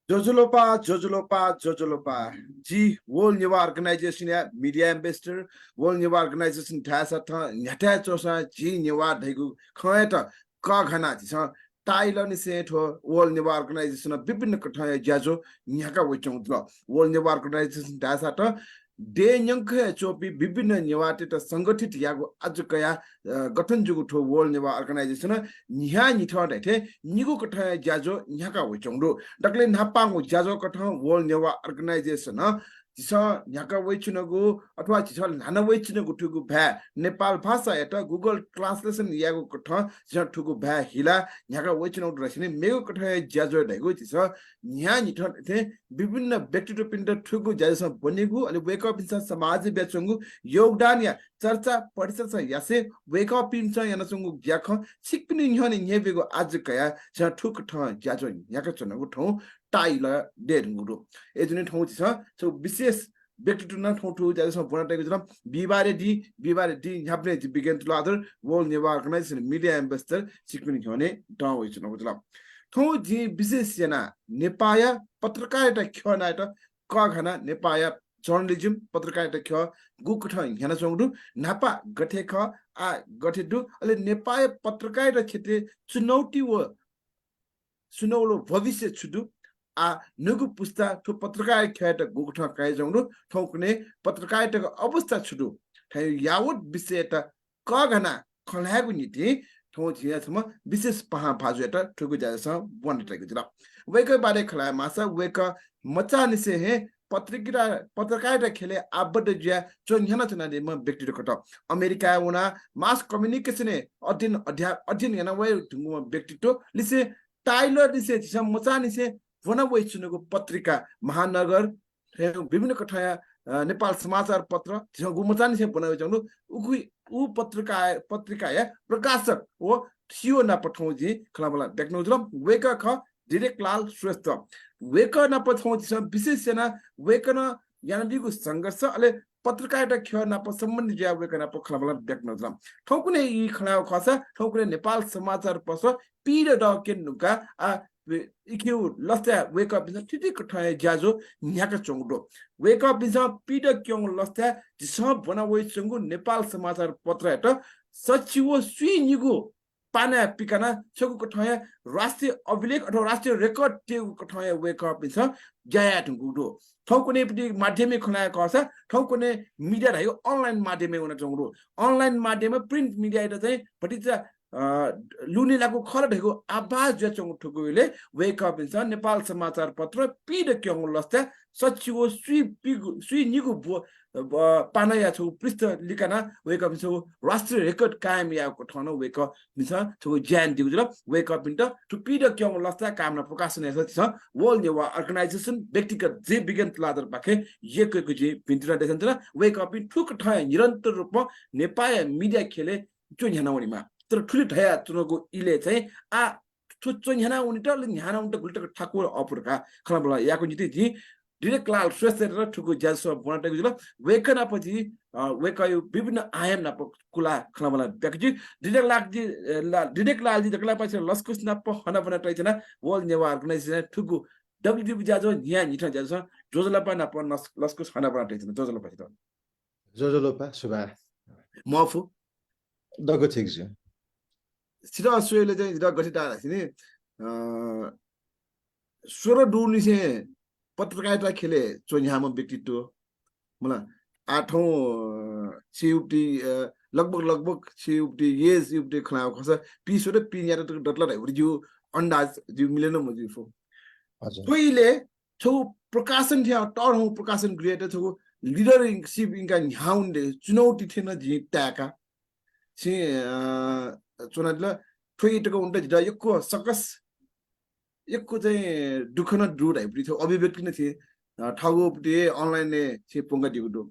Jojolopa. G World New Organization ya Media Ambassador World New Organization thasa tha nyata chosa G New Dhaigu khayata ka ghana ji sa Tyler ni se tho World New Organization bibin kathaya jajo nyaka wechong dlo World New Organization thasa tha de nyangkhe chopi bibin nyawate ta sangathit yago ajkaya गठन जुगु ठो world Newa organisation न्या निथो दैथे निगु कठ जाजो न्याका वचंगरो डकले नापांगु जाजो कठ world Newa organisation जिस न्याका वचनगु अथवा जिस नाना वचनगु ठुगु भा नेपाल भाषा एटा गूगल ट्रान्सलेसन यागु कठ जिस ठुगु भा हिला न्याका वचनगु रसिने मेगु कठ जाजो दैगु जिस न्या निथो दैथे विभिन्न व्यक्तित्व पिण्ड ठुगु जाजो बनेगु अनि वेक अप इन समाज बेचंगु योगदान या चर्चा परिचर्चा यासे वेक अप इन यानसंगु ज्याख सिकपिनि न्हने न्हेबेगु आज कया छ ठुक ठ ज्याजो याका चनगु ठौ टाइला डेरगुरु एजुने ठौ छ सो विशेष व्यक्तित्व न ठौ ठौ ज्याजो बनाटेको छ बिबारे डी ह्याप्ने बिगेन Tuladhar world Newa organisation media ambassador सिकपिनि न्हने डाउ होइछनको छ ठौ जी विशेष जना नेपाया पत्रकारिता खनाटा क घना नेपाया जर्नलिज्म पत्रकारिता ख गुक ठ हेना चंगडु नापा गठे ख आ गठे दु अले नेपाल पत्रकारिता क्षेत्र चुनौती व सुनौलो भविष्य छुदु आ नगु पुस्ता ठो पत्रकारिता गुक ठ काय जंगडु ठौकने पत्रकारिताको अवस्था छुदु थाय यावत विषयता क घना खलागु नीति ठौ छियासम विशेष पहा भाजु एटा ठुगु जायस बनटेको छ वेक बारे खला मासा वेक मचा निसे हे पत्रकारिता खेले आबद्ध ज्या चोन्याना चनाले म व्यक्तित्व कट अमेरिका उना मास कम्युनिकेशन अध्ययन याना वे व्यक्तित्व लिसे टाइलर लिसे छिसम मचा निसे वना वे चुनको पत्रिका महानगर विभिन्न कठाया नेपाल समाचार पत्र छिसम गुमचा निसे बनावे जंगु उ पत्रिका या प्रकाशक ओ सियो ना पठौजी खलाबला देख्नु जुलम वेक ख डिरेक लाल श्रेष्ठ वेकन पछौछि विशेष जना वेकन यानदिगु संघर्ष अले पत्रकारिता ख नाप सम्बन्धी ज्या वेकन प खलाबला देख्न जुलम ठौकुने यी खलाउ खसा ठौकुने नेपाल समाचार पत्र पीड डकेन नुका आ इक्यु लस्ता वेक अप बिस ठिटी कठाय ज्याजो न्याका चंगडो वेक अप बिस पीड क्यों लस्ता जिस बनावै चंगु नेपाल समाचार पत्र एट सचिव सुई निगु पाना पिकाना छगु कठाय राष्ट्रिय अभिलेख अथवा राष्ट्रिय रेकर्ड टेगु कठाय वेक अप बिस ज्या ठुगुडो ठौकुने पटि माध्यमिक खनाय कसा ठौकुने मिडिया रह्यो अनलाइन माध्यमले हुन चंगडो अनलाइन माध्यममा प्रिन्ट मिडिया एटा चाहिँ पटिचा लुनिलाको खरढेको आवाज जचंग ठुकुले वेक अप इन नेपाल समाचार पत्र पीड क्यों लस्ता सचिव सुई निगु पानाया छु पृष्ठ लिकाना वेक अप इन राष्ट्रिय रेकर्ड कायम याको ठनो वेक अप इन छु ज्यान दिउ जुल वेक अप इन टु पीड क्यों लस्ता कामना प्रकाशन एस छ वर्ल्ड नेवा अर्गनाइजेसन व्यक्तिगत जे बिगन तुलाधर बाखे यकको जे पिन्टरा देसन छ वेक अप इन ठुक ठ निरन्तर रूपमा नेपाल मिडिया खेले चोन्यानौनीमा तर ठुली ढया चुनको इले चाहिँ आ ठुच्चो न्याना उनिटले न्याना उन्ट गुल्टक ठाकुर अपुरका खलाबला याको जिति जी डिरेक लाल श्रेष्ठ र ठुको ज्यासो बनाटेको जुल वेकना पछि वेकयो विभिन्न आयाम ना कुला खलाबला ब्याकजी डिरेक लाल जी दकला पछि लस्कुस ना प हना बनाटै छैन वर्ल्ड नेवा अर्गनाइजेसन ठुगु डब्ल्युडब्ल्यू ज्याजो न्या निठा ज्याजो जोजलपा ना प लस्कुस हना बनाटै छैन जोजलपा त जोजलपा सुबा मफु दगो ठीक छ सिधा अस्ट्रेलिया चाहिँ सिधा गठिता नि 16 डुनी से पत्रकारिता खेले चोन्याम व्यक्तित्व मलाई 8औं सीयुटी लगभग सीयुटी येस युटी खलाउ खस पिसो र पिन्या त डटला रिजु अन्दाज जु मिलेन म जुफो हजुर तोइले छौ प्रकाशन थियो टर्हौ प्रकाशन क्रिएटर छौ लिडरशिप इनका न्याउन्डे चुनौती थिएन जिताका छि चुनादला ठोइटको उन्ट जिदा यको सकस यको चाहिँ दुख न दुड आइपुग्यो थियो अभिव्यक्ति नै थिए ठाउपटे अनलाइन ने छि पोंगा दिगुडो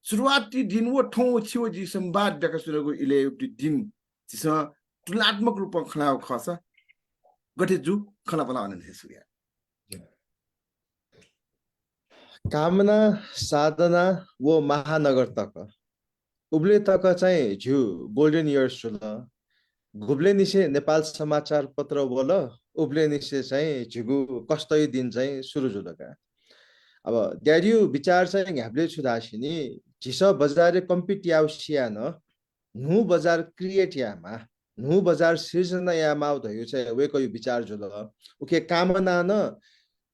सुरुवाती दिन वो ठौ छिओ जी संवाद बेका सुरगो इले उति दिन जिस तुलनात्मक रूपमा खलाउ खस गठे जु खला बला अनन सुया कामना साधना वो महानगर तक उब्ले तक चाहिँ झ्यु गोल्डन इयर्स छ गुब्ले निसे नेपाल समाचार पत्र बोल उब्ले निसे चाहिँ झिगु कस्तै दिन चाहिँ सुरु जुलका अब द्यारियो विचार चाहिँ हामीले छुदासिनी झिस बजारे कम्पिट याउसियान नु बजार क्रिएट यामा नु बजार सृजना यामा धयो चाहिँ वेको यो विचार जुल उके कामना न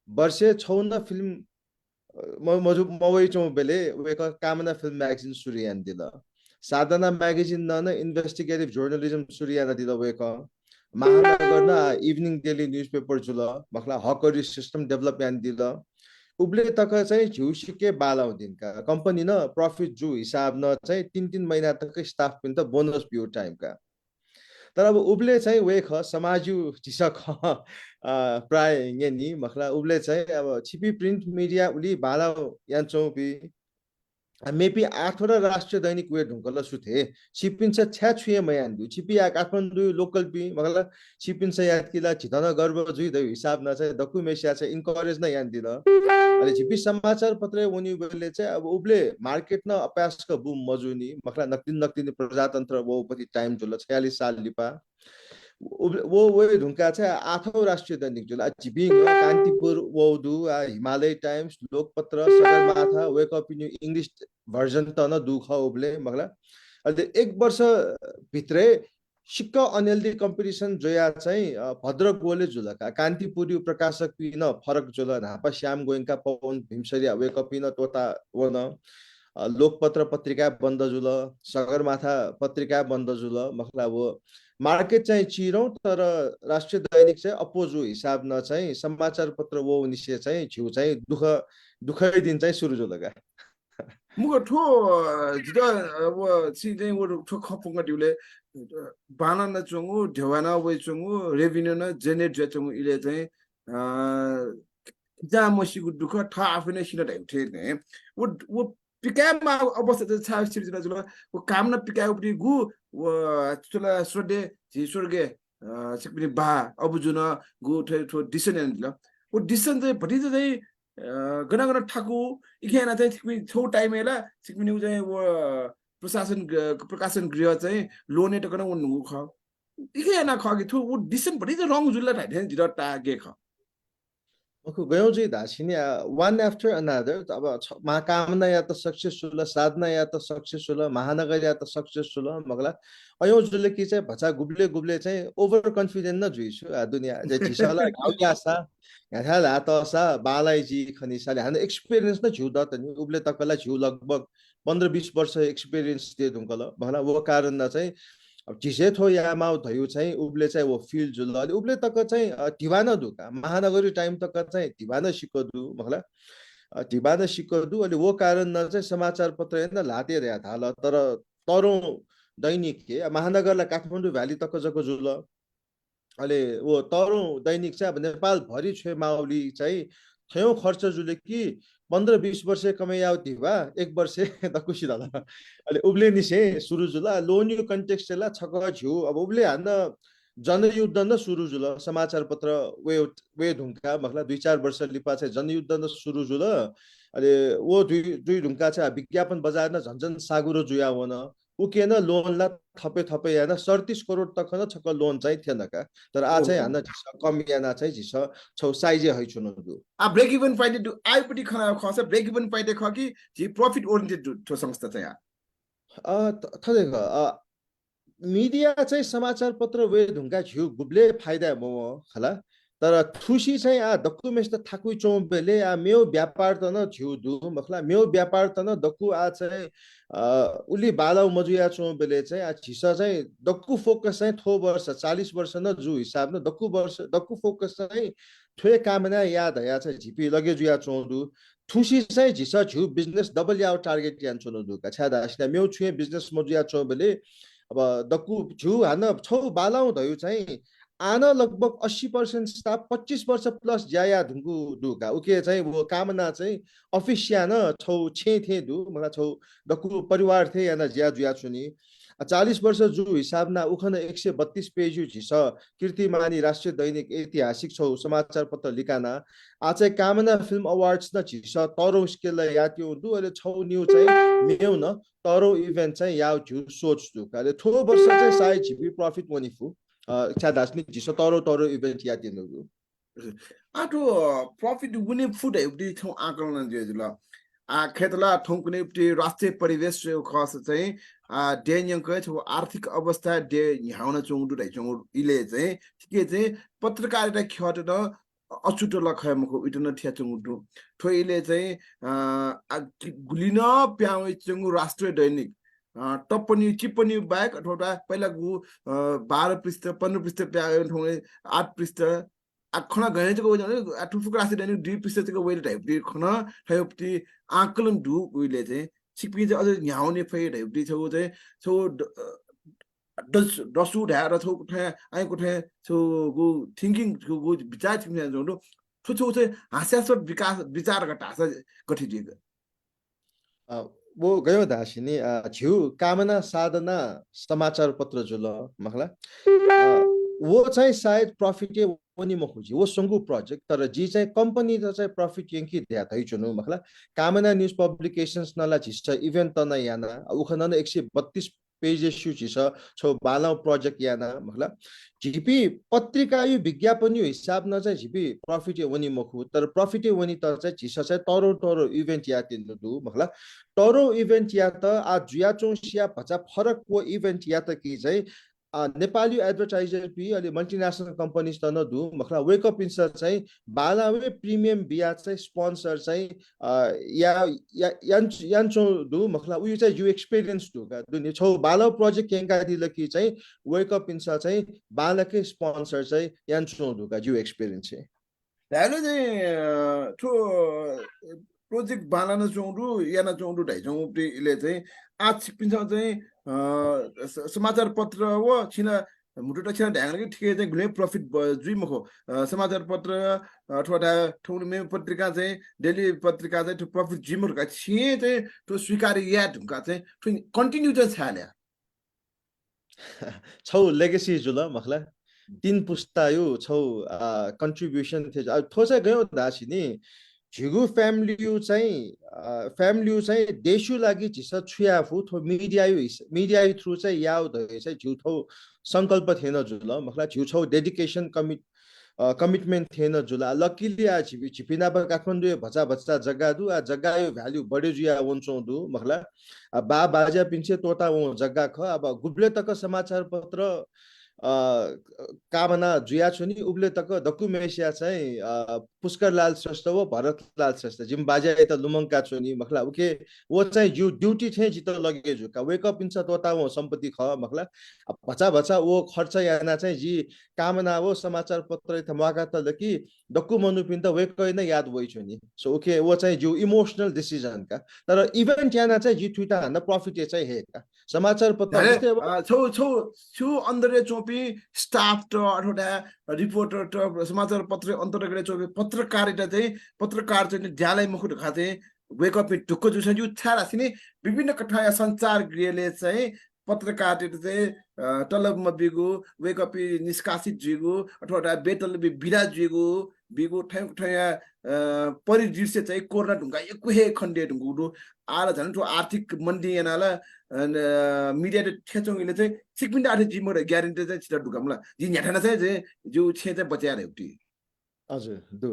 वर्षे छौन फिल्म मजु मवै चौ बेले वेको कामना फिल्म म्यागजिन सुरियान दिल साधना म्यागजिन न इन्भेस्टिगेटिभ जर्नलिजम सुरियान दिल वेको महानगर न इभिनिङ डेली न्युज पेपर जुल मखला हकरी सिस्टम डेभलप यान दिल उब्ले तक चाहिँ झिउ सिके बालाउ दिनका कम्पनी न प्रफिट जु हिसाब न चाहिँ 3 महिना तक स्टाफ पनि त बोनस पियो टाइमका तर अब उब्ले चाहिँ वे ख समाजु झिसक प्राय नि मखला उब्ले चाहिँ अब छिपी प्रिन्ट मिडिया उली बालाउ यान्छौ पि मेपी 8 राष्ट्रिय दैनिक वे ढुङ्कल सुथे छिपिन्छ छ्या छुए मयान्दु छिपी या काठमाडौँ लोकल पि मगला छिपिन्छ याद किला छितन गर्व जुइ दै हिसाब न चाहिँ डकुमेन्ट चाहिँ इन्करेज न यान दिल अनि छिपी समाचार पत्र उनी बेले चाहिँ अब उब्ले मार्केट न अपासको बुम मजुनी मखला नक्तिन प्रजातन्त्र वो पछि टाइम जुल 46 साल लिपा वो ढुङ्का चाहिँ 8औं राष्ट्रिय दैनिक जुल जिबिङ कान्तिपुर वौदु Himalaya Times Lokpatra Sagarmatha wake up new English version त न दुख उब्ले मगला अहिले 1 वर्ष भित्रै सिक्क अनहेल्दी कम्पिटिसन जोया चाहिँ भद्र गोले जुलका कान्तिपुरी प्रकाशक पिन फरक जुल नापा श्याम गोइङका पवन भीमसरी वेक अप पिन तोता वन लोकपत्र पत्रिका बन्द जुल सगरमाथा पत्रिका बन्द जुल मखला वो मार्केट चाहिँ चिरौँ तर राष्ट्रिय दैनिक चाहिँ अपोजु हिसाब न चाहिँ समाचार पत्र वो निश्चय चाहिँ झिउ चाहिँ दुखै दिन चाहिँ सुरु जुलगा मुगो ठो जिदा वो सिदे वो ठो खपुंगा दिउले बाना न चंगु ढेवाना वे चंगु रेभिन्यू न जेनेरेट ज चंगु इले चाहिँ जा मसिगु दुख था आफैले सिन ढाइथे ने वो पिकामा अवस्था चाहिँ छा सिर्जना जुल वो काम न पिकाउ पनि गु वो चला स्रदे जी स्वर्गे सिकपिनी बा अबुजुन गु ठो डिसन ल वो डिसन चाहिँ भति चाहिँ गना ठाकु इखेना चाहिँ सिकपिनी छौ टाइम हेला सिकपिनी चाहिँ वो प्रकाशन गृह चाहिँ लोने टकन वो नुगु ख इखेना ख कि थु वो डिसन भति चाहिँ रङ जुल ढाइथे जिर टागे ख ओके गयौँ चाहिँ धासिनी वान आफ्टर अनदर अब महाकामना या त सक्सेसफुल साधना या त सक्सेसफुल महानगर या त सक्सेसफुल मगला अयौँ जुले कि चाहिँ भचा गुब्ले चाहिँ ओभर कन्फिडेन्ट न जुइसु दुनिया चाहिँ झिसला गाउँ आशा यहाँ हात आशा बालाइजी खनिसाले हाम्रो एक्सपिरियन्स न झिउ द त नि उब्ले तकला झिउ लगभग 15-20 वर्ष एक्सपिरियन्स दिए ढुङ्कल भला वो कारण न चाहिँ अब चिसे थो या माउ धयु चाहिँ उब्ले चाहिँ वो फिल जुल अनि उब्ले तक चाहिँ टिवाना दुका महानगरी टाइम तक चाहिँ टिवाना सिकोदु मखला टिवाना सिकोदु अनि वो कारण न चाहिँ समाचार पत्र हैन लाते रया थाल तर तरो दैनिक के महानगरलाई काठमाडौँ भ्याली तक जको जुल अहिले वो तरो दैनिक चाहिँ अब नेपाल भरि छे माउली चाहिँ थयौ खर्च जुले कि 15-20 वर्ष कमाइयाउ दिवा 1 वर्ष त खुसी दला अहिले उब्ले निसे सुरु जुला लोन्यु कन्टेक्स्टला छक झिउ अब उब्ले हान्न जनयुद्ध न सुरु जुल समाचार पत्र वे ढुङ्का मखला 2-4 वर्ष लिपा चाहिँ जनयुद्ध न सुरु जुल अहिले वो दुई ढुङ्का चाहिँ विज्ञापन बजार न झन्झन सागुरो जुया वन उकेन लोन ला थपे याना 37 करोड तक न छक लोन चाहिँ थिएन का तर आ चाहिँ हान्न झिस कम याना चाहिँ झिस छौ साइजे है छुन दु आ ब्रेक इवन पॉइंट दु आइ पटी खस ब्रेक इवन पॉइंट ख कि जी प्रॉफिट ओरिएन्टेड ठो संस्था चाहिँ थदेक मिडिया चाहिँ समाचार पत्र वे ढुङ्गा झिउ गुब्ले फाइदा मो खला तर थुसी चाहिँ डकुमेन्ट त थाकुइ चौबेले मेउ व्यापार त न झिउ दु मखला मेउ व्यापार त न दक्कु चाहिँ उली बालाउ मजुया चौबेले चाहिँ झिस चाहिँ दक्कु फोकस चाहिँ थो वर्ष 40 वर्ष न जु हिसाब न दक्कु फोकस चाहिँ थ्वे कामना याद हया चाहिँ झिपी लगे जुया चौदु थुसी चाहिँ झिस झिउ बिजनेस डबल याउ टार्गेट यान चोनो दुका छ्यादा आस्ना मेउ छुए बिजनेस मजुया चौबेले अब दक्कु झिउ हान छौ बालाउ धयु चाहिँ आना लगभग 80% स्टाफ 25 वर्ष प्लस ज्याया ढुङ्गु दुका उके चाहिँ वो कामना चाहिँ अफिसिया न छौ छे थे दु मलाई छौ दक्कु परिवार थे याना ज्या जुया छुनी 40 वर्ष जु हिसाबना उखन 132 पेज झिस कीर्तिमानी राष्ट्रिय दैनिक ऐतिहासिक छौ समाचार पत्र लिकाना आज कामना फिल्म अवार्ड्स न झिस तरो स्केल यात्यो दु अहिले छौ न्यू चाहिँ मेउ न तरो इभेन्ट चाहिँ याउ झु सोच दु काले थो वर्ष चाहिँ साइ झिपी प्रॉफिट वनिफु च्या दास्नी झिस तरो तरो इभेन्ट यातिनु दु आटो प्रॉफिट विने फुड हेप्टी छौ आकलन दिएजुल खेतला ठोंकुने राष्ट्रिय परिवेश खस चाहिँ डेन्यङ छ आर्थिक अवस्था डे ह्याउन चोंडु दै चोंडु इले चाहिँ के चाहिँ पत्रकारिता खट न अछुटो लखयमको इटन ठ्या चोंडु ठोइले चाहिँ गुलिन प्याउ चोंगु राष्ट्रिय दैनिक टप्पनी टिप्पणी बाहेक अथवा पहिला 12 पृष्ठ 15 पृष्ठ प्याउ ठोंगे 8 पृष्ठ खना गए चाहिँ गयो ठुफुक राष्ट्रिय दैनिक 2 पृष्ठ चाहिँ वेल टाइप दि खना थयोप्ति आकलन दु उइले चाहिँ सिकपि चाहिँ अझ न्याउने फेड हेप्टी छौ चाहिँ छौ दसु ढाएर छौ कुठे आइ कुठे छौ गु थिंकिङ गु विचार थिंकिङ जोडो छौ छौ चाहिँ हास्यास्पद विकास विचार घटासा गठिदिएको वो गयो दासिनी झिउ कामना साधना समाचार पत्र जुल मखला वो चाहिँ सायद प्रॉफिट पनि म खोजी वो संगु प्रोजेक्ट तर जी चाहिँ कंपनी त चाहिँ प्रॉफिट यंकी द्या थै चुनु मखला कामना न्यूज पब्लिकेशंस नला झिस इभेन्ट त न याना उखन 132 पेजेस छु झिस छौ बालाउ प्रोजेक्ट याना मखला झिपी पत्रिका यो विज्ञापन यो हिसाब न चाहिँ झिपी प्रॉफिट वनी मखु तर प्रॉफिट वनी त चाहिँ झिस चाहिँ तरो तरो इभेन्ट या तिन दु मखला तरो इभेन्ट या त आ जुया चौसिया भचा फरक को इभेन्ट या त कि चाहिँ नेपाली एडभर्टाइजर पि अलि मल्टिनेशनल कम्पनीज त नदु मखला वेक अप इन्सर चाहिँ बालावे प्रिमियम बिया चाहिँ स्पोन्सर चाहिँ या यान्चो दु मखला उयो चाहिँ यु एक्सपीरियन्स दु का दुनि छौ बाला प्रोजेक्ट केंका दिल कि चाहिँ वेक अप इन्सर चाहिँ बालाकै स्पोन्सर चाहिँ यान्चो दु का यु एक्सपीरियन्स चाहिँ दाले चाहिँ ठो प्रोजेक्ट बालान चौडु याना चौडु ढाइ चौडु इले चाहिँ आज पिन्छ चाहिँ समाचार पत्र हो छिना मुटुटा छिना ढ्याङ कि ठिकै चाहिँ ग्ले प्रॉफिट जुइ मखो समाचार पत्र अथवा ठौल मे पत्रिका चाहिँ डेली पत्रिका चाहिँ प्रॉफिट जिमर का छिए चाहिँ तो स्वीकार्य या ढुका चाहिँ कन्टिन्यू चाहिँ छाल्या छौ लेगेसी जुल मखला 3 पुस्ता यो छौ कन्ट्रिब्युसन थे थोसा गयो दासिनी झिगु फ्यामिली चाहिँ देशु लागि झिस छुयाफु थो मीडिया थ्रु चाहिँ याउ धै चाहिँ झिउ थौ संकल्प थिएन जुल मखला झिउ छौ डेडिकेसन कमिटमेन्ट थिएन जुल लकिली आ झिपिना पर काठमाडौँ भचा भचा जग्गा दु आ जग्गा यो भ्यालु बढे जुया वन्छौ दु मखला बा बाजा पिन्छे तोता वो जग्गा ख अब गुब्ले तक समाचार पत्र कामना जुया छु नि उब्ले तक डकुमेन्सिया चाहिँ पुष्कर लाल श्रेष्ठ वो भरत लाल श्रेष्ठ जिम बाजा त लुमंका छु नि मखला उके वो चाहिँ जो ड्यूटी थे जित लगे जो का वेक अप इन तोता वो सम्पत्ति ख मखला भचा भचा वो खर्च याना चाहिँ जी कामना वो समाचार पत्र थमाका त लकी डकुमेन्ट पिन त वेक नै याद वइ छु नि सो ओके वो चाहिँ जो इमोशनल डिसिजन का तर इभेन्ट याना चाहिँ जी थुइता हन प्रॉफिट चाहिँ हे का समाचार पत्र छौ छौ छु अन्दरे चोपी स्टाफ त अथवा रिपोर्टर त समाचार पत्र अन्तर्गत चोपी पत्रकारिता चाहिँ पत्रकार चाहिँ ज्यालै मुखुट खाते वेक अप टुक्को जुसन जु छारा सिने विभिन्न कथा संचार गृहले चाहिँ पत्रकारिता चाहिँ तलब बिगु वेक अप निष्कासित जिगु अथवा बेतल बिरा जिगु बिगु ठया परिदृश्य चाहिँ कोर्ना ढुङ्गा एकुहे खण्डे ढुङ्गु आला झन् ठो आर्थिक मन्दी एनाला मिडिया ठेचोङले चाहिँ सिकपिन्ड आर्थिक जिमर ग्यारेन्टी चाहिँ छिटा ढुकामला जि न्याठाना चाहिँ जो छे चाहिँ बचाएर एउटी हजुर दु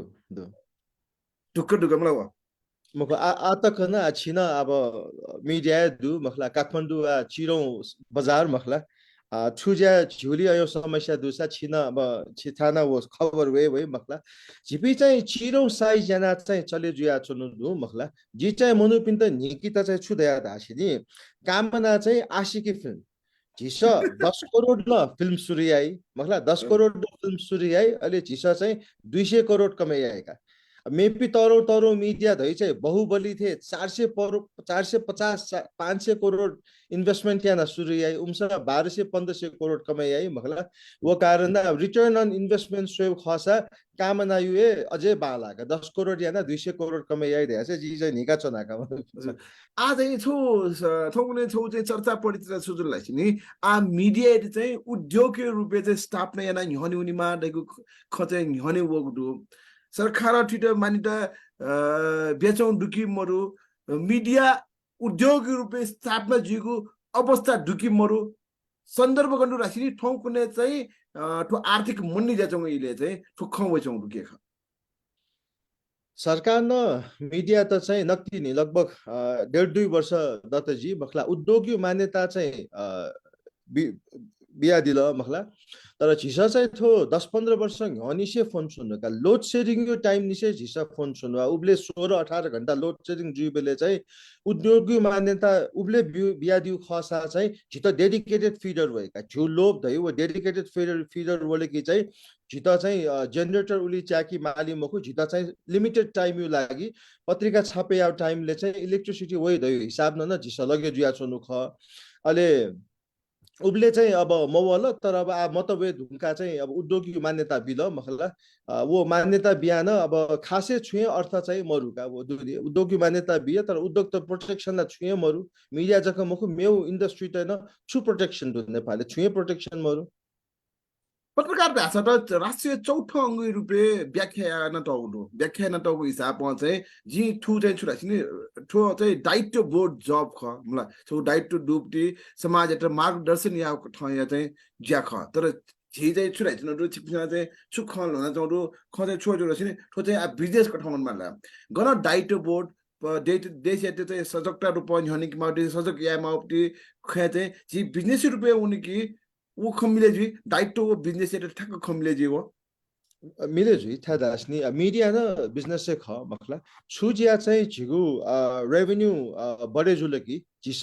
ढुक्क ढुकामला व मको आतक न छिन अब मिडिया दु मखला काठमाडौँ चिरौं बजार मखला छुज्या झुली यो समस्या दुसा छिन अब छिथाना वो खबर वे मखला झिपी चाहिँ चिरौं साइज जना चाहिँ चले जुया चुनु दु मखला जी चाहिँ मनुपिन त निकिता चाहिँ छुदया दासिनी कामना चाहिँ आशिकी फिल्म झिस 10 करोड ल फिल्म सुरु आई मखला 10 करोड फिल्म सुरु आई अहिले झिस चाहिँ 200 करोड कमाइआएका मेपी तरो तरो मिडिया धई चाहिँ बहुबली थे 450 500 करोड़ इन्वेस्टमेंट याना शुरू आई उमसा 1200-1500 करोड़ कमाई आई मखला वो कारण ना रिटर्न ऑन इन्वेस्टमेंट स्वेब खासा कामना युए अझै बाला का 10 करोड़ याना 200 करोड़ कमाई आई दे जी चाहिँ निका चना का आज छो थोकुने छो चाहिँ चर्चा पढित्र सुजुलाई छ नि आ मिडिया चाहिँ उद्योग रूपे चाहिँ स्टाफ नै याना न्हनि उनीमा देखु खचे न्हनि वगु सरकार ट्विटर मानिटा बेचौं डुकी मरु मिडिया उद्योग रूपे स्टाफ न जिगु अवस्था डुकी मरु सन्दर्भ गर्नु रासिनी ठौ कुने चाहिँ ठो आर्थिक मुन्नी जाचौं इले चाहिँ ठुक्खौ वचौं डुके ख सरकार न मिडिया त चाहिँ नक्ति नि लगभग 1.5-2 वर्ष दतजी मखला उद्योगी मान्यता चाहिँ बिया दिल मखला तर झिसा चाहिँ थो 10-15 वर्ष हनिसे फोन सुन्नुका लोड सेडिङ यो टाइम निसे झिसा फोन सुन्नु उबले 16-18 घण्टा लोड सेडिङ जुइबेले चाहिँ उद्योगी मान्यता उबले बिया दिउ खसा चाहिँ झित डेडिकेटेड फिडर भएका झिउ लोभ दै वो डेडिकेटेड फिडर बोले कि चाहिँ झित चाहिँ जेनेरेटर उली च्याकी माली मखु झित चाहिँ लिमिटेड टाइम यु लागि पत्रिका छापे आउ टाइमले चाहिँ इलेक्ट्रिसिटी वइ दै हिसाब न झिसा लगे जुया छोनु ख अले उबले चाहिँ अब मवल तर अब म त वे ढुङ्का चाहिँ अब उद्योगी मान्यता बिल मखला वो मान्यता बिहान अब खासै छुए अर्थ चाहिँ मरुका वो उद्योगी मान्यता बिया तर उद्योग त प्रोटेक्सनलाई छुए मरु मिडिया जक मखु मेउ इन्डस्ट्री त न छु प्रोटेक्सन दु नेपालले छुए प्रोटेक्सन मरु पत्रकार भाषा त राष्ट्रिय चौथो अङ्ग रूपे व्याख्या न टाउको हिसाब चाहिँ जी ठु चाहिँ छुरा छिने ठो चाहिँ दायित्व बोर्ड जब ख मलाई छौ दायित्व डुप्टी समाज एउटा मार्गदर्शन या ठया चाहिँ ज्या ख तर झी चाहिँ छुरा छिने रु छिपिना चाहिँ सुख हुन चाउरु ख चाहिँ छो जोर छिने ठो चाहिँ बिजनेस कठाउन माला गन दायित्व बोर्ड देश या चाहिँ सजगता रूप हनिक माउटी सजग या माउटी ख चाहिँ जी बिजनेस रूपे उनकी वो खमिले जी दायित्व वो बिजनेस से ठक्क खमिले जी वो मिले जुई था दासनी मिडिया न बिजनेस से ख मखला छुजिया चाहिँ झिगु रेभेन्यू बढे जुलकी जिस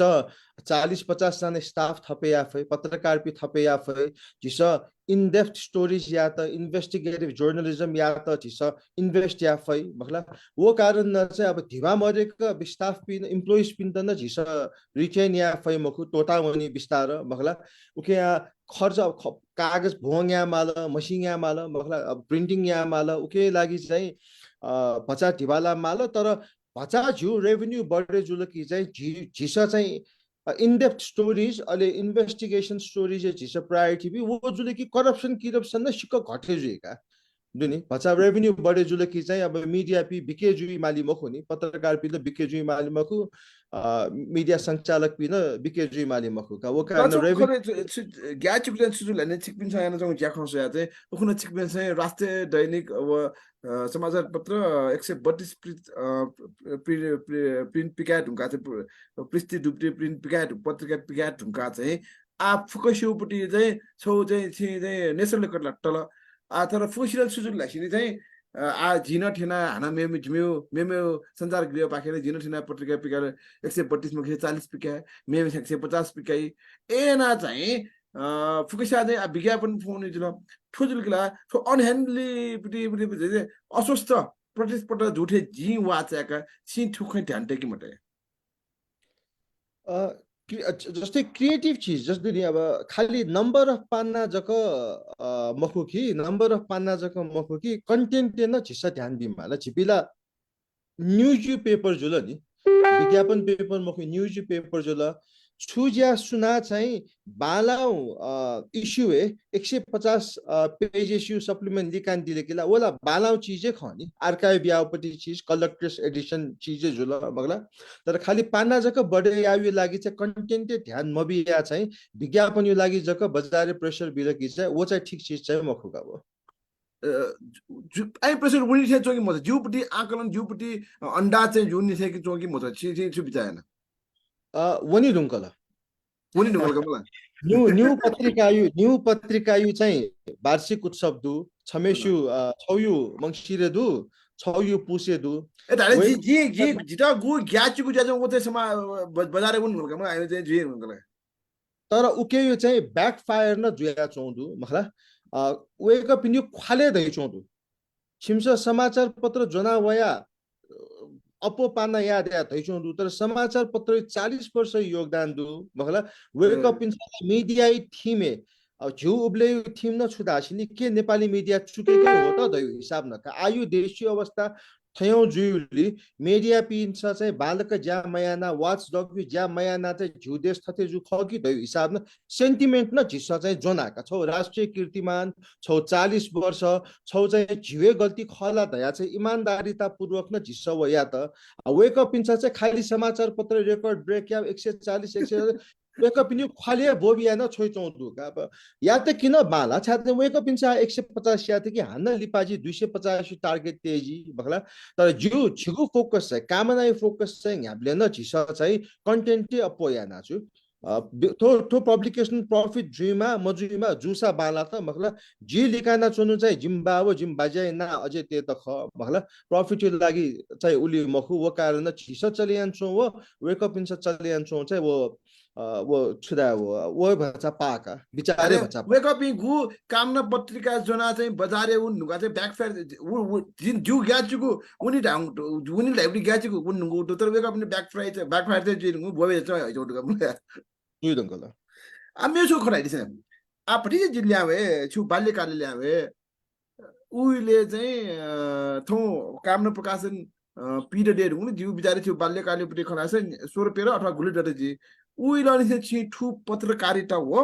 40-50 जना स्टाफ थपे आफै पत्रकार पि थपे आफै जिस इन डेप्थ स्टोरीज या त इन्भेस्टिगेटिभ जर्नलिज्म या त जिस इन्भेस्ट या फै मखला वो कारण न चाहिँ अब धिवा मरेका स्टाफ पिन इम्प्लोइज पिन त न जिस रिटेन या फै मखु टोटा वनी विस्तार मखला उके खर्च कागज भोङ या माल मसिङ या माल मखला प्रिन्टिङ या माल उके लागि चाहिँ भचा ढिवाला माल तर भचा झ्यु रेभेन्यू बढे जुलकी चाहिँ झिसा चाहिँ इन-डेप्थ स्टोरीज अले इन्भेस्टिगेशन स्टोरीज झिसा प्रायोरिटी भी वो जुले कि करप्सन न सिक्क घटे जुएका दुनी भचा रेभेन्यू बढे जुले कि चाहिँ अब मिडिया पि बिके जुई माली मखु नि पत्रकार पि बिके जुई माली मखु मिडिया संचालक पि न बिके जुई माली मखु का वो कारण रेभेन्यू ग्या चिकन सुजुले ने चिकपिन छ याना चाहिँ ज्या खस या चाहिँ उखुन चिकपिन चाहिँ राष्ट्रिय दैनिक अब समाचार पत्र 132 प्रिन्ट पिका ढुङ्गा चाहिँ पृष्ठि डुप्टी प्रिन्ट पिका पत्रिका पिका ढुङ्गा चाहिँ आ फुकस्युपट्टि चाहिँ छौ चाहिँ नेसनल कटला टल आ तर फुसिरल सुजुल लासिनी चाहिँ आ झिन ठेना हाना मेमे संचार गृह पाखेर झिन ठेना पत्रिका पिका 132 मा 40 पिका मेमे 150 पिकाई एना चाहिँ फुकसा चाहिँ विज्ञापन फोन जुल ठुजुल किला ठो अनह्यान्डली पटी अस्वस्थ प्रतिस्पर्ध झुठे जी वाचेका छि ठुखै ध्यान टेकी मटे जस्तै क्रिएटिभ चिज जस्तो नि अब खाली नम्बर अफ पान्ना जक मखुकी कन्टेन्ट न झिसा ध्यान दिमाला छिपिला न्यूज पेपर जुल नि विज्ञापन पेपर मखु न्यूज पेपर जुल छुजिया सुना चाहिँ बालाउ इश्यू है 150 पेज इश्यू सप्लिमेंट लिकान दिले किला ओला बालाउ चीजे खनी आर्काइव यापटी चीज कलेक्टर्स एडिशन चीजे जुल मगला तर खाली पाना जक बढे याउ लागि चाहिँ कन्टेन्ट ध्यान मबिया चाहिँ विज्ञापन यो लागि जक बजारे प्रेसर बिलकी चाहिँ वो चाहिँ ठीक चीज चाहिँ मखुका हो आई प्रेसर उनी छ जोगी म जुपटी आकलन जुपटी अंडा चाहिँ जुनि छ कि जोगी म छि बिचाएन वनी ढुङ्कला न्यू पत्रिकायु चाहिँ वार्षिक उत्सव दु छमेसु छौयु मंगसिरे दु छौयु पुसे दु ए दाले जी जिता गु ग्याचुको ज्याजो ओते समा बजारे गुन हुनका म आयो चाहिँ जी हुनका तर उके यो चाहिँ ब्याक फायर न जुया चौदु मखला वेक पिन्यु खाले दै चौदु छिमस समाचार पत्र जना वया अपो पाना याद या धैचौँ दु तर समाचार पत्र 40 वर्ष योगदान दु मखला वेक अप इन मिडिया थिमे झ्यु उब्ले थिम न छुदासिनी के नेपाली मिडिया चुकेकै हो त दै हिसाब न आयु देशीय अवस्था थयौं जुयुली मिडिया पिन्छ चाहिँ बालक ज्या मयाना वाच डग ज्या मयाना चाहिँ झ्यु देश थथे जु खकी दै हिसाब न सेन्टिमेन्ट न झिस चाहिँ जोनाका छौ राष्ट्रिय कीर्तिमान छौ 40 वर्ष छौ चाहिँ झिवे गल्ती खला दया चाहिँ इमानदारीता पूर्वक न झिस वया त वेकअप पिन्छ चाहिँ खाली समाचार पत्र रेकर्ड ब्रेक या 140 100 वेकअप इन खाली बोबिया न छोइ चौधु का या त किन बाला छात्र वेकअप इन 150 या कि हान्न लिपाजी 250 टार्गेट तेजी बखला तर जिउ छिगु फोकस चाहिँ कामनाइ फोकस चाहिँ हामीले न झिस चाहिँ कन्टेन्टै अपोया नाछु थो पब्लिकेसन प्रॉफिट ड्रीमा मजुरीमा जुसा बाला त मखला जी लिकाना चुनु चाहिँ जिम्बावो जिम्बाजे ना अझै ते त ख मखला प्रॉफिट लागि चाहिँ उली मखु वो कारण छिस चलियान छु वो वेकअप इन चलियान छु चाहिँ वो छुदा वो भचा पाका विचारे भचा वेकअप इन गु कामना पत्रिका जना चाहिँ बजारे उन नुगा चाहिँ ब्याकफायर जिन जु ग्याचुको उनी ढाङ उनी लाइब्रेरी ग्याचुको उन नुगु तर वेकअप इन ब्याकफायर चाहिँ जिन बोबे चाहिँ जोडुगा मुला जुइ दंगला आम्यो छु खराइ दिस आपटी जिल्लावे छु बाल्यकालले ल्यावे उहिले चाहिँ थौ कामना प्रकाशन पीरियड हुनु जिउ बिचारे थियो बाल्यकालले पटे खनास 16 पेर अथवा गुलेट जी उहिले चाहिँ छु पत्रकारिता हो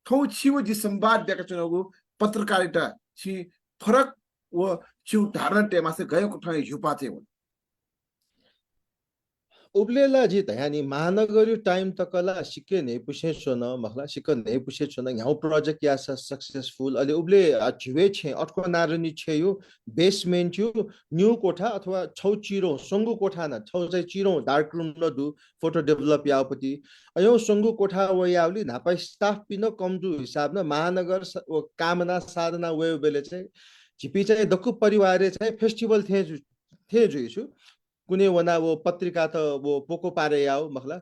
थौ छिव जी संवाद देका चुनावको पत्रकारिता छि फरक व छु धारणा टेमा से गएको ठाउँ झुपा चाहिँ हो उब्लेला जी तयानी महानगरी टाइम तकला सिक्के नै पुछे छन मखला सिक्के नै पुछे छन यहाँ प्रोजेक्ट या सक्सेसफुल अलि उब्ले झिवे छे अटको नारनी छे यो बेसमेन्ट यो न्यू कोठा अथवा छौ चिरो संगु कोठा न छौ चाहिँ चिरो डार्क रुम न दु फोटो डेभलप यापति अयो संगु कोठा व याउली नापा स्टाफ पिन कम दु हिसाब न महानगर कामना साधना वे बेले चाहिँ झिपी चाहिँ दक्कु परिवार चाहिँ फेस्टिभल थे जुइछु कुनै वना वो पत्रिका त वो पोको पारे याओ मखला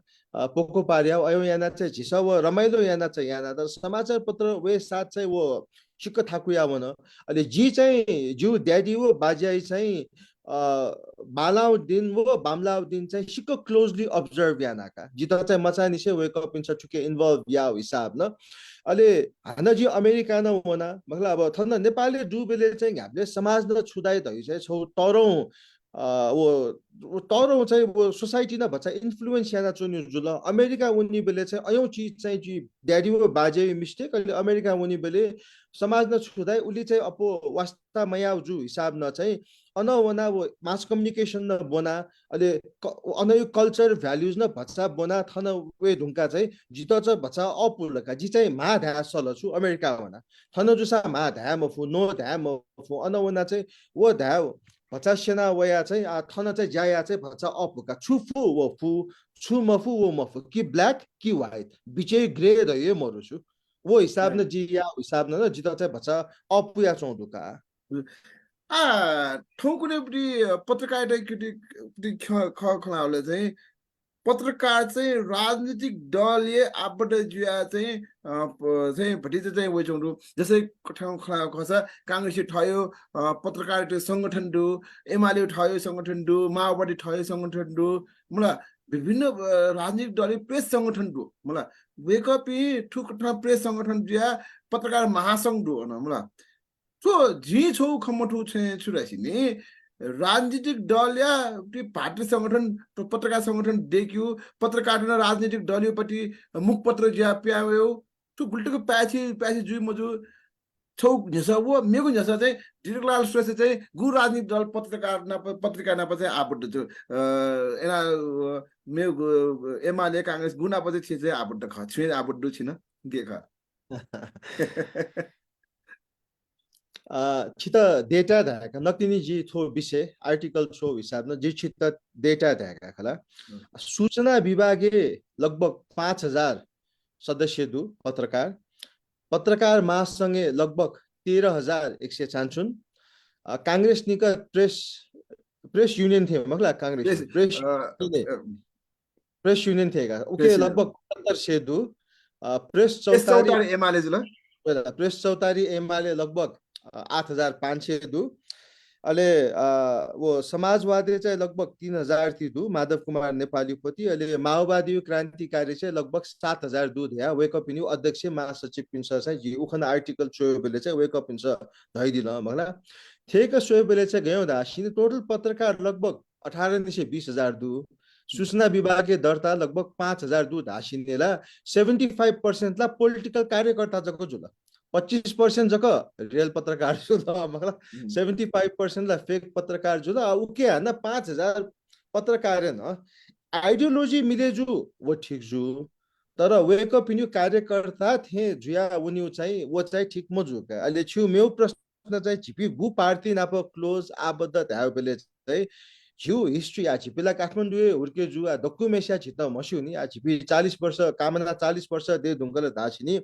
पोको पारे याओ अयो याना चाहिँ झिस वो रमाइलो याना चाहिँ याना त समाचार पत्र वे साथ चाहिँ वो शिक्क थाकु या वन अहिले जी चाहिँ जु ड्याडी वो बाजाई चाहिँ बालाउ दिन वो बामलाउ दिन चाहिँ शिक्क क्लोजली अब्जर्भ यानाका जित चाहिँ मचानी से वेक अप इन छुके इन्भल्भ या हिसाब न अहिले हान जी अमेरिका न वना मखला अब थन नेपाली डुबेले चाहिँ हामीले समाज न छुदाइ दै चाहिँ छौ तरौं वो तौरो चाहिँ वो सोसाइटी न भन्छ इन्फ्लुएन्स याना चुन्यु जुल अमेरिका उनी बेले चाहिँ अयौं चीज चाहिँ जी ड्याडी वो बाजे मिस्टेक अहिले अमेरिका उनी बेले समाज न छुदाइ उली चाहिँ अपो वास्ता मयाउ जु हिसाब न चाहिँ अनवना वो मास कम्युनिकेसन न बोना अहिले अनय कल्चर भ्याल्युज न भचा बोना थन वे ढुङ्का चाहिँ जित चाहिँ भचा अपुलका जी चाहिँ मा ध्या सल छु अमेरिका वना थन जुसा मा ध्या मफु नो ध्या मफु अनवना चाहिँ वो ध्या भचा सेना वया चाहिँ थन चाहिँ ज्याया चाहिँ भचा अपुका छुफु वो फु छु मफु वो मफु कि ब्ल्याक कि व्हाइट बिचे ग्रे रहे मरु छु वो हिसाब न जी या हिसाब न जित चाहिँ भचा अपु या चौधुका ठौकुने पत्रकारिता खलाउले चाहिँ पत्रकार चाहिँ राजनीतिक दलले आबट जुया चाहिँ भटिजे चाहिँ वेचौँडु जसै ठाउँ खस काङ्ग्रेस ठयो पत्रकारिता सङ्गठन दु एमाले ठयो सङ्गठन दु माओवादी ठयो सङ्गठन दु मलाई विभिन्न राजनीतिक दल प्रेस सङ्गठन दु मलाई वेकअप ठुक प्रेस सङ्गठन जुया पत्रकार महासङ्घ दु मलाई सो जी छौ खमठु छुरासी नि राजनीतिक दल या पार्टी संगठन पत्रकार संगठन देखियो पत्रकार राजनीतिक दलपट्टि मुखपत्र ज्या प्यायो त्यो गुल्टेको प्यासी जुई मजु छौ झसा वो मेगु झसा चाहिँ डिरेक लाल श्रेष्ठ चाहिँ गु राजनीतिक दल पत्रिका नाप चाहिँ आबद्ध छु एना मेगु एमाले कांग्रेस गुना पछि छ चाहिँ आबद्ध ख छु आबद्ध छिन देखा छित डेटा धाका नकिनी जी थो विषय आर्टिकल छो हिसाब न जी छित डेटा धाका खला सूचना विभागे लगभग 5000 सदस्य दु पत्रकार महासंघे लगभग 13156 कांग्रेस निका प्रेस युनियन थे मगला कांग्रेस प्रेस युनियन थेगा ओके लगभग 7500 दु प्रेस चौतारी एमाले जुल प्रेस चौतारी एमाले लगभग 8500 दु अहिले वो समाजवादी चाहिँ लगभग 3000 थी दु माधव कुमार नेपाली पोती अहिले माओवादी क्रान्तिकारी चाहिँ लगभग 7000 दूध या वेकअप इन अध्यक्ष महासचिव पिन्छ चाहिँ जी उखन आर्टिकल चोयो बेले चाहिँ वेकअप पिन्छ धैदिन मगला थेक सोयो बेले चाहिँ गयो दा सिन टोटल पत्रकार लगभग 18-20,000 दु सूचना विभागीय दर्ता लगभग 5000 दु धासिनेला 75% ला पोलिटिकल कार्यकर्ता जको जुल 25% जक रियल पत्रकार जुल मगला 75% ला फेक पत्रकार जुल उके हाना 5000 पत्रकार न आइडियोलोजी मिले जु वो ठीक जु तर वेकअप इन कार्यकर्ता थे जुया उनी चाहिँ वो चाहिँ ठीक मजु का अहिले छु मेउ प्रश्न चाहिँ छिपी गु पार्टी नाप क्लोज आबद्ध थायो बेले चाहिँ झिउ हिस्ट्री आ छिपीला काठमाडौँ हुर्के जु आ डकुमेसिया छित मस्यु नि आ छिपी 40 वर्ष कामना 40 वर्ष दे ढुङ्गल धासिनी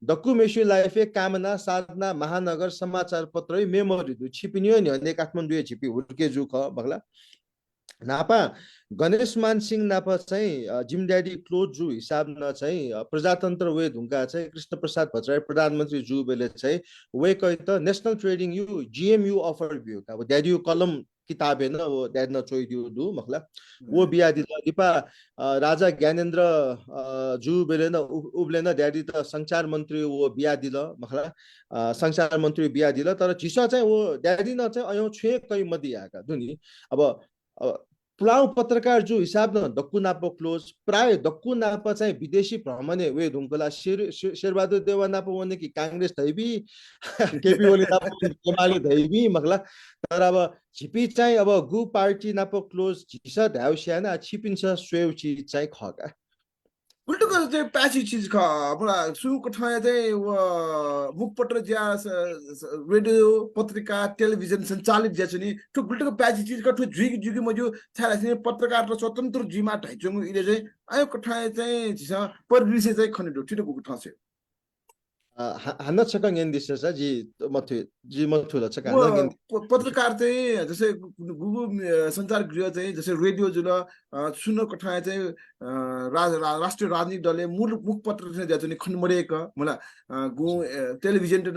डकुमेसियो लाइफ कामना साधना महानगर समाचार पत्र मेमोरी दु छिपिनियो नि हने काठमाडौँ छिपी हुर्के जु ख बगला नापा गणेश मान सिंह नापा चाहिँ जिम ड्याडी क्लोज जु हिसाब न चाहिँ प्रजातन्त्र वे ढुङ्गा चाहिँ कृष्ण प्रसाद भट्टराई प्रधानमन्त्री जु बेले चाहिँ वे कै त national trading you GMU offer बियो का ड्याडी कलम किताब है ना वो दैट ना चोई दियो दु मखला वो बिया दिला दिपा राजा ज्ञानेन्द्र जु बेले न उबले न ड्याडी त संचार मन्त्री वो बिया दिला मखला संचार मन्त्री बिया दिला तर झिसा चाहिँ वो ड्याडी न चाहिँ अयौ छे कै मदियाका दुनी अब पुलाउ पत्रकार जो हिसाब न दक्कु नापो क्लोज प्राय दक्कु नाप चाहिँ विदेशी भ्रमणे वे ढुङ्गला शेरबहादुर देवा नापो वने कि कांग्रेस दैबी केपी ओली नापो एमाले दैबी मगला तर अब छिपी चाहिँ अब गु पार्टी नापो क्लोज झिसा धाउस्या न छिपिन्छ स्वेउ चीज चाहिँ खगा उल्टो चाहिँ प्यासी चिज ख पुरा सुरुको ठाउँ चाहिँ मुखपत्र ज्या रेडियो पत्रिका टेलिभिजन सञ्चालित ज्या छ नि ठुक उल्टोको प्यासी चिज ख ठुक जुगी जुगी मजु छाला पत्रकार र स्वतन्त्र जिमा ढाइचुङ इले चाहिँ आयो कठाए चाहिँ झिसा परग्रिसे चाहिँ खनेडो ठिटोको ठाउँ छ हान्न छकङ एन्दिस छ जी मथु छ पत्रकार चाहिँ जस्तै गुगु सञ्चार गृह चाहिँ जस्तै रेडियो जुल सुन्न कठाए चाहिँ राष्ट्रिय राजनीतिक दलले मुख पत्र चाहिँ ज्याचो नि खनमरेक मलाई गु टेलिभिजन न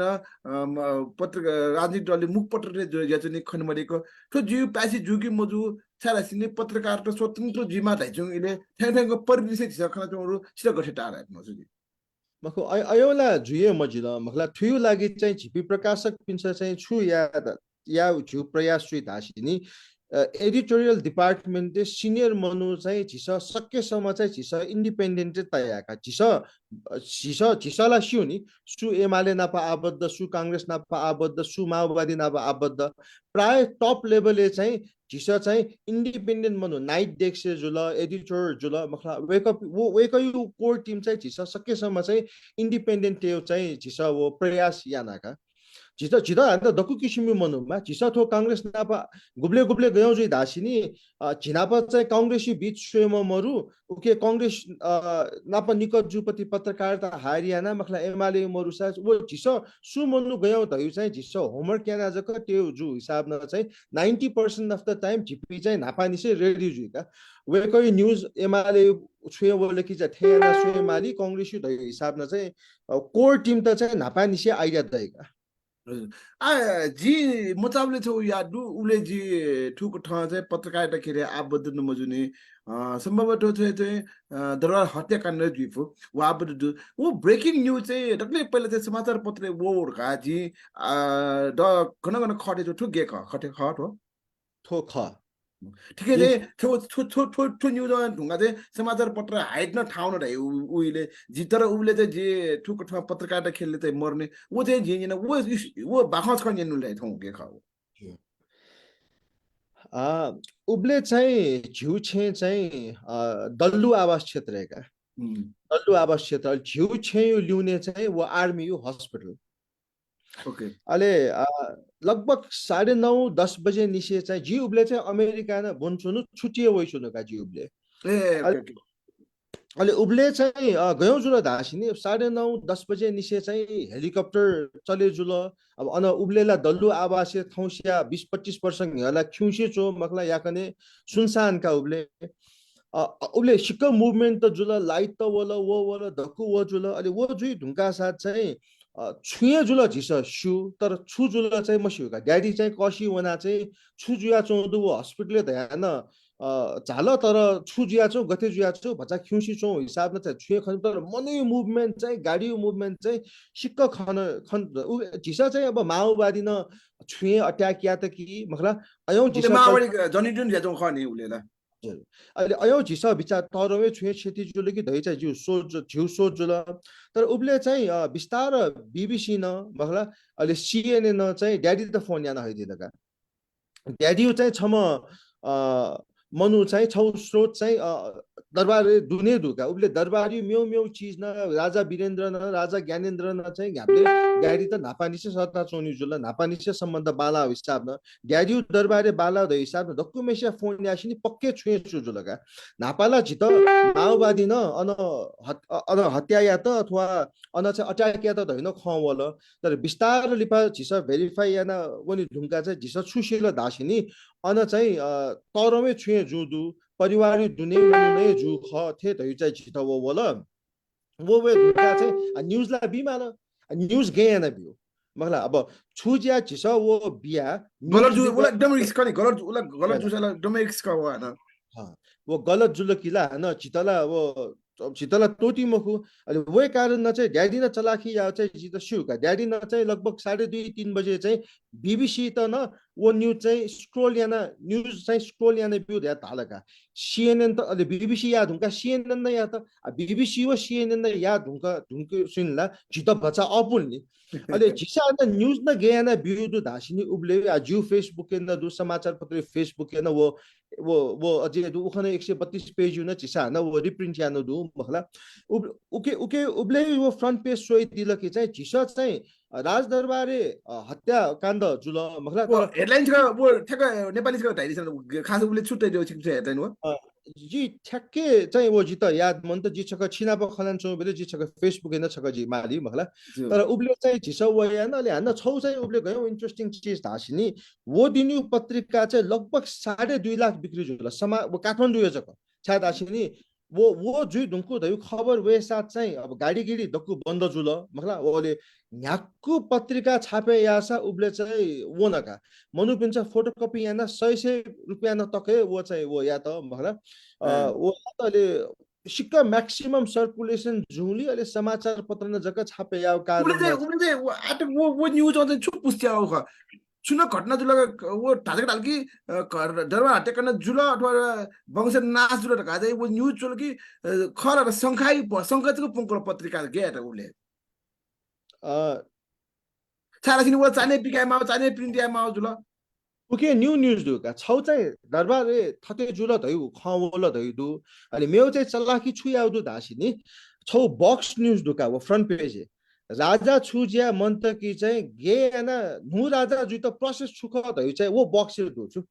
पत्रकार राजनीतिक दलले मुख पत्र चाहिँ ज्याचो नि खनमरेक तो जिउ प्यासी जुगी मजु छालासिने पत्रकार र स्वतन्त्र जिमा ढाइचुङ इले ठ्याङठ्याङको परिविषय खना चौरु सिधा गठे टारा मजुजी मखो अयोला जुये मजिला मखला ठुयु लागि चाहिँ झिपी प्रकाशक पिन्छ चाहिँ छु या झु प्रयास सुई धासिनी एडिटोरियल डिपार्टमेन्ट सिनियर मनु चाहिँ झिस सकेसम्म चाहिँ झिस इन्डिपेन्डेन्ट तयाका झिसला सिउ नि सु एमाले नापा आबद्ध सु कांग्रेस नापा आबद्ध सु माओवादी नापा आबद्ध प्राय टप लेभलले चाहिँ झिस चाहिँ इन्डिपेन्डेन्ट मनु नाइट डेस्क जुल एडिटर जुल मखला वेकयु कोर टिम चाहिँ झिस सकेसम्म चाहिँ इन्डिपेन्डेन्ट टेउ चाहिँ झिस वो प्रयास यानाका झिस झिदा हान्त दक्कु किसिमि मनुमा झिस थो कांग्रेस नापा गुब्ले गुब्ले गयौ जुइ धासिनी झिनापा चाहिँ कांग्रेसी बीच स्वयं मरु उके कांग्रेस नापा निकट जुपति पत्रकारिता हरियाणा मखला एमाले मरुसा वो झिस सु मनु गयौ धयु चाहिँ झिस होमवर्क याना जक त्यो जु हिसाब न चाहिँ 90% अफ द टाइम झिपी चाहिँ नापानी से रेडी जुइका वेकै न्यूज एमाले छुयो बोले कि चाहिँ थेना सुय माली कांग्रेसी धयु हिसाब न चाहिँ कोर टिम त चाहिँ नापानी से आइडिया दयका जी मुताबले छ यादु उले जी ठुक ठाउँ चाहिँ पत्रकारिता खेरे आबद्ध नमजुने सम्भवतः चाहिँ दरबार हत्याकाण्ड जुइफो वा आबद्ध वो ब्रेकिङ न्यूज चाहिँ डक्ले पहिला चाहिँ समाचार पत्र वो का जी द घन खटे ठुक गे खटे खट हो थो ख ठिकै चाहिँ ठो न्युज ढुङ्गा चाहिँ समाचार पत्र हाइट्न ठाउँ नढाइ उहिले तर उसले चाहिँ जे ठुको ठाउँ पत्रकारिता खेल्ने चाहिँ मर्ने ऊ चाहिँ झिँदैन वो बाखस खन ल्याइ ठाउँ के खाऊ उब्ले चाहिँ झिउ छे चाहिँ दल्लु आवास क्षेत्रका दल्लु आवास क्षेत्र झिउ छे यो ल्याउने चाहिँ वो आर्मी यो हस्पिटल ओके अहिले लगभग 9:30-10 बजे निसे चाहिँ जी उब्ले चाहिँ अमेरिका न बोन्सुनु छुटिए वइसुनु का जी उब्ले अहिले उब्ले चाहिँ गयौँ जुल धासिनी 9:30-10 बजे निसे चाहिँ हेलिकप्टर चले जुल अब अन उब्लेला दल्लु आवासे थौसिया 20-25 वर्ष हिला खिउसे चो मखला याकने सुनसान का उब्ले सिक्क मुभमेन्ट त जुल लाइट त वला वो वला धक्कु वो जुल अहिले वो जुइ ढुङ्गा साथ चाहिँ छुए जुल झिस सु तर छु जुल चाहिँ मसिउका ड्याडी चाहिँ कसी वना चाहिँ छु जुया चौधु वो हस्पिटल ध्यान झाल तर छु जुया चौ गथे जुया चौ भचा खिउसी चौ हिसाबमा चाहिँ छुए खन तर मनै मुभमेन्ट चाहिँ गाडी मुभमेन्ट चाहिँ सिक्क खन खन झिस चाहिँ अब माओवादी न छुए अट्याक या त कि मखला अयौ झिस माओवादी जनी जुन ज्याजो खने उलेला अहिले अयौ झिस विचार तरवे छुए क्षति जुल कि धै चाहिँ झिउ सोच जुल तर उबले चाहिँ बिस्तार बीबीसी न मखला अहिले CNN चाहिँ ड्याडी त फोन याना हैदिलका ड्याडी चाहिँ छम मनु चाहिँ छौ स्रोत चाहिँ दरबार दुने दुका उबले दरबारी म्यौ म्यौ चीज न राजा वीरेन्द्र न राजा ज्ञानेन्द्र न चाहिँ हामीले ड्याडी त नापानिसे सत्ता चोनी जुल नापानिसे सम्बन्ध बाला हिसाब न ड्याडी दरबारे बाला द हिसाब न डकुमेन्ट फोन यासिनी पक्के छुए जुलका नापाला जित माओवादी न अन हत्या या त अथवा अन चाहिँ अट्याक या त होइन खवल तर बिस्तार लिपा झिस भेरिफाई या न वनी ढुङ्गा चाहिँ झिस छुसिल दासिनी अन चाहिँ तरमे छुए जुदु परिवार दुने नै जु ख थे धै चाहिँ छित वो वल वो वे ढुङ्गा चाहिँ न्यूजला बिमाल न्यूज गएन बियो मगला अब छुजिया झिस वो बिया गलत जु उला एकदम रिस्क नि गलत जुसाला एकदम रिस्क हो हैन वो गलत जुल किला हैन चितला वो चितला टोटी मखु अहिले वही कारण न चाहिँ ड्याडी न चलाखी या चाहिँ जित सुका ड्याडी न चाहिँ लगभग 2:30-3 बजे चाहिँ बीबीसी त न वो न्यूज चाहिँ स्क्रोल याना न्यूज चाहिँ स्क्रोल याना बिउ ध्या तालका CNN त अहिले बीबीसी या ढुङ्का CNN न या त बीबीसी व CNN न या ढुङ्का ढुङ्के सुनला जित बच्चा अपुल नि अहिले झिसा न न्यूज न गएन बिउ दु धासिनी उबले जु फेसबुक न दु समाचार पत्र फेसबुक न वो अझै दु उखने 132 पेज न झिसा न वो रिप्रिन्ट यानो दु मखला उके उबले वो फ्रन्ट पेज सोइ दिल कि चाहिँ झिसा चाहिँ राजदरबारे हत्या काण्ड जुल मखला हेडलाइन्स का वो ठ्याक्क नेपालीको ढाइलिसन खास उले छुट्टै दियो छिक्छ हेडलाइन हो जी ठ्याक्कै चाहिँ वो जित याद मन त जिछक छिनाप खलान चौ बेले जिछक फेसबुक हेन छक जी माली मखला तर उबले चाहिँ झिस वया न ले हान्न छौ चाहिँ उबले गयो इंट्रेस्टिङ चीज धासिनी वो दिनु पत्रिका चाहिँ लगभग 2.5 लाख बिक्री जुल समा काठमाडौँ जक छा धासिनी वो जुई ढुङ्कु धयु खबर वे साथ चाहिँ अब गाडी गिडी धक्कु बन्द जुल मखला ओले न्याक्कु पत्रिका छापे यासा उबले चाहिँ वो नका मनु पिन्छ फोटोकपी याना 100 रुपैयाँ न तके वो चाहिँ वो या त मखला वो तले सिक्क मैक्सिमम सर्कुलेसन जुली अहिले समाचार पत्र न जक छापे या कारण उबले वो न्यूज अझै छु पुस्त्या हो चुनाव घटना जुल वो ढालके ढालकी दरबार हत्या करना जुल अथवा वंश नाश जुल ढका चाहिँ वो न्यूज जुल कि खर संखाई संकटको पंकल पत्रिका गए त उले सारा सिनी वो चाने पिकामा चाने प्रिन्टियामा जुल ओके न्यू न्यूज दु का छौ चाहिँ दरबार थके जुल धयु खवल धयु दु अनि मेउ चाहिँ चलाकी छु याउ दु धासिनी छौ बक्स न्यूज दु का वो फ्रन्ट पेज राजा छुजिया मन्तकी चाहिँ गे ना नु राजा जुत प्रोसेस छुख धयु चाहिँ वो बक्स दु छु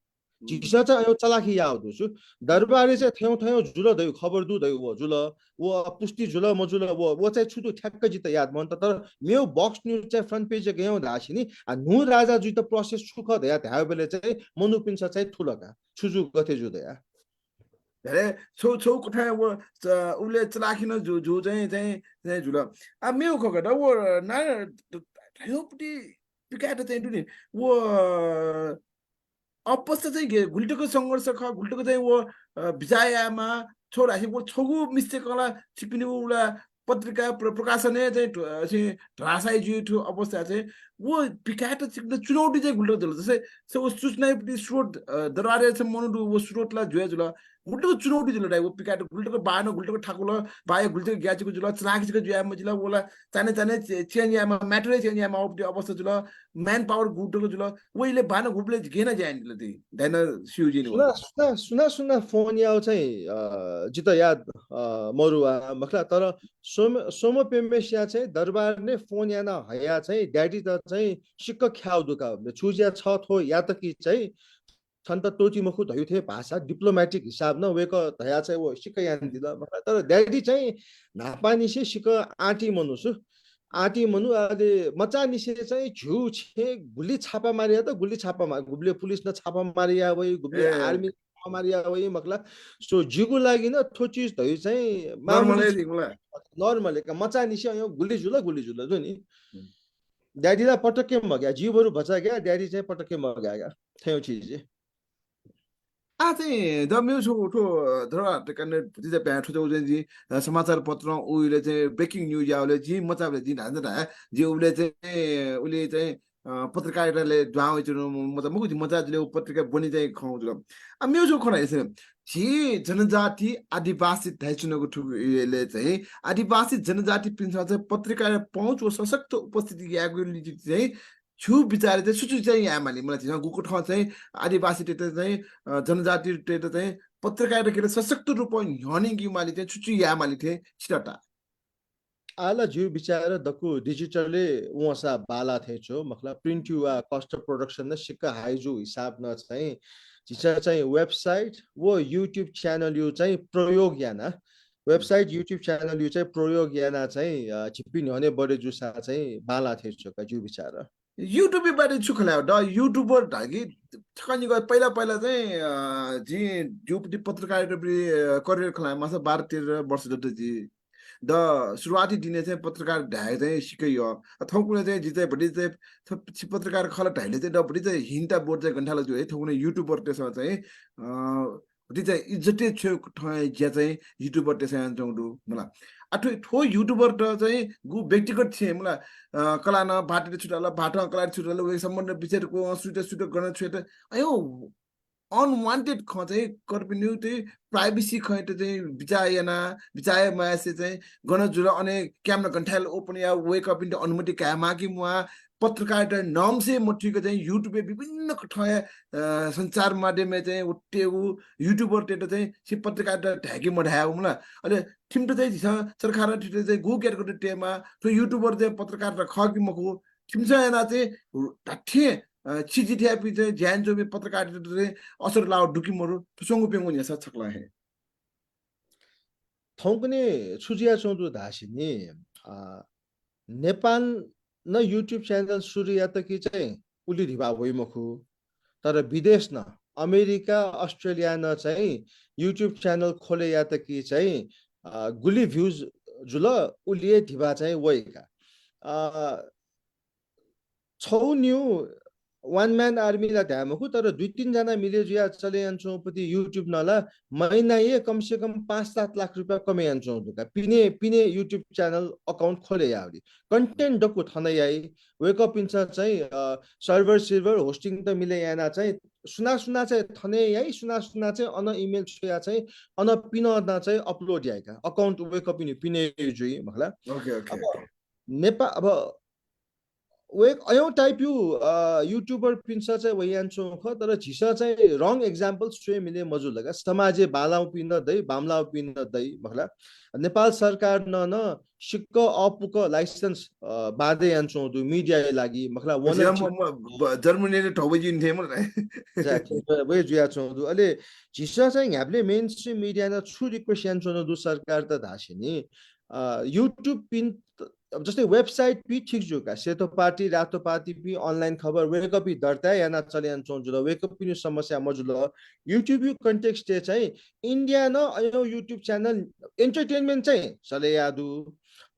झिसा चाहिँ यो चलाखी या दु छु दरबारे चाहिँ थयौ थयौ जुल धयु खबर दु धयु वो जुल वो पुष्टि जुल म जुल वो चाहिँ छुटु ठ्याक्क जित याद मन त तर मेउ बक्स न्यूज चाहिँ फ्रन्ट पेज गयौ धासिनी नु राजा जुत प्रोसेस छुख धया थायो बेले चाहिँ मनु पिन्छ चाहिँ ठुलका छुजु गथे जुदया धेरै छौ छौ कोठा वो उले चलाखिन जो चाहिँ जुल आ मेउ खगड वो ना थायोपटी पिकाट चाहिँ दुनी वो अपस्त चाहिँ गुल्टको संघर्ष ख गुल्टको चाहिँ वो विजयमा छोरा वो छगु मिस्टेकला छिपिनी उला पत्रिका प्रकाशने चाहिँ ढासाइ जुठो अवस्था चाहिँ वो पिकाट चिक्न चुनौती चाहिँ गुल्टो दिल जस्तै सो सूचना स्रोत दरबारे चाहिँ मनु वो स्रोतला जुए जुल गुल्टको चुनौती जुल वो पिकाट गुल्टको बानो गुल्टको ठाकुल बाय गुल्टको ग्याचको जुल चलाकीको जुयामा जुल वला चाने चाने चेन्ज यामा म्याटर चेन्ज यामा अवस्था जुल मैन पावर गुल्टको जुल वहिले बानो गुल्टले गेन जाइन जुल ति दैन सिउजिन सुना फोन याउ चाहिँ जित याद मरुवा मखला तर सोम पेमेसिया चाहिँ दरबार ने फोन याना हया चाहिँ ड्याडी त चाहिँ सिक्क ख्याउ दुका छुजिया छ थो या त कि चाहिँ छन् त टोटी मखु धयु थे भाषा डिप्लोमेटिक हिसाब न वेक धया चाहिँ वो सिक्क यान दिल तर ड्याडी चाहिँ नापानिसे सिक्क आँटी मनुसु आँटी मनु अहिले मचा निसे चाहिँ झ्यु छे गुली छापा मारिया त गुली छापा मार गुब्ले पुलिस न छापा मारिया वइ गुब्ले आर्मी हमारी वही मतलब सो जिगु लागि न थो चीज धइ चाहिँ मामुली नर्मलै मलाई नर्मल का मचा निसी यो गुली जुल जो नि ड्याडीलाई पटक्कै मग्या जीवहरू बचा गया ड्याडी चाहिँ पटक्कै मग्या गया थियो चीज आ चाहिँ द म्युज उठो धरा टेकने दिजे प्या ठुजो जी समाचार पत्र उले चाहिँ ब्रेकिङ न्यूज याले जी मचाले जी हान्छ त जी उले चाहिँ उले चाहिँ पत्रकारिताले द्वाउ जुन मतलब मुखु मचाले पत्रिका बनि चाहिँ खाउ जुल आ म्युज खना यसे जी जनजाति आदिवासी धाइचुनको ठुले चाहिँ आदिवासी जनजाति पिन्छ चाहिँ पत्रिका पहुँच व सशक्त उपस्थिति यागु चाहिँ छु विचार चाहिँ सुचु चाहिँ यहाँ मानि मलाई चाहिँ गुको ठाउँ चाहिँ आदिवासी टेट चाहिँ जनजाति टेट चाहिँ पत्रकारिता के सशक्त रूपमा ह्यानी कि माली चाहिँ छुचु यहाँ माली थिए छिटटा आला जिउ बिचार दकु डिजिटलले वसा बाला थे छो मतलब प्रिन्ट युवा कस्ट प्रोडक्सन न सिक्का हाइजु हिसाब न चाहिँ जिसा चाहिँ वेबसाइट वो युट्युब च्यानल यु चाहिँ प्रयोग याना वेबसाइट युट्युब च्यानल यु चाहिँ प्रयोग याना चाहिँ छिपिन हने बडे जुसा चाहिँ बाला थे छो का जिउ बिचार युट्युब बारे छुखला ड युट्युबर ढाकी ठकनी गए पहिला पहिला चाहिँ जी जुपटी पत्रकारिता करियर खला मासा 12-13 वर्ष जति जी द सुरुवाती दिने चाहिँ पत्रकार ढाए चाहिँ सिकैयो थौकुने चाहिँ जिते भडी चाहिँ पत्रकार खला ढाइले चाहिँ ड भडी चाहिँ हिन्टा बोर्ड चाहिँ घण्टाला जो है थौकुने युट्युबर त्यसमा चाहिँ भडी चाहिँ इज्जतै छ ठय ज्या चाहिँ युट्युबर त्यसमा जाउँदु मलाई अठो ठो युट्युबर त चाहिँ गु व्यक्तिगत थिए मलाई कला न भाटीले छुटाला भाटा कला छुटाला वे सम्बन्ध विचारको सुट गर्न छुट अयो अनवान्टेड ख चाहिँ कर्पिन्यू चाहिँ प्राइभेसी ख चाहिँ बिचाय मासे चाहिँ गण जुल अने क्यामेरा घण्टाल ओपन या वेक अप इन्टु अनुमति कामा कि मुआ पत्रकारिता नाम से मठीको चाहिँ युट्युबे विभिन्न ठाउँ सञ्चार माध्यममा चाहिँ उठेको युट्युबर टेट चाहिँ सि पत्रकारिता ढाकी मढायो मलाई अहिले ठिम्टो चाहिँ सरकार ठिटो चाहिँ गु केटको टेमा त्यो युट्युबर चाहिँ पत्रकारिता ख कि मको ठिम्सा चाहिँ ढाठे छिजिठ्यापी चाहिँ ज्यान जो पत्रकारिता चाहिँ असर लाओ डुकी मरु तुसंगु पेंगु न्यासा छक्ला है थौकने छुजिया चौधु धासिनी नेपाल न युट्युब च्यानल सुरु या त कि चाहिँ उली ढिबा भइमखु तर विदेश न अमेरिका अस्ट्रेलिया न चाहिँ युट्युब च्यानल खोले या त कि चाहिँ गुली भ्युज जुल उलिए ढिबा चाहिँ वइका छौ न्यू वन मैन आर्मी ला ध्यामखु तर 2-3 जना मिले जुया चले अन्छौं पति युट्युब नला महिना ये कम से कम 5-7 लाख रुपैयाँ कमे अन्छौं दुका पिने युट्युब च्यानल अकाउन्ट खोले यावरी कन्टेन्ट डकु थनै याई वेक अप इन्स चाहिँ सर्भर होस्टिङ त मिले याना चाहिँ सुना चाहिँ थने याई सुना चाहिँ अन इमेल छुया चाहिँ अन पिन न चाहिँ अपलोड याइका अकाउन्ट वेक अप पिने जुई मखला ओके नेपाल अब वेक अयौ टाइप यु युट्युबर पिन्छ चाहिँ वयान्चो ख तर झिसा चाहिँ रङ एक्जाम्पल स्वे मिले मजु लगा समाजे बालाउ पिन दै बामलाउ पिन दै मखला नेपाल सरकार न सिक्क अपुक लाइसेन्स बादे यान्चो दु मीडिया लागि मखला वन जर्मनीले ठौबजिन थे म एक्ज्याक्टली वे जुया छौ दु अले झिसा चाहिँ हामीले मेन स्ट्रिम मीडिया न छु रिक्वेस्ट यान्चो दु सरकार त धासिनी युट्युब पिन अब जस्तै वेबसाइट भी ठीक जुका सेतो पार्टी रातो पार्टी भी अनलाइन खबर वेकअपी दर्ता याना चलियन चोजुल वेकअपी नु समस्या मजुल युट्युब यु कन्टेक्स्ट चाहिँ इन्डिया न अयो युट्युब च्यानल एन्टरटेनमेन्ट चाहिँ चले यादु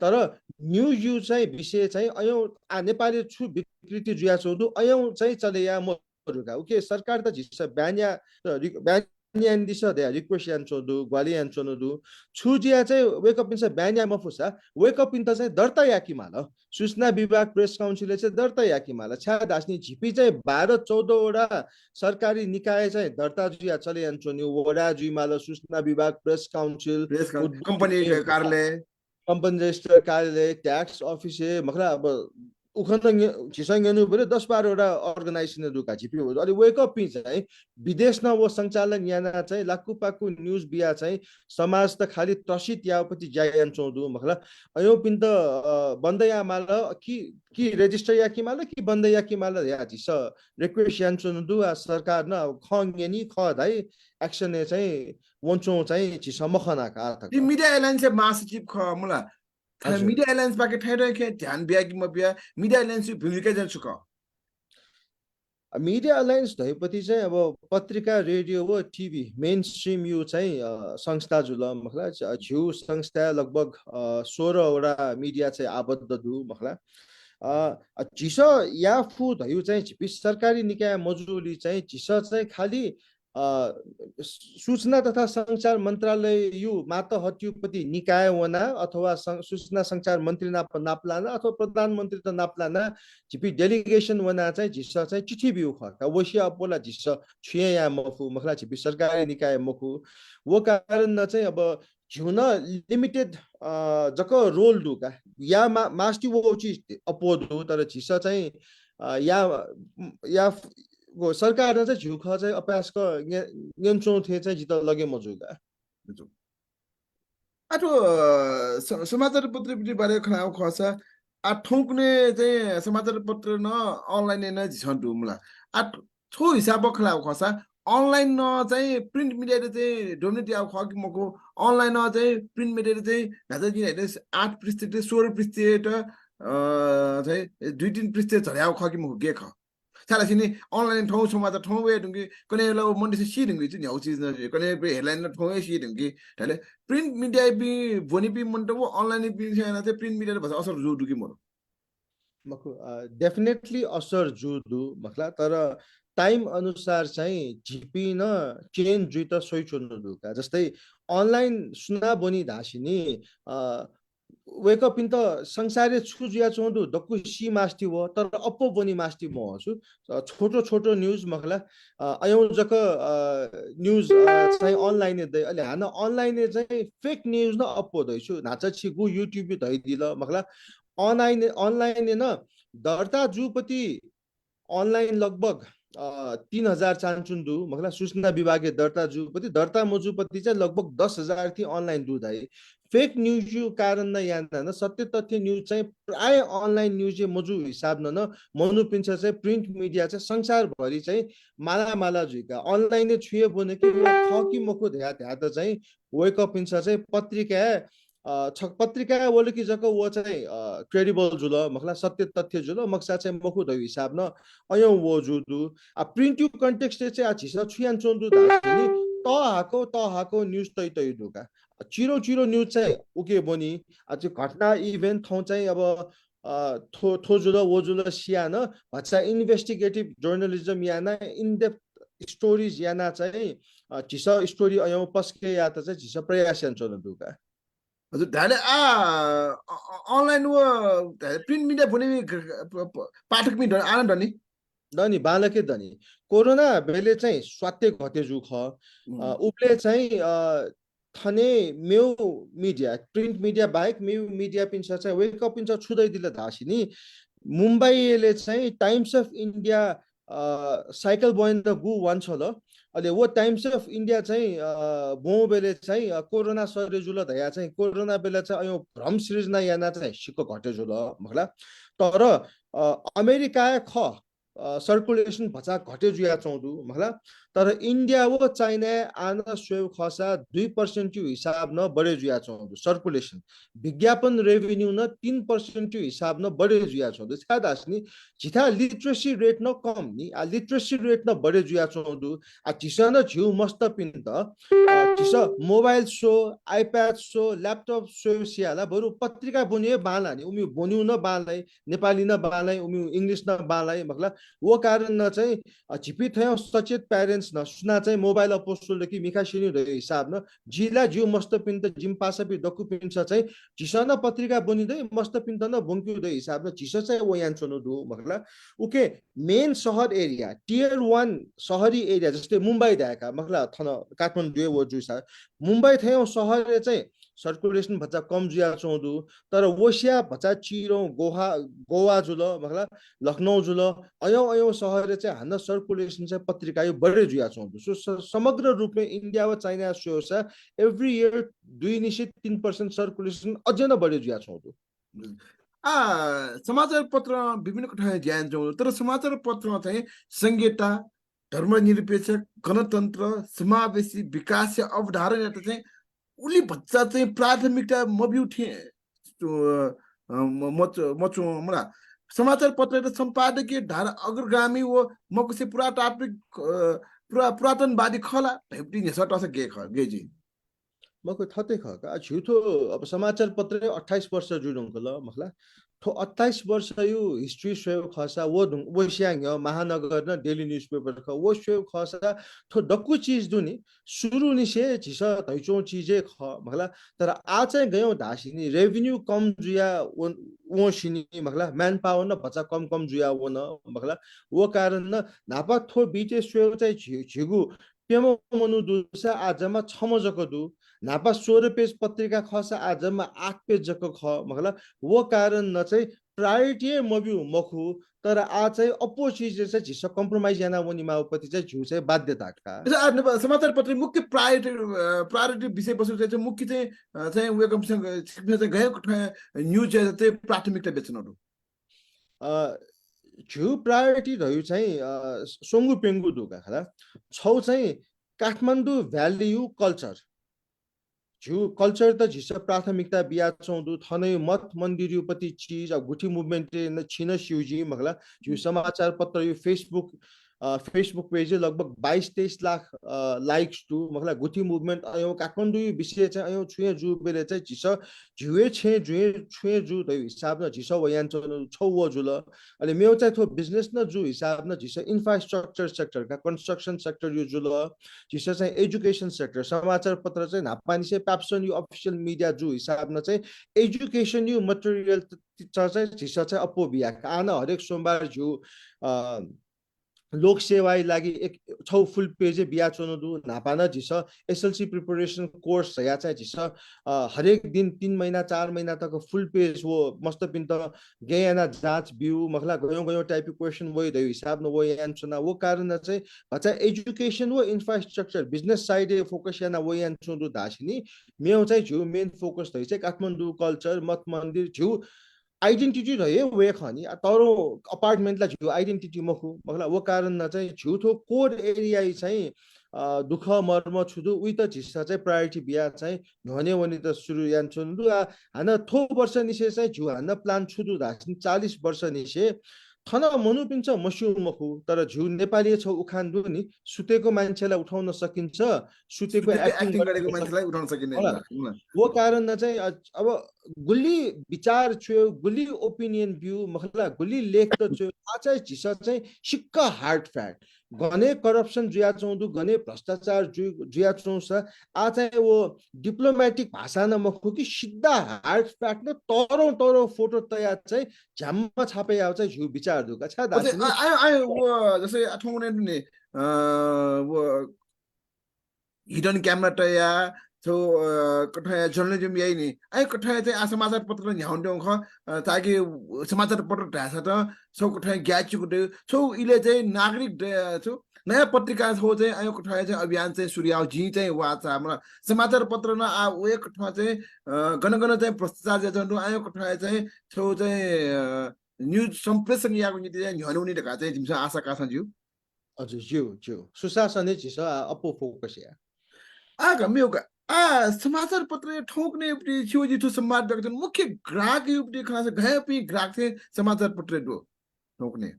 तर न्यूज यु चाहिँ विषय चाहिँ अयो नेपाली छु विकृति जुया चोदु अयो चाहिँ चले या मरुका ओके सरकार त झिस ब्यान्या न्यान दिस दे रिक्वेस्ट यान्चोदु ग्वाली यान्चोदु छुजिया चाहिँ वेकअप इन ब्यान्या मफुसा वेकअप इन त चाहिँ दर्ता याकी माल सूचना विभाग प्रेस काउन्सिलले चाहिँ दर्ता याकी माल छ्या दास्नी झिपी चाहिँ 12-14 वटा सरकारी निकाय चाहिँ दर्ता जुया चले यान्चोनि वडा जुइ माल सूचना विभाग प्रेस काउन्सिल कम्पनी रजिस्टर कार्यालय ट्याक्स अफिस मखला अब उखन झिसङ्गनु बरे 10-12 वटा अर्गनाइजेसन दुका झिपी हो अलि वेकअप पि चाहिँ विदेश न वो सञ्चालन याना चाहिँ लाकु पाकु न्यूज बिया चाहिँ समाज त खाली तसित यापति जायन चौदु मखला अयो पिन त बन्दैया माल कि रेजिस्टर या कि माल कि बन्दैया कि माल या झिस रिक्वेस्ट यान चौदु सरकार न खङेनी ख दाइ एक्सन चाहिँ वन्छौ चाहिँ झिस मखना का त मिडिया एलायन्स महासचिव ख मुला मिडिया एलायन्स बाके ठाइ रखे ध्यान बिया कि म बिया मिडिया एलायन्स भूमिका जन सुक मिडिया अलायन्स धैपति चाहिँ अब पत्रिका रेडियो व टिभी मेन स्ट्रिम यो चाहिँ संस्था जुल मखला झ्यू संस्था लगभग 16वटा मिडिया चाहिँ आबद्ध दु मखला झिस या फु धयु चाहिँ झिपी सरकारी निकाय मजुली चाहिँ झिस चाहिँ खाली सूचना तथा संचार मन्त्रालय यो मात हत्युपति निकाय वना अथवा सूचना संचार मन्त्री नाप्लाना अथवा प्रधानमन्त्री त नाप्लाना झिपी डेलिगेसन वना चाहिँ झिस चाहिँ चिठी बिउ खका वसिया अपोला झिस छुए या मफु मखला झिपी सरकारी निकाय मखु वो कारण न चाहिँ अब झुन लिमिटेड जक रोल दुका या मास्टी वो चीज अपोदु तर झिस चाहिँ या सरकार चाहिँ झुख चाहिँ अपासको नियन्त्रण थिए चाहिँ जित लगे मजुगा आठो समाचार पत्र पनि बारे खनाउ खसा आठौं कुने चाहिँ समाचार पत्र न अनलाइन न झन्टु मुला आठ छो हिसाब खलाउ खसा अनलाइन न चाहिँ प्रिन्ट मिडिया चाहिँ डोमिनेट आउ खकि मको अनलाइन न चाहिँ प्रिन्ट मिडिया चाहिँ नाजा किन हेर्दै 8 पृष्ठ 16 पृष्ठ चाहिँ 2-3 पृष्ठ झर्याउ खकि मको के ख सारा सिनी अनलाइन ठाउँ समाचार ठाउँ वे ढुङ्गी कने लो मन्डे से सी ढुङ्गी चाहिँ न्याउ चीज न कने हेडलाइन ठाउँ वे सी ढुङ्गी ताले प्रिन्ट मिडिया बि भोनि बि मन्टो वो अनलाइन बि छैन चाहिँ प्रिन्ट मिडिया भन्छ असर जो दुकी मोर मखु डेफिनेटली असर जुदु मखला तर टाइम अनुसार चाहिँ झिपी न चेन्ज जुइत सोइ चोन्नु दुका जस्तै अनलाइन सुना बोनी धासिनी वेकअप इन त संसारे छुजुया चोंदु दक्कु सी मास्टी हो तर अपो बोनी मास्टी म हसु छोटो छोटो न्यूज मखला अयौ जक न्यूज चाहिँ अनलाइन दे अहिले हान अनलाइन चाहिँ फेक न्यूज न अपो दैछु नाचा छिगु युट्युब धै दिल मखला अनलाइन न दर्ता जुपति अनलाइन लगभग 3000 चान्चुन्दु मखला सूचना विभागीय दर्ता जुपति दर्ता मजुपति चाहिँ लगभग 10,000 थी अनलाइन दुधाई फेक न्यूज यो कारण न याना न सत्य तथ्य न्यूज चाहिँ प्राय अनलाइन न्यूज मजु हिसाब न मनु पिन्छ चाहिँ प्रिन्ट मिडिया चाहिँ संसार भरि चाहिँ माला माला जुइका अनलाइन छुए बने कि खकी मको ध्या त चाहिँ वेक अप पिन्छ चाहिँ पत्रिका पत्रिका बोले कि जको वो चाहिँ क्रेडिबल जुल मखला सत्य तथ्य जुल मक्सा चाहिँ मखु द हिसाब न अयौ वो जुदु आ प्रिन्ट यु कन्टेक्स्ट चाहिँ आ छिस छुयान चोन्दु धानी त हाको न्यूज तै तै दुका चिरो चिरो न्यूज चाहिँ उके बनी आ चाहिँ घटना इभेन्ट ठाउँ चाहिँ अब थो जुल वो जुल सिया न भच्चा इन्भेस्टिगेटिभ जर्नलिज्म याना इन डेप्थ स्टोरीज याना चाहिँ छिस स्टोरी अयौ पस्के या त चाहिँ छिस प्रयास चोन दुका हजुर ढाले अनलाइन वो प्रिन्ट मिडिया भोनि पाठक मिडिया आनन्द नि दनी बालके दनी कोरोना बेले चाहिँ स्वात्य घटे जुख उले चाहिँ थने मेउ मिडिया प्रिन्ट मिडिया बाहेक मेउ मिडिया पिन्छ चाहिँ वेक अप पिन्छ छुदै दिल धासिनी मुम्बईले चाहिँ टाइम्स अफ इन्डिया साइकल बोइन द गु वान छ ल अहिले वो टाइम्स अफ इन्डिया चाहिँ बो बेले चाहिँ कोरोना सरे जुल धया चाहिँ कोरोना बेला चाहिँ अयो भ्रम सृजना याना चाहिँ सिक्को घटे जुल मखला तर अमेरिका ख सर्कुलेसन भचा घटे जुया चौधु मखला तर इन्डिया वो चाइना आन स्वेव खसा 2% हिसाब न बढे जुया चौधु सर्कुलेसन विज्ञापन रेभिन्यू न 3% हिसाब न बढे जुया चौधु छादासनी जिथा लिटरेसी रेट न कम नि आ लिटरेसी रेट न बढे जुया चौधु आ जिसा न झिउ मस्त पिन त जिसा mobile show iPad show laptop show सियाला बरु पत्रिका बुनिए बाला नि उमी बोन्यु न बालाई नेपाली न बालाई उमी इंग्लिश न बालाई मखला वो कारण न चाहिँ झिपी थयो सचेत प्यारेन्ट्स न सुना चाहिँ मोबाइल अपोस्टल कि मिखा सिनु द हिसाब न जिला जिउ मस्त पिन त जिम पासपि डकु पिन चाहिँ जिसा न पत्रिका बनिदै मस्त पिन त न बंक्यु द हिसाब न जिसा चाहिँ वो यान चनु दु मखला उके मेन शहर एरिया टियर 1 शहरी एरिया जस्तै मुम्बई दाका मखला थन काठमाडौँ वो जुसा मुम्बई थयो शहर चाहिँ सर्कुलेसन भचा कम जुया चौधु तर वसिया भचा चिरो गोवा जुल मखला लखनऊ जुल अयौ शहर चाहिँ हान्न सर्कुलेसन चाहिँ पत्रिका यो बढे जुया चौधु सो समग्र रूपमा इन्डिया व चाइना सोसा एभ्री इयर 2.3% सर्कुलेसन अझै न बढे जुया चौधु समाचार पत्र विभिन्न ठाउँ ज्ञान चौधु तर समाचार पत्र चाहिँ संहिता धर्मनिरपेक्ष गणतन्त्र समावेशी विकास अवधारणा चाहिँ उली बच्चा चाहिँ प्राथमिकता मब्यु थिए मचो मला समाचार पत्र र सम्पादकीय धारा अग्रगामी वो मकुसे पुरातात्विक पुरातनवादी खला भेप्टी नेसटस गे ख गेजी मको थते ख का झुठो अब समाचार पत्र 28 वर्ष जुडुङ ल मखला थो 28 वर्ष यो हिस्ट्री स्वेव खसा वो स्याङ महानगर न डेली न्यूज़पेपर ख वो स्वेव खसा थो डक्कु चीज दुनी सुरु निसे झिस धैचौ चीजे ख मखला तर आ चाहिँ गयौ धासिनी रेभेन्यू कम जुया वो सिनी मखला मैन पावर न बच्चा कम कम जुया वो न मखला वो कारण न नापा थो बीटे स्वेव चाहिँ झिगु पेमो मनु दुसा आजमा छमजको दु नापा 16 पेज पत्रिका खसा आजमा 8 पेज जको ख मखला वो कारण न चाहिँ प्रायोरिटी मबिउ मखु तर आ चाहिँ अपोजिट चाहिँ झिस कम्प्रोमाइज याना वनि माओपति चाहिँ झिउ चाहिँ बाध्यता का समाचार पत्र मुख्य प्रायोरिटी विषयवस्तु चाहिँ मुख्य चाहिँ वेकमसँग चाहिँ गएको न्युज चाहिँ प्राथमिकता बेच्नहरू झिउ प्रायोरिटी रह्यो चाहिँ सोङ्गु पेङ्गु दुका खला छौ चाहिँ काठमाडौँ भ्याल्यु कल्चर झिउ कल्चर त झिस प्राथमिकता बिया चौधु थनै मत मन्दिरपति चीज गुठी मुभमेन्ट छिन सिउजी मगला झिउ समाचार पत्र यो फेसबुक पेज लगभग 22-23 लाख लाइक्स टु मगला गुठी मुभमेन्ट अयो काठमाडौँ विषय चाहिँ अयो छुए जु बेले चाहिँ झिस झिउए छे जुए छुए जु त हिसाब न झिस वयान छौ व जुल अनि मेउ चाहिँ थो बिजनेस न जु हिसाब न झिस इन्फ्रास्ट्रक्चर सेक्टर का कन्स्ट्रक्सन सेक्टर यो जुल झिस चाहिँ एजुकेसन सेक्टर समाचार पत्र चाहिँ नापानी से प्याप्सन यो अफिसियल मिडिया जु हिसाब न चाहिँ एजुकेसन यो मटेरियल चाहिँ झिस चाहिँ अपो बिया आन हरेक सोमबार झिउ लोक सेवाई लागि एक छौ फुल पेज बिया चोनदु नापाना झिस एसएलसी प्रिपरेसन कोर्स या चाहिँ झिस हरेक दिन 3 महिना 4 महिना तक फुल पेज वो मस्त पिन त गयाना जाँच बिउ मखला गयो गयो टाइप क्वेशन वइ दै हिसाब न वो यान्सना वो कारण चाहिँ बच्चा एजुकेसन वो इन्फ्रास्ट्रक्चर बिजनेस साइड फोकस याना वो यान्सुदु धासिनी मेउ चाहिँ झिउ मेन फोकस दै चाहिँ काठमाडौँ कल्चर मत मन्दिर झिउ आइडेन्टिटी रहे वे खनि तरो अपार्टमेन्टलाई झिउ आइडेन्टिटी मखु मखला वो कारण न चाहिँ झिउथो कोड एरिया चाहिँ दुख मर्म छुदु उइ त झिस्सा चाहिँ प्रायोरिटी बिया चाहिँ भने वनि त सुरु यान छुदु हान थो वर्ष निसे चाहिँ झिउ हान प्लान छुदु धासिन 40 वर्ष निसे थन मनु पिन्छ मस्यु मखु तर झिउ नेपाली छ उखान दु नि सुतेको मान्छेलाई उठाउन सकिन्छ सुतेको एक्टिङ गरेको मान्छेलाई उठाउन सकिदैन वो कारण न चाहिँ अब गुल्ली विचार छ्यो गुल्ली ओपिनियन भ्यू मखला गुल्ली लेख त छ्यो आ चाहिँ झिस चाहिँ सिक्क हार्ड फ्याक्ट गने करप्सन जुया चौधु गने भ्रष्टाचार जुया चौस आ चाहिँ वो डिप्लोमेटिक भाषा न मखु कि सिधा हार्ड फ्याक्ट न तरो फोटो तयार चाहिँ झ्याम्म छापे आउ चाहिँ झिउ विचार दुका छ दासिनी आयो वो जसै अठौने नि वो हिडन क्यामेरा तया तो कठा जर्नलिज्म यही नि आई कठा चाहिँ आ समाचार पत्र न्याउन्डौ ख ताकि समाचार पत्र ढासा त सो कठा ग्याचुको छौ इले चाहिँ नागरिक छौ नयाँ पत्रिका छौ चाहिँ आयो कठा चाहिँ अभियान चाहिँ सुर्याउ जी चाहिँ वाचा हाम्रो समाचार पत्र न आ वे कठा चाहिँ गन चाहिँ भ्रष्टाचार जन्तु आयो कठा चाहिँ छौ चाहिँ न्युज सम्प्रेषण याको नीति चाहिँ न्याउनी ढका चाहिँ जिमसा आशा कासा ज्यू हजुर ज्यू सुशासन छिस अपो फोकस या आगा मेउका समाचार पत्र ठोक्ने उपटी छिउजी थु संवाद व्यक्त मुख्य ग्राहक उपटी खास गए पि ग्राहक थे समाचार पत्र दो ठोक्ने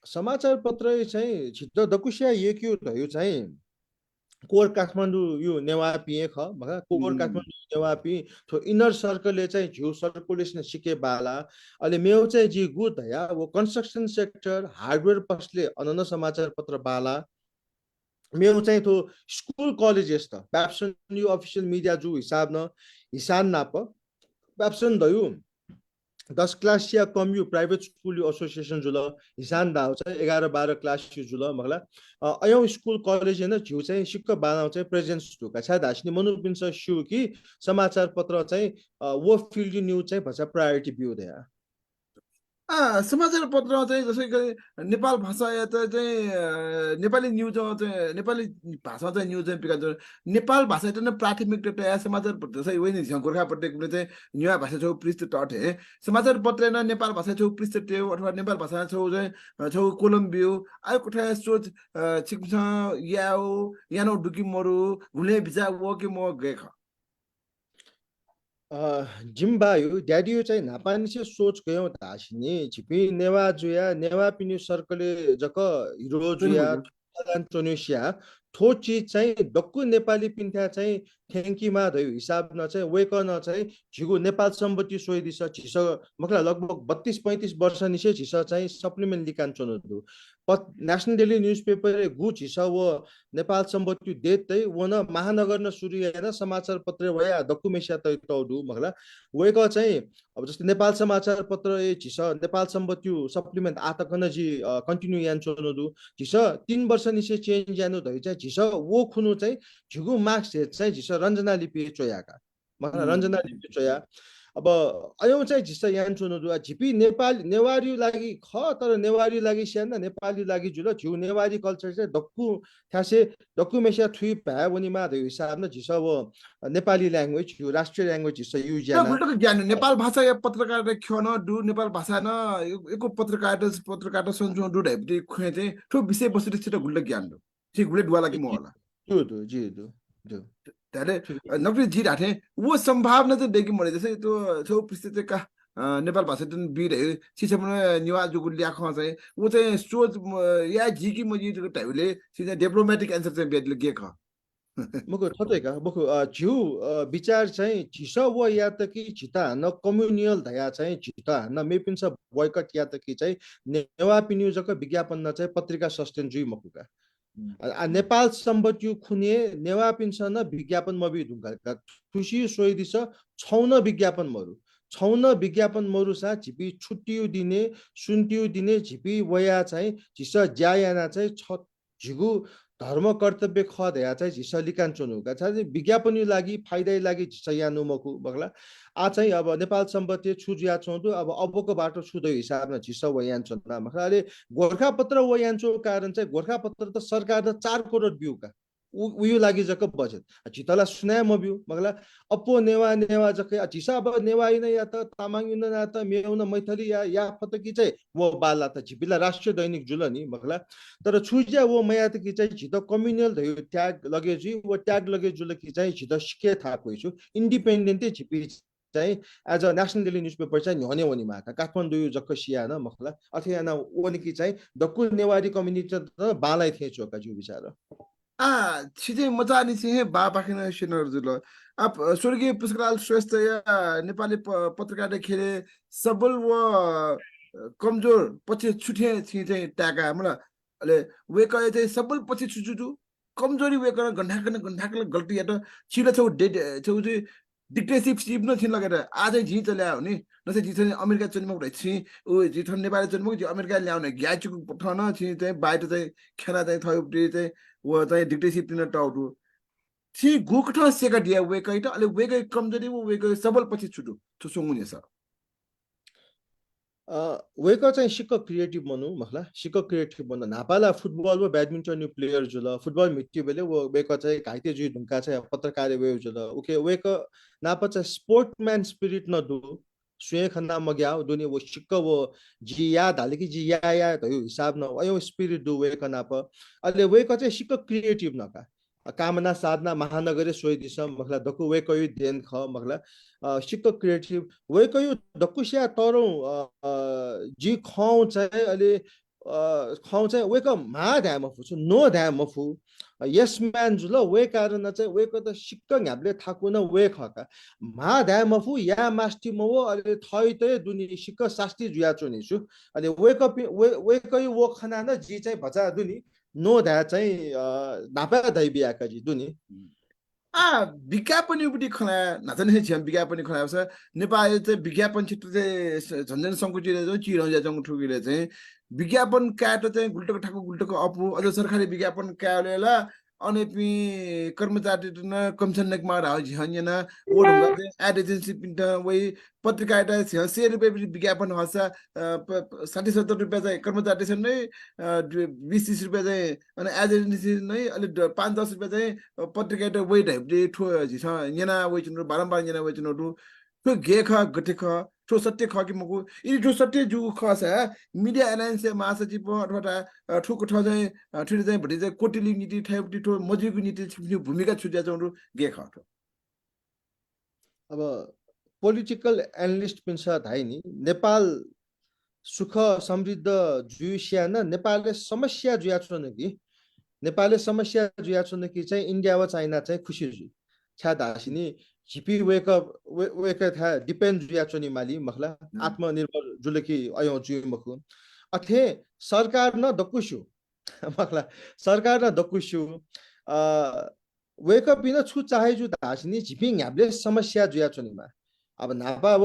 समाचार पत्र चाहिँ छिटो दकुसिया ये क्यू रह्यो चाहिँ कोर काठमाडौँ यो नेवापी ख भगा कोर काठमाडौँ नेवापी थो इनर सर्कलले चाहिँ झिउ सर्कुलेसन सिके बाला अहिले मेउ चाहिँ जी गुड या वो कन्स्ट्रक्सन सेक्टर हार्डवेयर पसले अनन समाचार पत्र बाला मेउ चाहिँ थो स्कुल कलेजेस त प्याप्सन यो अफिसियल मिडिया जु हिसाब न हिसान नाप प्याप्सन दयु 10 क्लास या कम यु प्राइवेट स्कुल एसोसिएसन जुल हिसान दाउ चाहिँ 11-12 क्लास जुल मगला अयौ स्कुल कलेज हैन झिउ चाहिँ सिक्क बानाउ चाहिँ प्रेजेन्स ढुका छ दासिनी मनोपिन्छ स्यु कि समाचार पत्र चाहिँ वो फिल्ड न्यूज चाहिँ भन्छ प्रायोरिटी बिउ दया समाचार पत्र चाहिँ जसै गरी नेपाल भाषा या चाहिँ नेपाली न्युज चाहिँ नेपाली भाषा चाहिँ न्युज चाहिँ पिका नेपाल भाषा चाहिँ प्राथमिकता या समाचार पत्र चाहिँ वही नि गोर्खा पत्रिका चाहिँ न्युवा भाषा छौ पृष्ठ टटे समाचार पत्र न नेपाल भाषा छौ पृष्ठ टेउ अथवा नेपाल भाषा छौ चाहिँ छौ कोलम्बियो आयो कोठा सोच छिक्छ याओ यानो डुकी मरु घुले भिजा वो के म गएख जिम्बायो ड्याडियो चाहिँ नापानिसे सोच गयौँ तासिनी झिपी नेवा जुया नेवा पिन्यु सर्कले जक हिरो पनि जुया बुझ्यो टोनेसिया थो चिज चाहिँ डक्कु नेपाली पिन्थ्या चाहिँ ठेङ्कीमा धयो हिसाब न चाहिँ वेक न चाहिँ झिगु नेपाल सम्बन्धी सोइदिस झिस मकला लगभग 32-35 वर्ष निसे झिस चाहिँ सप्लिमेन्ट लिकान चोनो नेशनल डेली न्यूज पेपर गु झिस वो नेपाल सम्बन्धी देत तै वो न महानगर न सुरु हेर समाचार पत्र वया डकुमेन्ट तै तौडु मकला वेक चाहिँ अब जस्तै नेपाल समाचार पत्र झिस नेपाल सम्बन्धी सप्लिमेन्ट आतकन जी कन्टिन्यू यान चोनो झिस 3 वर्ष निसे चेन्ज यानु धै चाहिँ झिस वो खुनु चाहिँ झिगु मार्क्स चाहिँ झिस रञ्जना लिपि चोयाका मकला रञ्जना लिपि चोया अब अयौँ चाहिँ झिस यान चुनु झिपी नेपाली नेवारी लागि ख तर नेवारी लागि स्यान नेपाली लागि जुल झिउ नेवारी कल्चर चाहिँ डक्कु थ्यासे डकुमेन्ट थुइ भए वनिमा धै हिसाब न झिस वो नेपाली ल्याङ्ग्वेज झिउ राष्ट्रिय ल्याङ्ग्वेज झिस युज याना गुल्टको ज्ञान नेपाल भाषा या पत्रकारिता ख्यो न डु नेपाल भाषा न एको पत्रकारिता सन्जो डु ढाइपति खुए चाहिँ ठो विषय वस्तु छिटो गुल्ट ज्ञान दु छि गुले दुवा लागि म होला दु जी दु त्याले नक्री जी राठे वो संभावना चाहिँ देखि मरे जस्तै त्यो छौ परिस्थिति का नेपाल भाषा जुन बिर सिसम निवा जुगु ल्याख चाहिँ वो चाहिँ सोच या जी कि म जी टाइपले सिधा डिप्लोमेटिक एन्सर चाहिँ बेदले के ख मको थतैका मको झिउ विचार चाहिँ झिस व या त कि झिता न कम्युनियल धया चाहिँ झिता न मेपिन्छ बोयकट या त कि चाहिँ नेवा पिन्युजको विज्ञापन न चाहिँ पत्रिका सस्टेन जुइ मकुका नेपाल सम्बन्धी खुने नेवा पिन्छ न विज्ञापन मबि ढुङ्गा खुसी सोइदिस छौन विज्ञापन मरु छौन विज्ञापन मरु सा झिपी छुट्टियो दिने सुन्टियो दिने झिपी वया चाहिँ झिस ज्यायाना चाहिँ झिगु धर्म कर्तव्य ख दया चाहिँ झिस लिकान चोनुका चाहिँ विज्ञापन लागि फाइदा लागि झिस यानु मकु बगला आ चाहिँ अब नेपाल सम्बन्धी छुजिया चौधु अबको बाटो छुदो हिसाबमा झिस वयान चोना मखलाले गोर्खापत्र वयान्चो कारण चाहिँ गोर्खापत्र त सरकार त 4 करोड बिउका उयो लागि जक बजेट झितला सुनाय म बिउ मगला अपो नेवा जक झिसा अब नेवा इन या त तामाङ इन ना त मेउन मैथली या फतकी चाहिँ वो बाला त झिपिला राष्ट्रिय दैनिक जुल नि मगला तर छुजिया वो मया त कि चाहिँ झित कम्युनल धयो ट्याग लगेज वो ट्याग लगेज जुल कि चाहिँ झित सिके था कोइछु इन्डिपेन्डेन्टै झिपी चाहिँ as a national daily newspaper चाहिँ न्हने वनी माका काठमाडौँ जक्क सिया न मखला अथवा ना वनी कि चाहिँ दक्कु नेवारी कम्युनिटी त बालाई थिए चोका जु विचार छिजे मजा निसे बा पाखिन सिनर जुल आप स्वर्गीय पुष्कलाल श्रेष्ठ या नेपाली पत्रकार खेले सबल व कमजोर पछि छुटे छि चाहिँ टाका मलाई अले वेक चाहिँ सबल पछि छुचुटु कमजोरी वेक गण्ठाकन गल्ती या त छिले छौ डेड छौ चाहिँ डिक्टेटरशिप न थिन लगेर आजै जी चल्या हो नि नसे जी चाहिँ अमेरिका चल्मक रहेछि ओ जी थन नेपाल चल्मक जी अमेरिका ल्याउने ग्याचुक पठाउन छि चाहिँ बाहिर चाहिँ खेला चाहिँ थयो चाहिँ वो चाहिँ डिक्टेटरशिप दिन टाउटु छि गुकठ सेका दिया वेकै त अले वेकै कमजोरी वो वेकै सबल पछि छुटु तो सुंगुने छ वेक चाहिँ सिक्क क्रिएटिभ मनु मखला सिक्क क्रिएटिभ मनु नापाला फुटबल व ब्याडमिन्टन प्लेयर जुल फुटबल मिट्टी बेले वो वेक चाहिँ घाइते जुइ ढुङ्का चाहिँ पत्रकार वे जुल ओके वेक नापा चाहिँ स्पोर्टम्यान स्पिरिट न दु सुए खन्ना मग्या दुनी वो सिक्क वो जी या धाले कि जी या धयो हिसाब न अयो स्पिरिट दु वेक नाप अले वेक चाहिँ सिक्क क्रिएटिभ नका कामना साधना महानगरे सोइदिस मखला दकु वेकयु देन ख मखला सिक्क क्रिएटिभ वेकयु दकुसिया तरौ जी खौ चाहिँ अहिले खौ चाहिँ वेक मा ध्याम फुछु नो ध्याम फु यस म्यान जुल वे कारण चाहिँ वेक त सिक्क घ्याब्ले थाकु न वे खका मा ध्याम फु या मास्टी मो अहिले थै त दुनी सिक्क शास्त्री जुया चोनि छु अनि वेकयु वो खना न जी चाहिँ भचा दुनी नो ध्या चाहिँ नापा दैबियाका जी दुनी विज्ञापन युपट्टि खना नाचने छ विज्ञापन खना छ नेपाल चाहिँ विज्ञापन क्षेत्र चाहिँ झन्झन संकुचित चाहिँ चिरौजा जङ ठुकिले चाहिँ विज्ञापन काट चाहिँ गुल्टको ठाको गुल्टको अपु अझ सरकारी विज्ञापन कालेला अनि पि कर्मचारी न कमिसन नेकमा राव झन्यन ओड हुँदा एड एजेन्सी पिन्ट वही पत्रिकाटा 600 रुपैयाँ विज्ञापन हस 60-70 रुपैयाँ चाहिँ कर्मचारी छन् नै 20-30 रुपैयाँ चाहिँ अनि एड एजेन्सी नै अलि 5-10 रुपैयाँ चाहिँ पत्रिकाटा वेट हाइपले ठो झिस यना वेचन बारम्बार यना वेचन तो गे ख गटे ख ठो सत्य ख कि मको यी ठो सत्य जु ख छ मिडिया एलायन्स महासचिव अथवा ठुको ठ चाहिँ ठुलो चाहिँ भटी चाहिँ कोटिली नीति ठ्याउटी ठो मजुरीको नीति भूमिका छुट्या चाहिँ गे ख अब पोलिटिकल एनालिस्ट पनि छ धाइ नि नेपाल सुख समृद्ध जुइसिया न नेपालले समस्या जुया छ कि नेपालले समस्या जुया छ कि चाहिँ इन्डिया वा चाइना चाहिँ खुसी जु छ्या धासिनी झिपी वेक था डिपेन्ड जुया छ नि माली मखला आत्मनिर्भर जुलकी अयो जुइ मखु अथे सरकार न दकुसु मखला सरकार न दकुसु वेकअप बिना छु चाहे जु धासिनी झिपी ह्याब्ले समस्या जुया छ नि मा अब नापा अब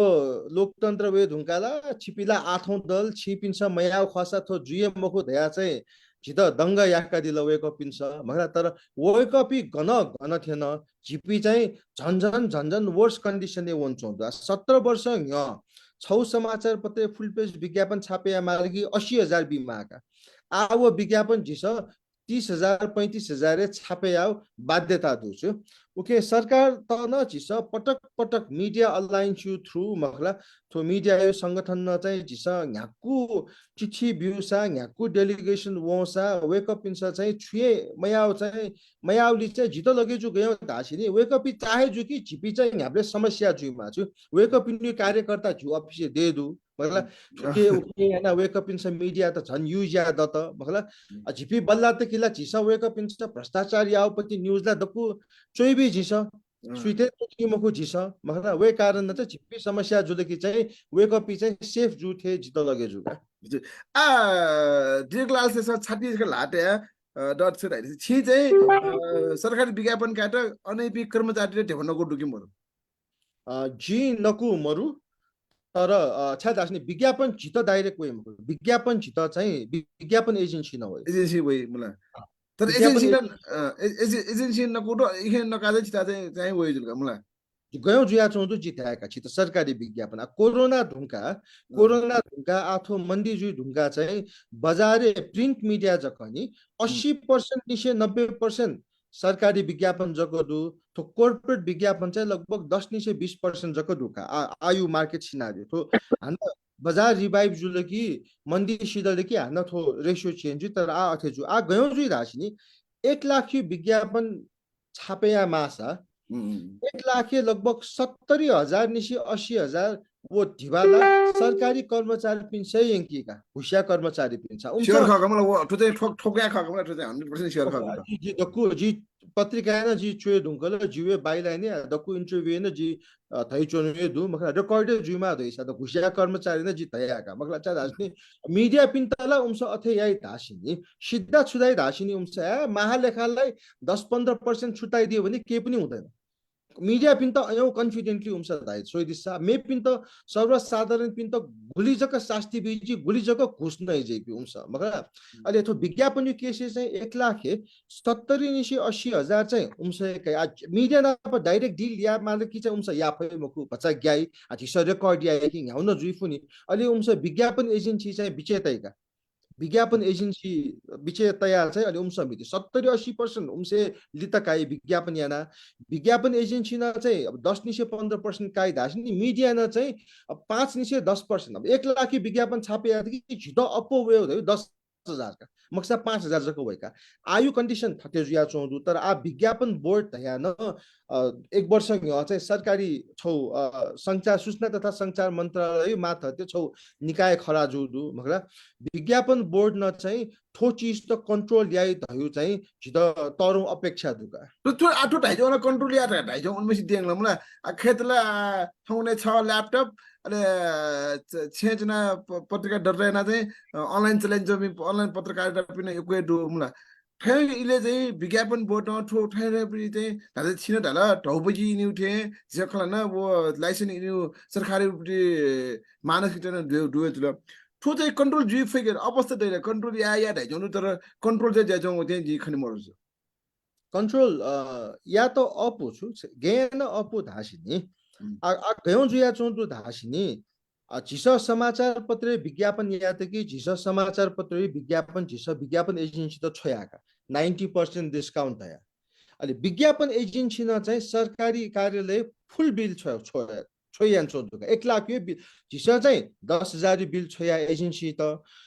लोकतन्त्र वे ढुङ्गाला छिपिला आठौँ दल छिपिन्छ मयाउ खसा थो जुए मखु धया चाहिँ झित दङ्ग याका दिल वेकअप पिन्छ मखला तर वेकअपी गन गन थिएन झिपी चाहिँ झन्झन वर्स कन्डिसनले वन्छौँ 17 वर्ष छौ समाचार पत्र फुल पेज विज्ञापन छापे मार्गी 80,000 बिमाका आव विज्ञापन झिस 30,000 35,000 छापे आऊ बाध्यता दुछु ओके सरकार त न झिस पटक पटक मिडिया अलायन्स यु थ्रु मखला थो मिडिया यो संगठन न चाहिँ झिस ह्याकु चिठी बिउसा ह्याकु डेलिगेसन वसा वेकअप पिन्छ चाहिँ छुए मयाउ चाहिँ मयाउली चाहिँ झितो लगे जु गयो धासिनी वेकअप चाहे जु कि झिपी चाहिँ ह्याब्ले समस्या जुमा छु वेकअप इन कार्यकर्ता जु अफिस दे दु मखला के उके हैन वेकअप इन मिडिया त झन् युज या दत मखला झिपी बल्ला त किला झिस वेकअप इन भ्रष्टाचार याउपति न्यूज ला दकु चोइबी झिस सुइते मखु झिस मखला वे कारण त झिपी समस्या जुदकी चाहिँ वेकअप चाहिँ सेफ जु थे जित लगे जुगा डिरेक लाल श्रेष्ठ छत्तीसगढ लाटे डट छ राइट छि चाहिँ सरकारी विज्ञापन काट अनैतिक कर्मचारीले ढेवनको डुकी मरु जी नकु मरु तर छ्या दास्ने विज्ञापन छित डाइरेक्ट वे विज्ञापन छित चाहिँ विज्ञापन एजेन्सी नहो एजेन्सी वे मुला तर एजेन्सी नकुटो इखे नकाले छिता चाहिँ वे जुलका मुला गयो जुया चौधु जिताएका छित सरकारी विज्ञापन कोरोना ढुङ्गा आथो मन्दी जुई ढुङ्गा चाहिँ बजारे प्रिन्ट मिडिया जकनी 80% निशे 90% सरकारी विज्ञापन जगदु तो कोर्पोरेट विज्ञापन चाहिँ लगभग 10 निशे 20% जगदु का आयु मार्केट सिनारियो तो हान बजार रिवाइव जुले कि मन्दी सिदले कि हान थो रेशियो चेन्ज तर आ अथे जु आ गयो जुई रासिनी 1 लाख विज्ञापन छापेया मासा 1 लाख लगभग 70,000 निशी 80,000 वो ढिवाला सरकारी कर्मचारी पिन्छ यंकीका हुसिया कर्मचारी पिन्छ शेयर खा मलाई वो ठुते ठोक्या खा मलाई ठुते 100% शेयर खा जी दकु जी पत्रिका न जी चुए ढुंगल जीवे बाइलाई ने दकु इंटरव्यू न जी थै चोनु दु मखला रेकर्डेड जुमा दैसा द हुसिया कर्मचारी न जी तयाका मखला चा दास्नी मिडिया पिन्तला उमस अथे याइ धासिनी सिद्धा छुदाइ धासिनी उमस महालेखालाई 10-15% छुटाइ दियो भने के पनि हुँदैन मिडिया पिन त अयौ कन्फिडेन्टली उम्स दाइ सोइदिसा मे पिन त सर्वसाधारण पिन त गुलिजक शास्ति बिजी गुलिजक घुस नै जेपी उम्स मगर अहिले थो विज्ञापन केसेस चाहिँ 1 लाख 70 निशी 80,000 चाहिँ उम्स मिडिया न डाइरेक्ट डील या माले कि चाहिँ उम्स या फै मकु बच्चा ग्याई आछि स रेकर्ड या कि हाउन जुइफुनी अहिले उम्स विज्ञापन एजेन्सी चाहिँ विचेतैका विज्ञापन एजेन्सी विषय तयार चाहिँ अहिले समिति 70-80% उम्से लितकाई विज्ञापन याना विज्ञापन एजेन्सी न चाहिँ अब 10 निशे 15% काई धासिनी मिडिया न चाहिँ 5 निशे 10% अब 1 लाख विज्ञापन छापे कि छिटो अपो वे 10,000 का मक्सा 5,000 जको भएका आयु कन्डिसन थके जुया चौधु तर आ विज्ञापन बोर्ड तया न 1 वर्ष चाहिँ सरकारी छौ संचार सूचना तथा संचार मन्त्रालय माथ त्यो छौ निकाय खरा जुदु मगला विज्ञापन बोर्ड न चाहिँ थो चीज त कन्ट्रोल ल्याइ धयु चाहिँ छिट तरौ अपेक्षा दुका त्यो आठो ढाइजो न कन्ट्रोल या ढाइजो उनमेसी देंगला मुला खेतला ठाउँले छ ल्यापटप अरे छेजना पत्रिका डरना चाहिँ अनलाइन चलेन्ज अनलाइन पत्रकारिता पनि एकै दु मुला ठै इले चाहिँ विज्ञापन बोर्ड ठो ठै पनि चाहिँ धाले छिन ढाला ढौबजी नि उठे जखला न वो लाइसेन्स नि सरकारी मानस किटन दुवे जुल ठो चाहिँ कन्ट्रोल जुइ फिगर अवस्था दैले कन्ट्रोल या ढाइजो तर कन्ट्रोल चाहिँ ज्याजो चाहिँ जी खनि मरु कन्ट्रोल या त अपो छु गेन अपो धासिनी आ गयो जुया चौधु धासिनी झिस समाचार पत्र विज्ञापन या त कि झिस समाचार पत्र विज्ञापन झिस विज्ञापन एजेन्सी त छोयाका 90% डिस्काउन्ट तया अहिले विज्ञापन एजेन्सी न चाहिँ सरकारी कार्यालय फुल बिल छोयान चौधुका 1 लाख यो झिस चाहिँ 10,000 बिल छोया एजेन्सी त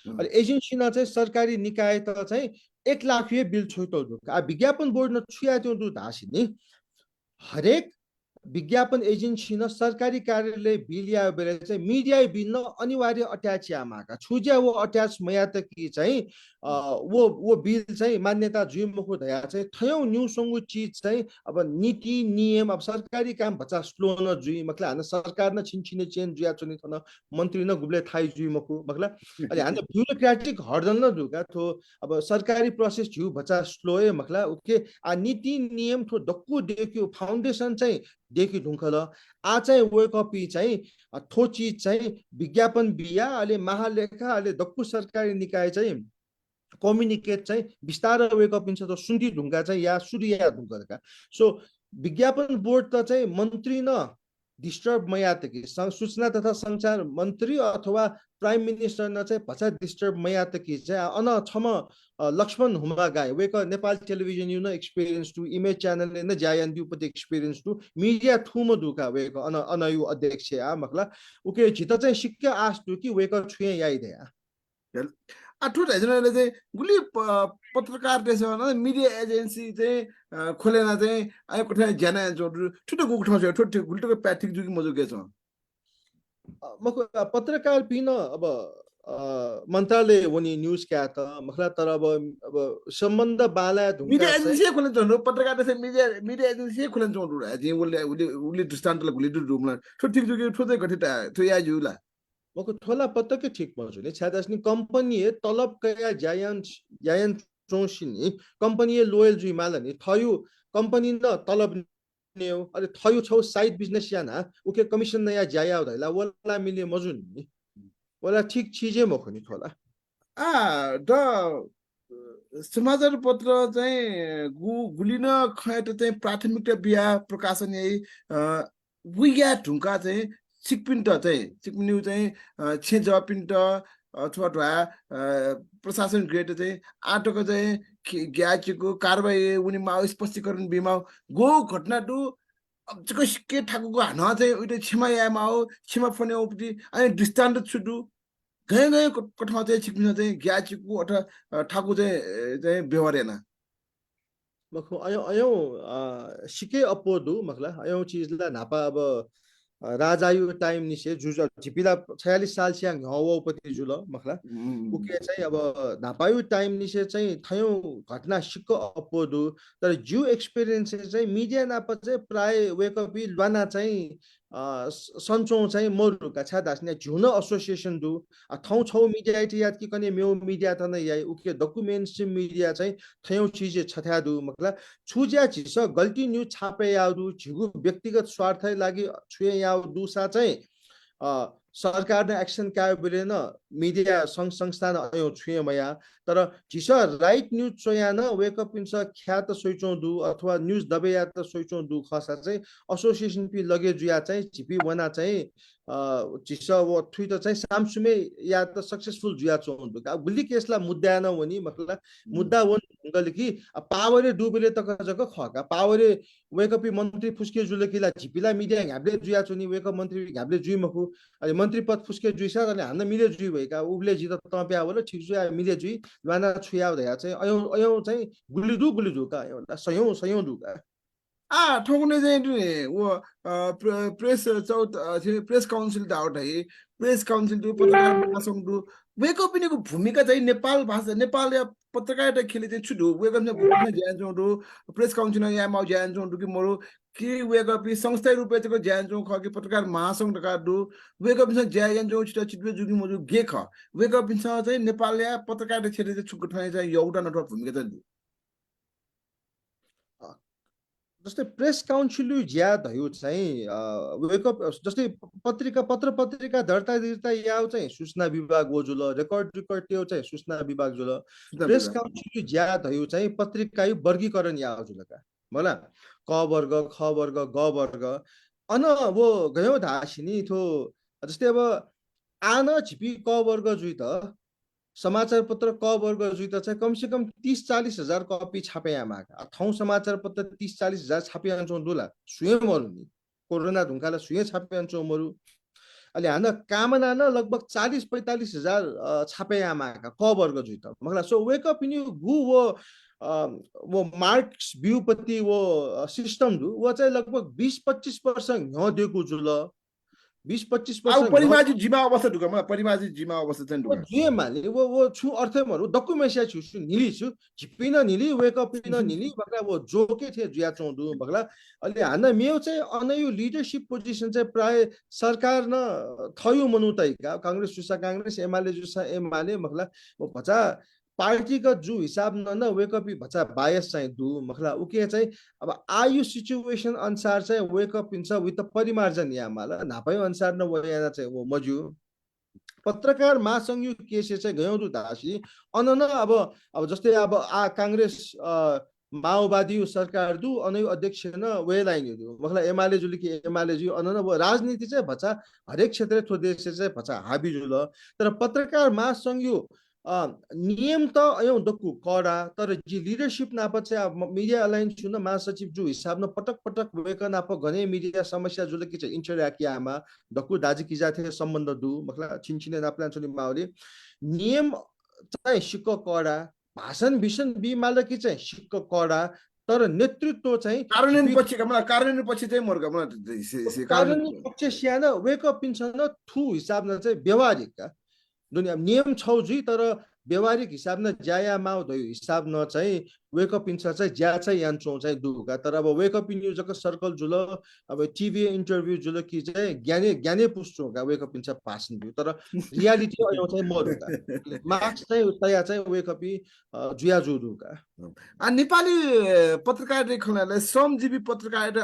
अहिले एजेन्सी न चाहिँ सरकारी निकाय त चाहिँ 1 लाख यो बिल छोइतो आ विज्ञापन बोर्ड न छुया त्यो धासिनी हरेक विज्ञापन एजेन्सी न सरकारी कार्यालय बिलिया बेला चाहिँ मिडिया बिन अनिवार्य अट्याच आमाका छुज्या वो अट्याच मया त कि चाहिँ वो बिल चाहिँ मान्यता जुइमको धया चाहिँ थयौं न्यूसंगु चीज चाहिँ अब नीति नियम अब सरकारी काम बच्चा स्लो न जुइ मकला हान सरकार न छिनछिने चेन जुया चुनि थन मन्त्री न गुब्ले थाइ जुइ मकु मकला अलि हान ब्युरोक्रेटिक हर्डल न दुका थो अब सरकारी प्रोसेस जु बच्चा स्लो ए मकला उके आ नीति नियम थो दक्कु देखियो फाउन्डेसन चाहिँ देखि ढुङ्खल आ चाहिँ वे कपी चाहिँ थो चिज चाहिँ विज्ञापन बिया अहिले महालेखा अहिले दक्कु सरकारी निकाय चाहिँ कम्युनिकेट चाहिँ बिस्तारै वे कपिन्छ त सुन्ती ढुङ्गा चाहिँ या सूर्य ढुङ्गा सो विज्ञापन बोर्ड त चाहिँ मन्त्री न डिस्टर्ब मया त कि सूचना तथा संचार मन्त्री अथवा प्राइम मिनिस्टर न चाहिँ भचा डिस्टर्ब मया त कि चाहिँ अन छम लक्ष्मण हुमा गाए वेक नेपाल टेलिभिजन यु न एक्सपिरियन्स टु इमेज च्यानल न जायन दु पति एक्सपिरियन्स टु मीडिया थुम दुका वेक अन यु अध्यक्ष आ मकला उके जित चाहिँ सिक्क आस दु कि वेक छुए याइ दे आठो ढाइजनाले चाहिँ गुली पत्रकार त्यसो न मिडिया एजेन्सी चाहिँ खोलेन चाहिँ आयो कोठा ज्याना जोडु ठुटो गुक ठाउँ छ ठुटो गुल्टो प्याथिक जुकी मजु के छ मको पत्रकार पिन अब मन्त्रालय वनी न्यूज क्या त मखला तर अब सम्बन्ध बाला ढुङ्गा मिडिया एजेन्सी खोलेन जोडु पत्रकार त्यसै मिडिया एजेन्सी खोलेन जोडु जे उले उले दृष्टान्तले गुली रुमला ठुटो जुकी ठुटो गठिता थु या जुला मको थोला पत्ता के ठीक मजुले छादासनी कंपनी तलब कया जायन चौसिनी कंपनी लोयल जुइ मालनी थयु कंपनी न तलब ने अरे थयु छौ साइड बिजनेस याना उके कमिसन नया जाया हुँदैला वला मिले मजुनी वला ठीक चीजे मखनी थोला द समाचार पत्र चाहिँ गुलिन खयत चाहिँ प्राथमिकता बिहा प्रकाशन यही विया ढुङ्गा चाहिँ सिकपिन्ट चाहिँ सिकपिन्यु चाहिँ छे जपिन्ट अथवा ढ्वा प्रशासन ग्रेड चाहिँ आटोको चाहिँ ग्याचको कारबाही उनी माओ स्पष्टीकरण बिमा गो घटना टु अब चाहिँ के ठाकुको हान चाहिँ उइटे छिमा यामा हो छिमा फने उपति अनि दृष्टान्त छुटु गए गए कठा चाहिँ छिक्पिन चाहिँ ग्याचको अथवा ठाकु चाहिँ व्यवहार हेर्न मखो अयो अयो सिके अपोदु मखला अयो चीजला नापा अब राजायु टाइम निसे जुज झिपिला 46 साल सियाङ हवपति जुल मखला उके चाहिँ अब नापायु टाइम निसे चाहिँ थयौ घटना सिक्क अपोदु तर जु एक्सपिरियन्स चाहिँ मिडिया नाप चाहिँ प्राय वेकअप लवाना चाहिँ सन्चो चाहिँ मरुका छा दास्ने झुन एसोसिएसन दु थौ छौ मिडिया याद कि कने मेउ मिडिया त नै याइ उके डकुमेन्ट्स मिडिया चाहिँ थयौ चीज छथ्या दु मखला छुज्या छिस गल्ती न्यूज छापे याउ झिगु व्यक्तिगत स्वार्थै लागि छुए याउ दुसा चाहिँ सरकार ने एक्सन क्या बिलेन मिडिया संघ संस्थान अयो छुए मया तर झिस राइट न्यूज चोया न वेकअप इन्स ख्यात सोइचौ दु अथवा न्यूज दबेया त सोइचौ दु खसा चाहिँ एसोसिएसन पि लगे जुया चाहिँ झिपी वना चाहिँ झिस वो थुइ त चाहिँ सामसुमे या त सक्सेसफुल जुया चौ दु का गुल्ली केसला मुद्दा न वनी मतलब मुद्दा वन गले कि पावरे डुबेले त जक खका पावरे वेकअप मन्त्री फुस्के जुले किला झिपिला मिडिया घाब्ले जुया चोनी वेकअप मन्त्री घाब्ले जुइ मखु अनि मन्त्री पद फुस्के जुइसा अनि हान्न मिले जुइ भएका उबले जित तप्या होला ठिक जुया मिले जुइ लाना छुया हुँदा चाहिँ अयौ अयौ चाहिँ गुलिदु का एउटा सयौं दुका ठोकुने चाहिँ वो प्रेस प्रेस काउन्सिल दाउट है प्रेस काउन्सिल दु पत्रकार महासंघ दु वेकअप पिनेको भूमिका चाहिँ नेपाल भाषा नेपाल या पत्रकारिता खेले चाहिँ छुडु वेकअप ने भूमिका ज्यान दु प्रेस काउन्सिल या माउ ज्यान दु कि मोरो कि वेकअप संस्था रुपे चाहिँ ज्यान जो ख कि पत्रकार महासंघ का दु वेकअप से ज्यान जो छिटा छिटबे जुगी मोजु गे ख वेकअप चाहिँ नेपाल या पत्रकारिता क्षेत्र चाहिँ छुक ठाउँ चाहिँ एउटा नत्र भूमिका चाहिँ दु जस्तै प्रेस काउन्सिल ज्या भयो चाहिँ वेकअप जस्तै पत्र पत्रिका दर्ता याव चाहिँ सूचना विभाग वजुल रेकर्ड त्यो चाहिँ सूचना विभाग जुल प्रेस काउन्सिल ज्या भयो चाहिँ पत्रिका वर्गीकरण याव जुलका मला क वर्ग ख वर्ग ग वर्ग अन वो गयो धासिनी थो जस्तै अब आन छिपी क वर्ग जुइ त समाचार पत्र क वर्ग जुइ त चाहिँ कम से कम 30-40 हजार कपी छापे आमाका थौ समाचार पत्र 30-40 हजार छापे आन्छौ दुला सुए मरु नि कोरोना ढुङ्गाला सुए छापे आन्छौ मरु अहिले हान कामना न लगभग 40-45 हजार छापे आमाका क वर्ग जुइ त मगला सो वेकअप इन गु वो वो मार्क्स व्यूपति वो सिस्टम दु वो चाहिँ लगभग 20-25% हिँडेको छु ल 20-25% अब परिमाजी जिमा अवस्था ढुका मलाई परिमाजी जिमा अवस्था चाहिँ ढुका जुए माले वो छु अर्थमहरु डकुमेन्सिया छु निली छु झिपिन निली वेकअप इन निली बगला वो जोके थे जुया चौदु बगला अलि हान मेउ चाहिँ अनयु लिडरशिप पोजिसन चाहिँ प्राय सरकार न थयु मनुतैका कांग्रेस जुसा कांग्रेस एमाले जुसा एमाले मखला वो भचा पार्टी का जो हिसाब न वेकअप भचा बायस चाहिँ दु मखला उके चाहिँ अब आयु सिचुएसन अनुसार चाहिँ वेकअप इन विथ परिमार्जन यामाला नापायो अनुसार न वयाना चाहिँ वो मजु पत्रकार महासंघ यो केस चाहिँ गयौँ दासी अनन अब जस्तै अब कांग्रेस माओवादी सरकार दु अनै अध्यक्ष न वे लाइन दु मखला एमाले जुली कि एमाले जु अनन राजनीति चाहिँ भचा हरेक क्षेत्र थो देश चाहिँ भचा हाबी जुल तर पत्रकार महासंघ यो नियम त अयौं दक्कु कडा तर जी लिडरशिप नाप चाहिँ मिडिया अलायन्स छु न महासचिव जो हिसाब न पटक पटक वेक नाप गने मिडिया समस्या जुल कि चाहिँ इन्टरयाकियामा दक्कु दाजी किजा थे सम्बन्ध दु मखला छिनछिने नाप्लान छुनि माउले नियम चाहिँ सिक्क कडा भाषण भीषण बिमाल कि चाहिँ सिक्क कडा तर नेतृत्व चाहिँ कार्यान्वयन पक्षका मलाई कार्यान्वयन पक्ष चाहिँ मोरका मलाई कार्यान्वयन पक्ष स्याना वेकअप इन छ न थु हिसाब न चाहिँ व्यवहारिक का दुनिया नियम छौ जी तर व्यवहारिक हिसाब न ज्याया माउ दयो हिसाब न चाहिँ वेकअप इन चाहिँ ज्या चाहिँ यान्छौ चाहिँ दुगा तर अब वेकअप इन युजको सर्कल जुल अब टिभी इन्टरभ्यु जुल कि चाहिँ ज्ञाने ज्ञाने पुष्टो का वेकअप इन पासन दियो तर रियालिटी अयो चाहिँ मरुका मार्क्स चाहिँ तया चाहिँ वेकअप जुया जुदुका नेपाली पत्रकारिता खनाले श्रमजीवी पत्रकारिता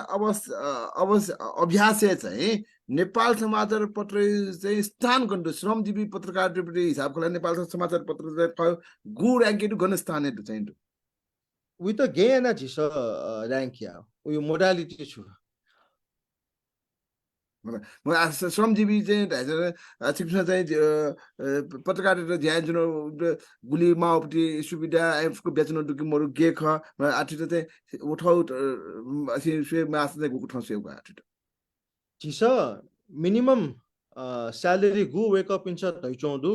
अभ्यास चाहिँ नेपाल समाचार पत्र चाहिँ स्थान गण्डु श्रमजीवी पत्रकारिता हिसाब खोला नेपाल समाचार पत्र चाहिँ गुड र्याङ्क गर्न स्थान चाहिँ उयो त गेना झिस र्याङ्क या उयो मोडालिटी छु श्रमजीवी चाहिँ चाहिँ पत्रकारिता ज्या जुन गुली माओपट्टि सुविधा एफको बेच्न डुकी मरु गे ख आठिट चाहिँ उठाउ स्वे मास चाहिँ उठाउ सेउ आठिट झिस मिनिमम स्यालेरी गु वेकअप इन छ दैचौदु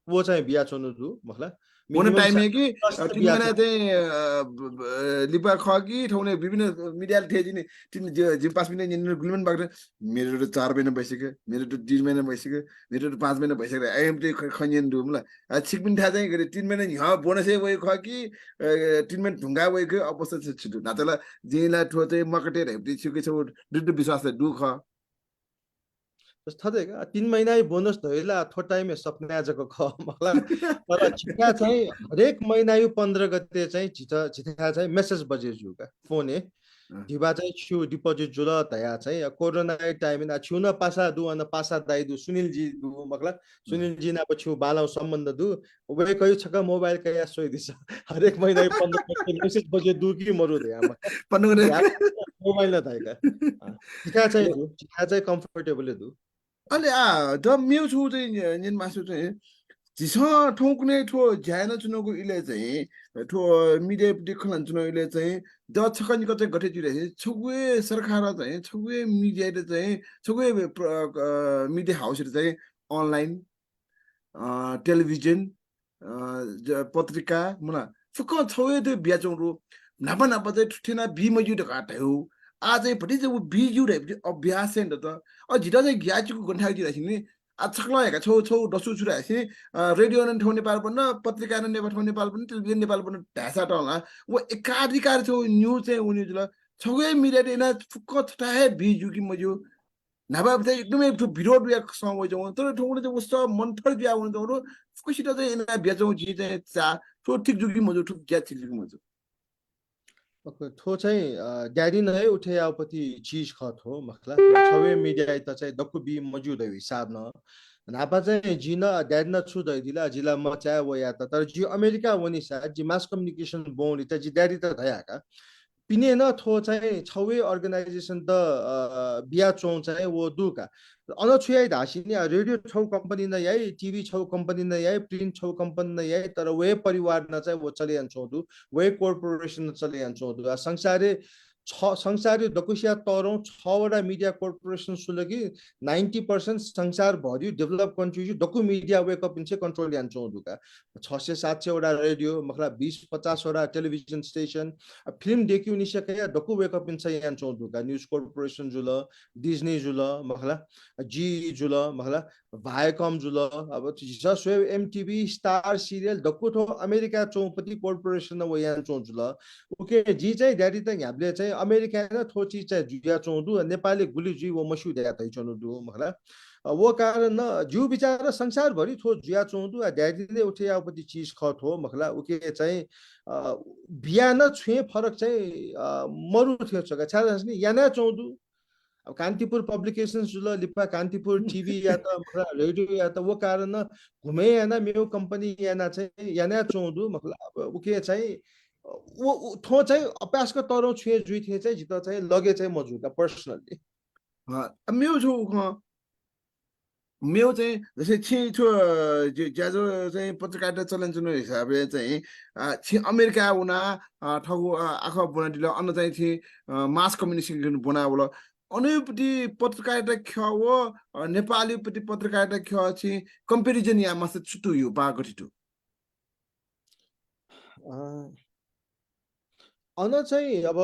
वो चाहिँ बिया चौनु दु मखला मोन टाइम है कि 3 महिना चाहिँ लिपा खकी ठाउँले विभिन्न मिडिया थिएजिने 3 5 महिना निन गुलमन बाग्रे मेरो त 4 महिना भइसक्यो मेरो त 3 महिना भइसक्यो मेरो त 5 महिना भइसक्यो आइएमटी खन्यन दुमला छिकबिन था चाहिँ गरे 3 महिना ह बोनसै वइ खकी 3 महिना ढुंगा वइको अवस्था छ छिटु नातला जिला ठो चाहिँ मकटे हेप्टी छिके छ दुध विश्वासले दुख था 3 महिना बोनस धैला थो टाइम सपना जको ख मला तर छिटा चाहिँ हरेक महिना यो 15 गते चाहिँ छिटा चाहिँ मेसेज बजे जुका फोन ए दिबा चाहिँ छु डिपोजिट जुल तया चाहिँ कोरोना टाइम ना छु न पासा दु अन पासा दाइ दु सुनिल जी दु मकला सुनिल जी ना पछि बालाउ सम्बन्ध दु वे कयु छका मोबाइल कया सोइ दिस हरेक महिना 15 गते मेसेज बजे दु कि मरु दे आमा 15 गते मोबाइल न थाइका छिटा चाहिँ कम्फर्टेबल दु अले द म्यु छु चाहिँ निन मासु चाहिँ जिस ठोक्ने ठो ज्यान चुनको इले चाहिँ ठो मिडिया देखलन चुनो इले चाहिँ द छकन कतै गठे जुरे छगुए सरकार चाहिँ छगुए मिडिया चाहिँ छगुए मिडिया हाउस चाहिँ अनलाइन टेलिभिजन पत्रिका मुना फुक छवे त्यो बियाचौरु नापा नापा चाहिँ ठेना बिमजु द काट्यो आज पटि चाहिँ बिजु रे अभ्यास चाहिँ त अ जिटा चाहिँ ग्याचुको गन्ठा दिरासिने आ छक्लाएका छौ छौ दसु छुरासिने रेडियो न ठौ नेपाल पनि पत्रिका न नेपाल पनि टेलिभिजन नेपाल पनि ढासा टला वो एकाधिकार छौ न्यूज चाहिँ उनी जुल छगै मिडिया देना फुक्क छटाए बिजु कि मजु नभए चाहिँ एकदमै विरोध या समय जाउँ तर ठौले चाहिँ उस्तो मन्थर दिया हुन जाउँ फुकसित चाहिँ एना बेचौँ जी चाहिँ चा ठो ठिक जुकी मजु ठुक ग्या ठिक जुकी मजु थो चाहिँ ड्याडी नै उठे आपति चीज ख थो मखला छवे मिडिया त चाहिँ दक्कु बि मौजूद है हिसाब न नापा चाहिँ जिन ड्याड न छु दै दिला जिला म चाहे वो या तर जी अमेरिका वनी सा जी मास कम्युनिकेशन बोन त जी ड्याडी त थया का पिने न थो चाहिँ छवे अर्गनाइजेसन त बिया चौ चाहिँ वो दुका अन छुयाइ धासिनी रेडियो छौ कम्पनी न याइ टिभी छौ कम्पनी न याइ प्रिन्ट छौ कम्पनी न याइ तर वे परिवार न चाहिँ वो चले अन्छौ दु वे कर्पोरेसन चले अन्छौ दु संसारे संसारी दकुसिया तरौँ 6वटा मिडिया कर्पोरेसन सुलगी 90% संसारभरि डेभलप कन्ट्री दकु मिडिया वेकअप इनसे कन्ट्रोल यान चौदुका 600-700 वटा रेडियो मखला 20-50 वटा टेलिभिजन स्टेशन फिल्म देखियो निसके दकु वेकअप इनसे यान चौदुका न्यूज कर्पोरेसन जुल डिज्नी जुल मखला जी जुल मखला भायकम जुल अब जसो एमटीवी स्टार सिरियल दकु थो अमेरिका चौपति कर्पोरेसन व यान चौजुल ओके जी चाहिँ ड्याडी त हामीले चाहिँ अमेरिका न थो चीज चाहिँ जुया चौदु नेपाली गुली जुई वो मसु द्या तै चौनु दु मखला वो कारण न जु विचार संसार भरि थो जुया चौदु ड्याडीले उठे आपति चीज ख थो मखला ओके चाहिँ बिया न छुए फरक चाहिँ मरु थियो छका छादा नि याना चौदु अब कान्तिपुर पब्लिकेशंस जुल लिपा कान्तिपुर टिभी या त रेडियो या त वो कारण न घुमे याना मेरो कंपनी याना चाहिँ याना चौदु मखला उके चाहिँ वो थो चाहिँ अभ्यासको तरौ छुए जुइ थिए चाहिँ जित चाहिँ लगे चाहिँ मजुका पर्सनली मेरो छु मेरो चाहिँ जस्तै छि छु ज्याजो चाहिँ पत्रकारिता चलन जुन हिसाबले चाहिँ छि अमेरिका उना ठगु आखा बनादिल अन्न चाहिँ छि मास कम्युनिकेसन बनावल अनेपट्टि पत्रकारिता ख्याव नेपालीपट्टि पत्रकारिता ख्या छि कम्पेरिजन या मस्त छुटु यो बागटिटु अन चाहिँ अब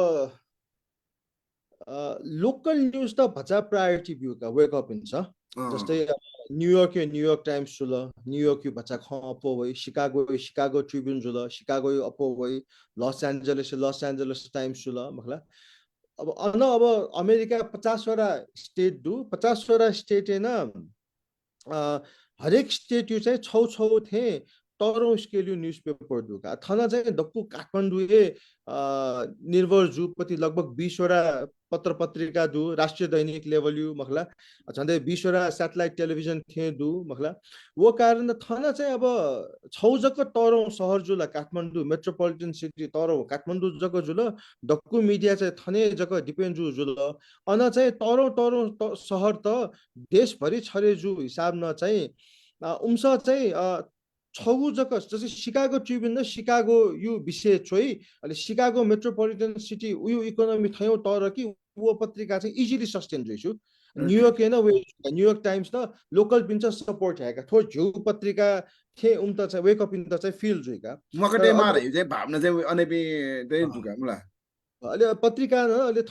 लोकल न्यूज त भचा प्रायोरिटी भ्यूका वेकअप हुन्छ जस्तै न्युयोर्क टाइम्स जुल न्युयोर्क भचा ख अपो भई शिकागो ट्रिब्युन जुल शिकागो अपो भई लस एन्जलस टाइम्स जुल मखला अब अमेरिका 50 वटा स्टेट दु 50 वटा स्टेट हैन हरेक स्टेट यो चाहिँ छौ थे तरौं स्केल न्यूज पेपर दुका थना चाहिँ दक्कु काठमाडौँ निर्भर जुपति लगभग 20 वटा पत्र पत्रिका दु राष्ट्रिय दैनिक लेभल यु मखला झन्डै 20 वटा सैटेलाइट टेलिभिजन थे दु मखला वो कारण थना चाहिँ अब छौ जक तरौं शहर जुल काठमाडौँ मेट्रोपोलिटन सिटी तरौं काठमाडौँ जक जुल दक्कु मिडिया चाहिँ थने जक डिपेन्ड जुल अन चाहिँ तरौं शहर त देशभरि छरे जु हिसाब न चाहिँ उम्स चाहिँ छौ जक जस्तै शिकागो ट्रिब्युन र शिकागो यु विषय छोइ अहिले शिकागो मेट्रोपोलिटन सिटी उयो इकोनोमी थयौ तर कि वो पत्रिका चाहिँ इजिली सस्टेन जइसु न्युयोर्क हैन न्युयोर्क टाइम्स न लोकल पिन्छ सपोर्ट हैका थो झ्यु पत्रिका थे उम त चाहिँ वेकअप इन त चाहिँ फिल जुइका मकटे मार है चाहिँ भावना चाहिँ अनेपि चाहिँ जुका मुला अहिले पत्रिका न अहिले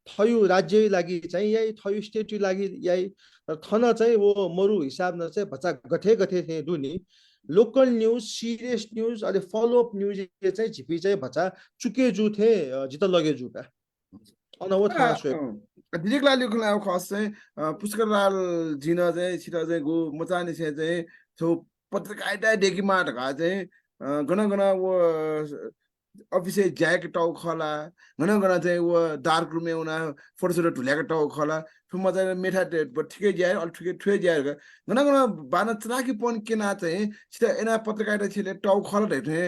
थयु राज्य लागि चाहिँ यही थयु स्टेट लागि यही थन चाहिँ वो मरु हिसाब न चाहिँ भचा गथे थे दुनी लोकल न्यूज सीरियस न्यूज अहिले फलोअप न्यूज चाहिँ झिपी चाहिँ भचा चुके जु थे जित लगे जुका अन वो थाहा छ डिरेक लाल खुला खस चाहिँ पुष्कर लाल जिन चाहिँ छिटा चाहिँ गो मचानी चाहिँ छौ पत्रकारिता देखि माटका चाहिँ गना वो अफिसे ज्याक टाउ खला गना चाहिँ वो डार्क रूम में उना फोटो ढुल्याको टाउ खला फिर मजा मेठा ठिकै ज्याए अल ठुके ज्याए गना बाना चराकी पन के ना चाहिँ छिटा एना पत्रकारिता छिले टाउ खला ढेथे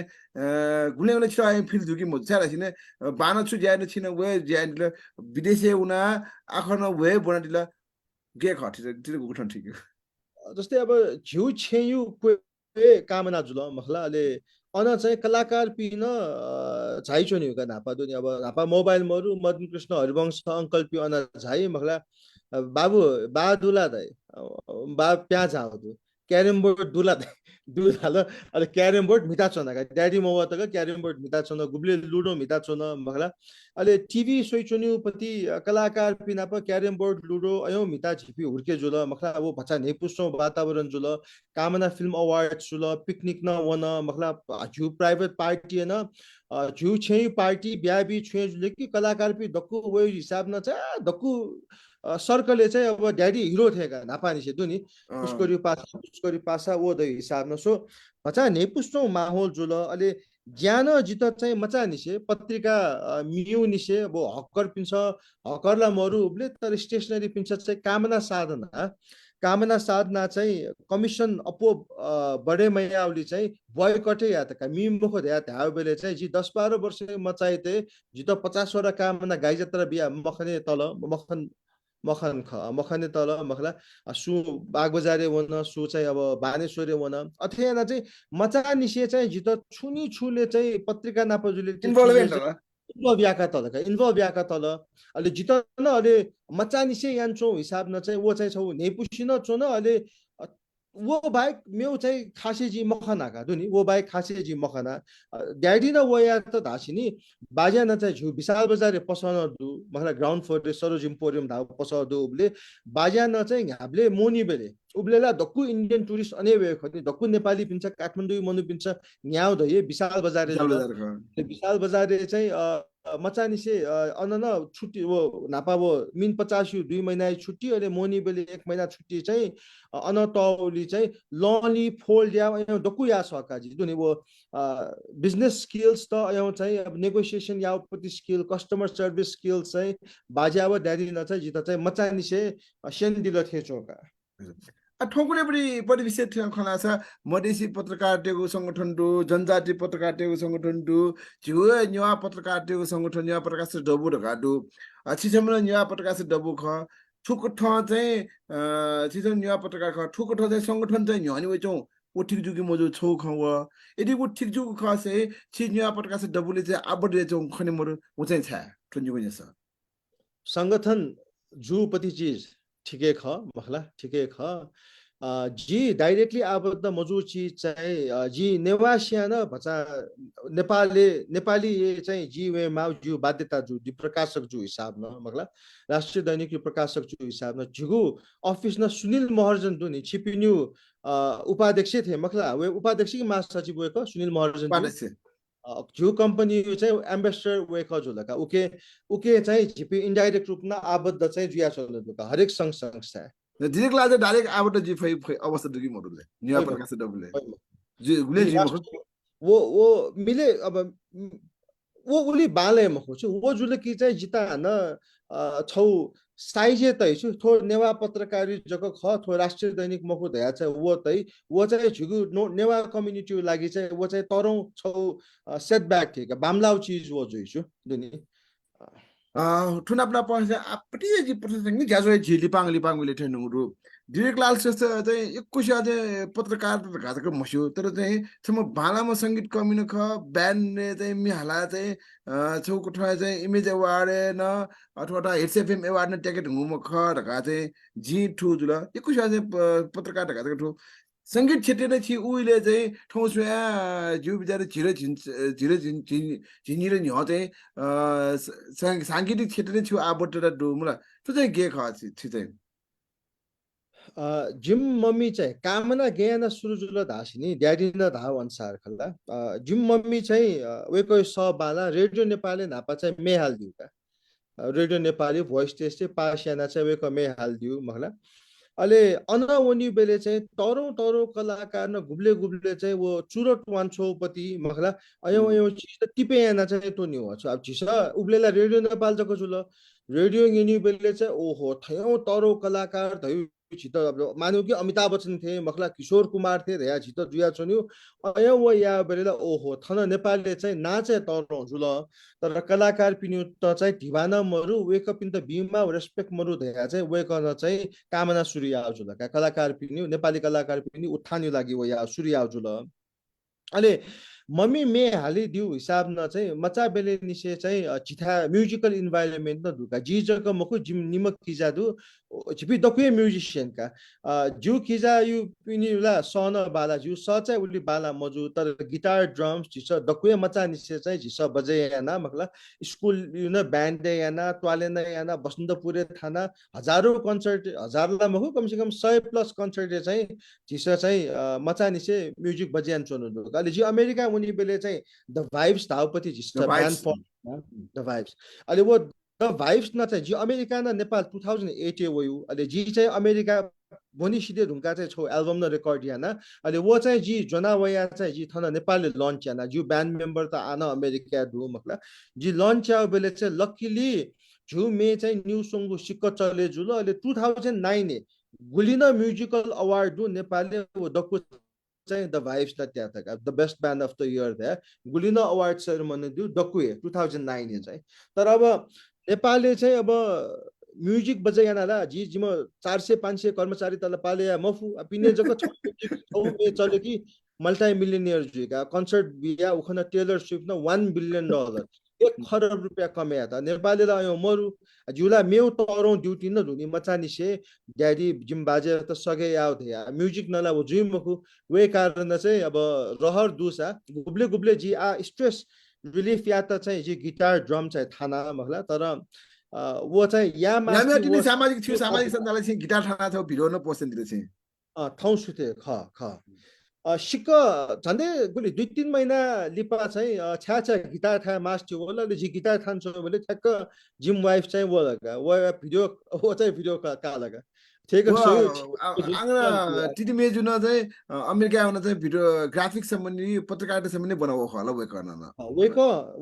गुले छिटा फिल जुकी म छारा छिने बाना छु ज्याए छिने वे ज्याए विदेशी उना आखर न वे बना दिला गे खटी तिले गुठन ठीक जस्तै अब झिउ छेयु कामना जुल मखलाले अन चाहिँ कलाकार पिन झाइचो नि का नापा दुनी अब नापा मोबाइल मरु मदन कृष्ण हरिवंश अंकल पि अन झाइ मखला बाबु बा दुला दाइ बा प्याज आउँदु क्यारम बोर्ड दुला दुला अले क्यारम बोर्ड मिता छन का ड्याडी मोवा त क्यारम बोर्ड मिता छन गुब्ले लुडो मिता छन मखला अले टिभी सोइचोन्यु पति कलाकार पिना प क्यारम बोर्ड लुडो अयो मिता झिपी हुर्के जुल मखला वो भचा नेपुसो वातावरण जुल कामना फिल्म अवार्ड जुल पिकनिक न वन मखला झु प्राइवेट पार्टी न झु छे पार्टी ब्याबी छे जुले कि कलाकार पि दक्कु वो हिसाब न छ दक्कु सर्कलले चाहिँ अब ड्याडी हिरो थिएका नापानी से दुनी पुस्करी पासा वो द हिसाब न सो भचा नेपुसो माहौल जुल अले ज्ञान जित चाहिँ मचा निसे पत्रिका मियु निसे अब हक्कर पिन्छ हक्करला मरु उब्ले तर स्टेशनरी पिन्छ चाहिँ कामना साधना चाहिँ कमिसन अपो बडे मैयाउली चाहिँ बॉयकटे या त मिमुख या थाउ बेले चाहिँ जी 10-12 वर्ष मचाइते जित 50 वटा कामना गाई जत्रा बिया मखने तल मखने तल मखला सु बागबजारे वन सु चाहिँ अब बानेश्वरे वन अथेना चाहिँ मचा निसे चाहिँ जित छुनी छुले चाहिँ पत्रिका नापजुले इन्भल्भमेन्ट होला इन्भल्भ याका तल का इन्भल्भ याका तल अहिले जितन अहिले मचानिसे यान्छौ हिसाब न चाहिँ वो चाहिँ छौ नेपुसिन छौ न अहिले वो बाहेक मेउ चाहिँ खासेजी मखना का दुनी वो बाहेक खासेजी मखना ड्याडी न वो या त धासिनी बाजा न चाहिँ झु विशाल बजारे पसन दु मखला ग्राउन्ड फ्लोर सरोज इम्पोरियम धाउ पस दु उबले बाजा न चाहिँ हामीले मोनी बेले उब्लेला दक्कु इंडियन टुरिस्ट अने वे खनि दक्कु नेपाली पिन्छ काठमाडौँ मनु पिन्छ न्याउ दये विशाल बजारे विशाल जुल बजार खा विशाल बजारे चाहिँ मचानिसे अनन छुट्टी वो नापा वो मिन 50 यु 2 महिना छुट्टी अहिले मोनी बेले 1 महिना छुट्टी चाहिँ अन तौली चाहिँ लली फोल्ड या दक्कु या सकाजी दुनी वो बिजनेस स्किल्स त यो चाहिँ अब नेगोसिएसन या उपति स्किल कस्टमर सर्भिस स्किल चाहिँ बाजाव ड्याडी न चाहिँ जित चाहिँ मचानिसे सेन दिल थेचोका ठोकुले पनि बढी विषय खला छ मधेसी पत्रकार टेको संगठन दु जनजाति पत्रकार टेको संगठन दु जिउ न्युवा पत्रकार टेको संगठन न्युवा प्रकाश डबु ढका दु छिसम्म न्युवा प्रकाश डबु ख ठुक ठ चाहिँ छिसम्म न्युवा पत्रकार ख ठुक ठ चाहिँ संगठन चाहिँ न्युनी वे चौ ओ ठिक जुकी मजु छौ ख व यदि वो ठिक जुक ख से छि न्युवा प्रकाश डबुले चाहिँ आबडे चौ खने मरु उ चाहिँ छ ठुन्जुको जस संगठन जुपति चीज ठिकै ख मखला ठिकै ख जी डाइरेक्टली आबद्ध मजु चीज चाहिँ जी नेवासिया न भचा नेपाली चाहिँ जी वे माउ जु बाध्यता जु दि प्रकाशक जु हिसाब न मखला राष्ट्रिय दैनिक यो प्रकाशक जु हिसाब न जुगु अफिस न सुनिल महर्जन दुनी छिपिन्यू उपाध्यक्ष थे मखला वे उपाध्यक्ष की महासचिव वे को सुनिल महर्जन जो कंपनी चाहिँ एम्बेसडर वे खजुलका उके उके चाहिँ झिपी इन्डाइरेक्ट रूपमा आबद्ध चाहिँ जुया चल्नुका हरेक संघ संस्था डिरेक्ट लाज डाइरेक्ट आबट जी फै अवस्था दुकी मरुले न्युवा प्रकाश डबुले जी गुले जी मख वो मिले अब वो उली बाले मखो छु वो जुले की चाहिँ जिता न छौ साइजे तै छु थो नेवा पत्रकारी जको ख थो राष्ट्रिय दैनिक मखो दया छ वो चाहिँ झुगु नेवा कम्युनिटी लागि चाहिँ वो चाहिँ तरौ छौ सेटब्याक थिक बामलाउ चीज वो जुइछु दुनी ठुनाप्ना पन्छ आपटी जी प्रसंग नि ज्याजो झिलिपाङ लिपाङले ठेनु रु डिरेक लाल श्रेष्ठ चाहिँ एककुश चाहिँ पत्रकार घातक मस्यो तर चाहिँ सम भालामा संगीत कमिन ख ब्यान्ड ने चाहिँ मिहाला चाहिँ छौको ठा चाहिँ इमेज अवार्ड न अथवा हिट्स एफएम अवार्ड न टिकट हुम ख ढका चाहिँ जी ठु जुल एककुश चाहिँ पत्रकार घातक ठु संगीत क्षेत्र नै छि उहिले चाहिँ ठौ सुया जिउ बिचारे झिरे झिनिरे नि ह चाहिँ सांगीतिक क्षेत्र नै छु आबट र डुमला त्यो चाहिँ गे ख छि चाहिँ जिम मम्मी चाहिँ कामना गेना सुरु जुल धासिनी ड्याडी न धाव अनुसार खल्ला जिम मम्मी चाहिँ वेको बाला रेडियो नेपालले नापा चाहिँ मे हाल्दिउ का रेडियो नेपाली भोइस टेस्ट चाहिँ पास्याना चाहिँ वेको मे हाल्दिउ मखला अहिले अनवनी बेले चाहिँ तरो कलाकार न गुब्ले चाहिँ वो चुरट वान्छौपति मखला अयो चीज त टिपेयाना चाहिँ तो नि हो अब छिसा उब्लेला रेडियो नेपाल जको जुल रेडियो गिनी बेले चाहिँ ओहो थयौ तरो कलाकार धयु छित अब मान्यो कि अमिताभ बच्चन थे मखला किशोर कुमार थे रया छित जुया छन्यु अयो वो या बेला ओहो थन नेपालले चाहिँ नाचे तरो जुल तर कलाकार पिन्यु त चाहिँ ढिवाना मरु वेक अप इन द बीमा रेस्पेक्ट मरु दया चाहिँ वेक न चाहिँ कामना सूर्य आउजुल का कलाकार पिन्यु नेपाली कलाकार पिन्यु उत्थान्यु लागि वो या सूर्य आउजुल अहिले मम्मी मे हालिदिउ हिसाब न चाहिँ मचा बेले निसे चाहिँ चिथा म्युजिकल इन्भाइरोमेन्ट न दुका जी जग मखु जिम निमक किजादु छिपी दकुए म्युजिशियन का जु किजा यु पिनिला सन बाला जु स चाहिँ उली बाला मजु तर गिटार ड्रम्स झिस दकुए मचा निसे चाहिँ झिस बजे याना मखला स्कुल यु न ब्यान्ड याना ट्वाले न याना बसन्तपुरे थाना हजारौं कन्सर्ट हजारला मखु कम से कम 100 प्लस कन्सर्ट चाहिँ झिस चाहिँ मचा निसे म्युजिक बजियान चोनु दु अलि जी अमेरिका उनी बेले चाहिँ द भाइब्स धाउपति झिस ब्यान्ड फर्म द भाइब्स अलि वो द भाइब्स न चाहिँ जी अमेरिका न नेपाल 2008 वयु अलि जी चाहिँ अमेरिका भोनी सिधे ढुङ्गा चाहिँ छौ एल्बम न रेकर्ड याना अलि वो चाहिँ जी जना वया चाहिँ जी थन नेपालले लन्च याना जी ब्यान्ड मेम्बर त आना अमेरिका दु मखला जी लन्च या बेले चाहिँ लकीली जु मे चाहिँ न्यू सङ्गु सिक्क चले जुल अलि 2009 गुलिना म्युजिकल अवार्ड दु नेपालले वो दक्कु चाहिँ द भाइब्स न त्यहाँ तक the best band of the year द्या गुलिना अवार्ड सेरेमनी दिउ दक्कुए 2009 चाहिँ तर अब नेपालले चाहिँ अब म्युजिक बजायनाला जी जिम 400-500 कर्मचारी तल पाले या मफु पिने जको चल्यो कि मल्टी मिलियनियर जुका कन्सर्ट बिया उखन टेलर स्विफ्ट न $1 बिलियन 1 खरब रुपियाँ कमाया त नेपालीलाई यो मरु जुला मेउ तरौं ड्युटी न धुनी मचानी से ड्याडी जिम बाजे त सगे याव थे या म्युजिक नला वो जुइ मखु वे कारण चाहिँ अब रहर दुसा गुब्ले गुब्ले जी आ स्ट्रेस रिलिफ या त चाहिँ जी गिटार ड्रम चाहिँ थाना मखला तर वो चाहिँ या यामी मास्ती अटिने वो सामाजिक थियो सामाजिक सञ्जाललाई चाहिँ गिटार ठाना थियो भिडियो न पोस्ट दिन्छ चाहिँ ठाउँ सुते ख सिक्क झन्डै गुली 2-3 महिना लिपा चाहिँ छ्याछा गिटार खा मास्टर होला जी गिटार खान्छ भने ठ्याक्क जिम वाइफ चाहिँ वो लगा वो भिडियो वो चाहिँ भिडियो का लगा ठिक व सही आंगना टिटी मेजुन चाहिँ अमेरिका आउन चाहिँ भिडियो ग्राफिक्स सम्बन्धी पत्रकारिता सम्बन्धी बनाएको होला वे गर्न न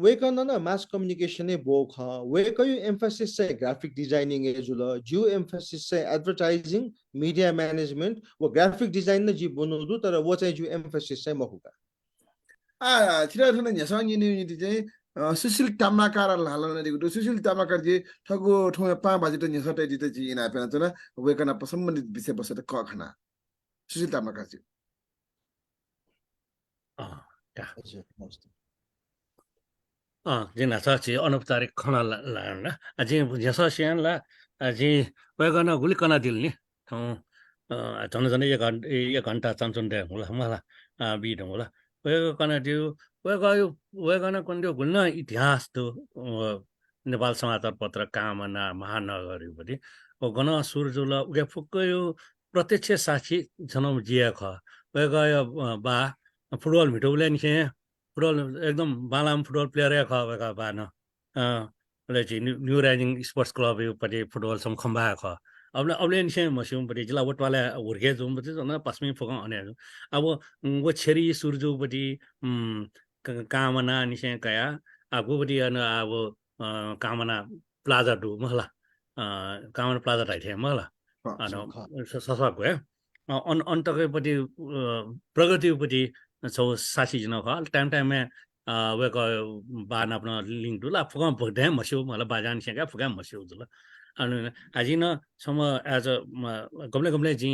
वेक न मास कम्युनिकेसन नै बो ख वेक यु एम्फसिस चाहिँ ग्राफिक डिजाइनिङ ए जुल जु एम्फसिस चाहिँ एडभर्टाइजिङ मिडिया म्यानेजमेन्ट वो ग्राफिक डिजाइन न जी बनाउदु तर वो चाहिँ जु एम्फसिस चाहिँ मखुका छिरा ठन न्यासँग युनिटी चाहिँ सुशील ताम्लाकार हालन दिगु सुशील ताम्लाकार जी ठगु ठो 5 बजे त न्यासटे दिते जी इना पेन त वेकन सम्बन्धित विषय वस्तु त क खाना सुशील ताम्लाकार जी जिना साची अनौपचारिक खना लाना अझै जसा सियान ला अझै वेगन गुलिकना दिल्ने झन् झन् 1 घण्टा चान्चुन्डे होला मलाई बिट होला वेगन दिउ वेगन कन्dio गुल्न इतिहास तो नेपाल समाचार पत्र कामना महानगरपति गन सुरजुला उगे फुक्कयो प्रत्यक्ष साक्षी जनम जिया ख वेगयो बा फुटबल मिटौले नि फुटबल एकदम बालाम फुटबल प्लेयर खा बान न्यू राइजिङ स्पोर्ट्स क्लब पट्टि फुटबल सम खम्बा ख अब निसे मस्यौं पट्टि जिल्ला वटवाला हुर्के जुम पट्टि जन पश्चिमी फोका अने अब वो छेरी सुरजु पट्टि कामना निसे कया आगु पट्टि अन अब कामना प्लाजा डु मला कामना प्लाजा टाइथे मला अन ससक है अन्तकैपट्टि प्रगतिपट्टि छौ 60 जना ख टाइम में वेक बान अपना लिंक दुला फुगा भदे मस्यौ मला बाजान सेका फुगा मस्यौ दुला अनि आजिन सम एज गमले जी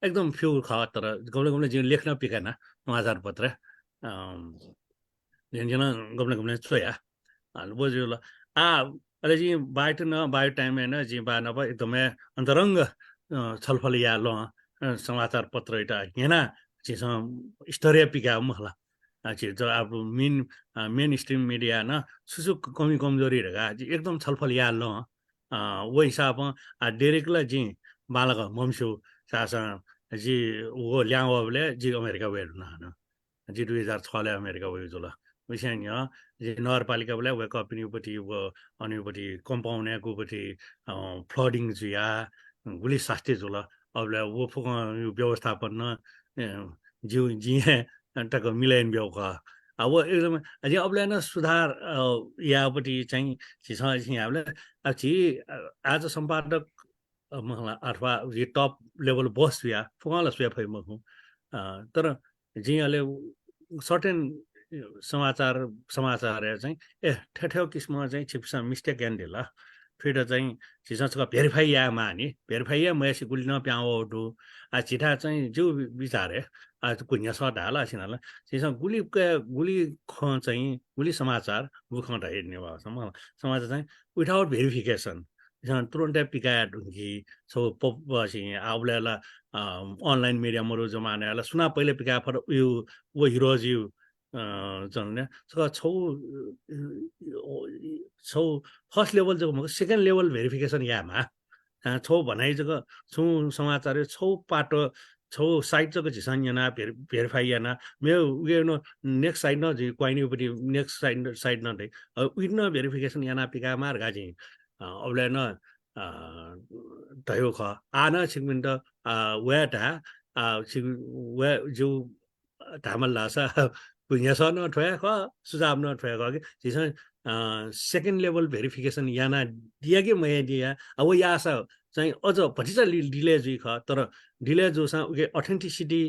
एकदम फ्यु ख तर गमले जी लेख्न पिकेन समाचार पत्र जना गमले छोया अनि बोजु ल अले जी बाइट न बाइट टाइम हैन जी बा न एकदमै अन्तरंग छलफल या ल समाचार पत्र इटा हेना स्टोरी पिका मला जो अब मेन स्ट्रीम मीडिया न सुसु कमी कमजोरी रगा एकदम छलफल या ल वो हिसाब डेरेकला जी बालक मम्सु सासा जी वो ल्यावले जी अमेरिका वेड न जी 2006 ले अमेरिका वेड जोला विषय नि जी नगरपालिका बेला वे कम्पनीपट्टि वो अनिपट्टि कम्पाउन्डको पट्टि फ्लडिङ जिया गुली शास्ति जोला अबले वो व्यवस्थापन न जीव जी टक मिलाइन ब्याउका अब एकदम अझै अबले न सुधार यापट्टि चाहिँ हामीले अब आज सम्पादक मलाई अथवा यो टप लेभल बस या फुगाला सुया फै मखु तर जियाले सर्टेन समाचार चाहिँ ठेठ्याउ किसिममा चाहिँ छिप्सा मिस्टेक एन्डेला फिर चाहिँ छिसका भेरिफाई या मानि भेरिफाई या मयसी गुली न प्याउ छिटा चाहिँ जो विचारे कुन्या सट हाला सिनाला छिसा गुली ख चाहिँ गुली समाचार बुखबाट हेर्ने भयो समाचार चाहिँ विदाउट भेरिफिकेसन तुरन्तै पिकाया ढुङ्गी छौ पसी आउलेला अनलाइन मिडिया मरु जमानेला सुना पहिले पिका फर यो वो हिरोज यु जन्ने छौ फर्स्ट लेभल जो सेकेन्ड लेभल भेरिफिकेसन यामा छौ भनाइ जग छु समाचार छौ पाटो छौ साइड जग झिसन याना भेरिफाई याना मे उयो नेक्स्ट साइड न जि क्वाइनीपट्टि नेक्स्ट साइड न दे विन भेरिफिकेसन याना पिका मार गाजि अबले न तयो ख आना छिकमिन त वेटा वे जो धामल लासा कुन्यास न ठया ख सुझाव न ठया ख कि जिसन सेकेन्ड लेभल भेरिफिकेसन याना दिया कि मैं दिया अब यासा चाहिँ अझ भटिचा डिले जुइ ख तर डिले जोसा उके अथेन्टिसिटी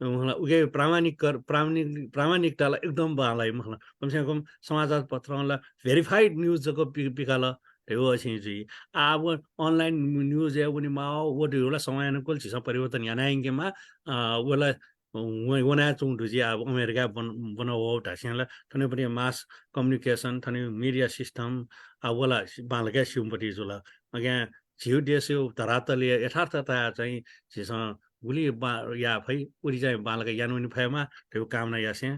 उके प्रामाणिकतालाई एकदम बालाई मलाई कमसे कम समाचार पत्रलाई भेरिफाइड न्यूज जको पिकाला हो अछि जी अब अनलाइन न्यूज या पनि मा वो होला समय अनुकूल छिस परिवर्तन याना इंगे मा वला 我那种就是啊，अमेरिका बनाओ ढासियाला थने पनि मास कम्युनिकेशन थने मीडिया सिस्टम आ वाला बालका सिमपटी जुला अगे जिउ देशो धरातले यथार्थता चाहिँ जिसा गुली या भई उरी चाहिँ बालका यानुनि फयमा त्यो कामना यासे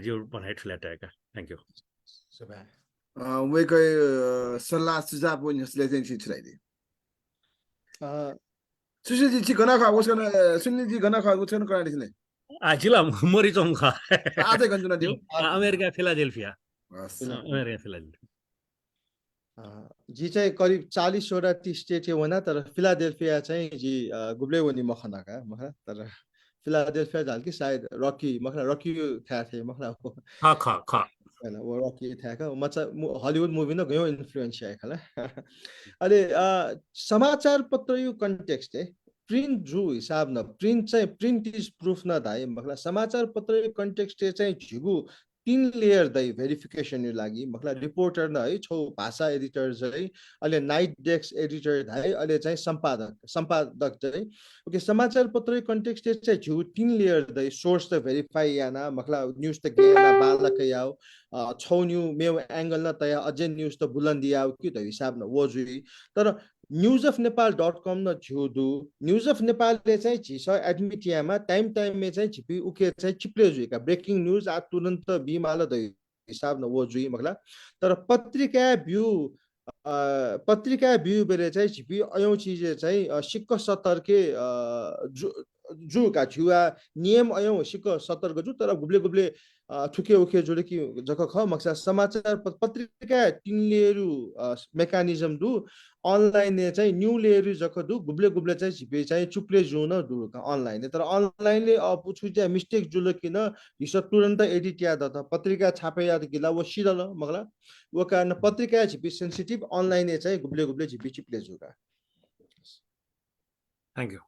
जिउ बनाइ ठुलाटाका थ्यांक यू वेकै सल्लाह सुझाव पनि यसले चाहिँ छिछराइदे सुशीलजी ची गना खा उसकन सुनीलजी गना खा उसकन कराडी थिले जिल्ला मोरी चौक आजै गन्जुना दिउ अमेरिका फिलाडेल्फिया बस अमेरिका फिलाडेल्फिया जी चाहिँ करिब 40वटा टी स्टेट हो ना तर फिलाडेल्फिया चाहिँ जी गुब्ले वनी मखनाका मखना तर फिलाडेल्फिया जाल कि शायद रॉकी मखना रॉकी था थे मखना खा खा खा हैन वो रॉकी था का मचा हलिउड मूवी न गयो इन्फ्लुएन्स है खला अले समाचार पत्र यो कन्टेक्स्ट है प्रिन्ट जु हिसाब न प्रिन्ट चाहिँ प्रिन्ट इज प्रूफ न धाइ मखला समाचार पत्र यो कन्टेक्स्ट चाहिँ झिगु 3 लेयर दै भेरिफिकेसन यो लागि मखला रिपोर्टर न है छौ भाषा एडिटर चाहिँ अहिले नाइट डेस्क एडिटर धाइ अहिले चाहिँ सम्पादक चाहिँ ओके समाचार पत्र यो कन्टेक्स्ट चाहिँ झिगु 3 लेयर दै सोर्स त भेरिफाई याना मखला न्यूज त गेना बालक याव छौ न्यू मेव एंगल न तया अझै न्यूज त बुलन्दी याव कि त हिसाब न वो जुई तर newsofnepal.com न झुदु न्यूज अफ नेपालले चाहिँ झिस एडमिटियामा टाइम में चाहिँ झिपी उके चाहिँ चिप्ले जुइका ब्रेकिङ न्यूज आ तुरन्त बिमाल द हिसाब न वो जुइ मगला तर पत्रिका भ्यू बेले चाहिँ झिपी अयौ चीज चाहिँ सिक्क सतर्के जु का छुआ नियम अयौ सिक्क सतर्क जु तर गुब्ले ठुके उखे जोडे कि जक ख मक्सा समाचार पत्रिका 3 लेयरु मेकानिजम दु अनलाइन ने चाहिँ न्यू लेयरु जक दु गुब्ले चाहिँ झिपे चाहिँ चुप्ले जुन दु अनलाइन तर अनलाइन ले पुछु चाहिँ मिस्टेक जुल किन हिस तुरन्त एडिट या द पत्रिका छापे या गिला वो सिदल मगला वो कारण पत्रिका झिपे सेन्सिटिभ अनलाइन ने चाहिँ गुब्ले झिपे चिप्ले जुका थ्यांक यू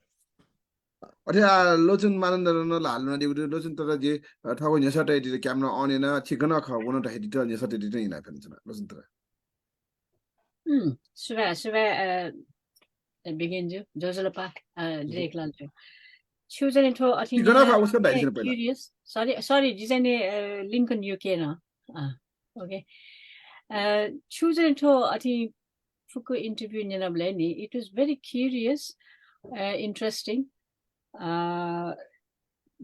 अरे लोचन मानन्द न हाल्नु दिउ लोचन तर जे ठगो नेसट एडिट क्यामेरा अन एना छिकन ख वन त एडिट नेसट एडिट इना फेन्सन लोचन तर सुबह बिगिन जोजलपा डिरेक्ट लाल छुजने ठो अथि छिकन ख उसको डाइरेक्सन पहिला क्युरियस सरी जिजने लिंकन यूके न ओके छुजने ठो अथि फुको इंटरव्यू नेना ब्लेनी it was very curious interesting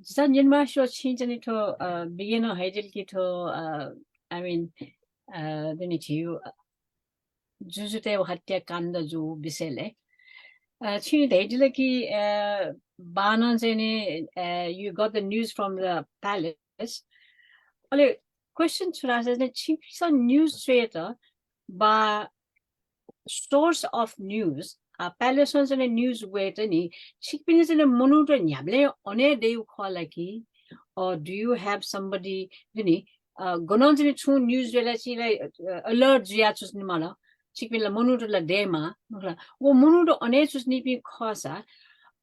जन यनमा शो छिजने ठो बिगिन हाइडल की ठो I mean दनि छिउ जुजुते हत्या काण्ड जो विषयले छि हाइडल की बाना चाहिँ you got the news from the palace अले क्वेशन छुरा चाहिँ छिपिस न्यूज चाहिँ त बा source of news palace चाहिँ न्यूज वेट नि छिपिने चाहिँ मनुट न्याब्ले अने देउ खलाकी or do you have somebody नि गनन चाहिँ छु न्यूज वेला चाहिँ अलर्ट जिया चुस्नि मला छिपिला मनुटला डेमा वो मनुट अने चुस्नि पि खसा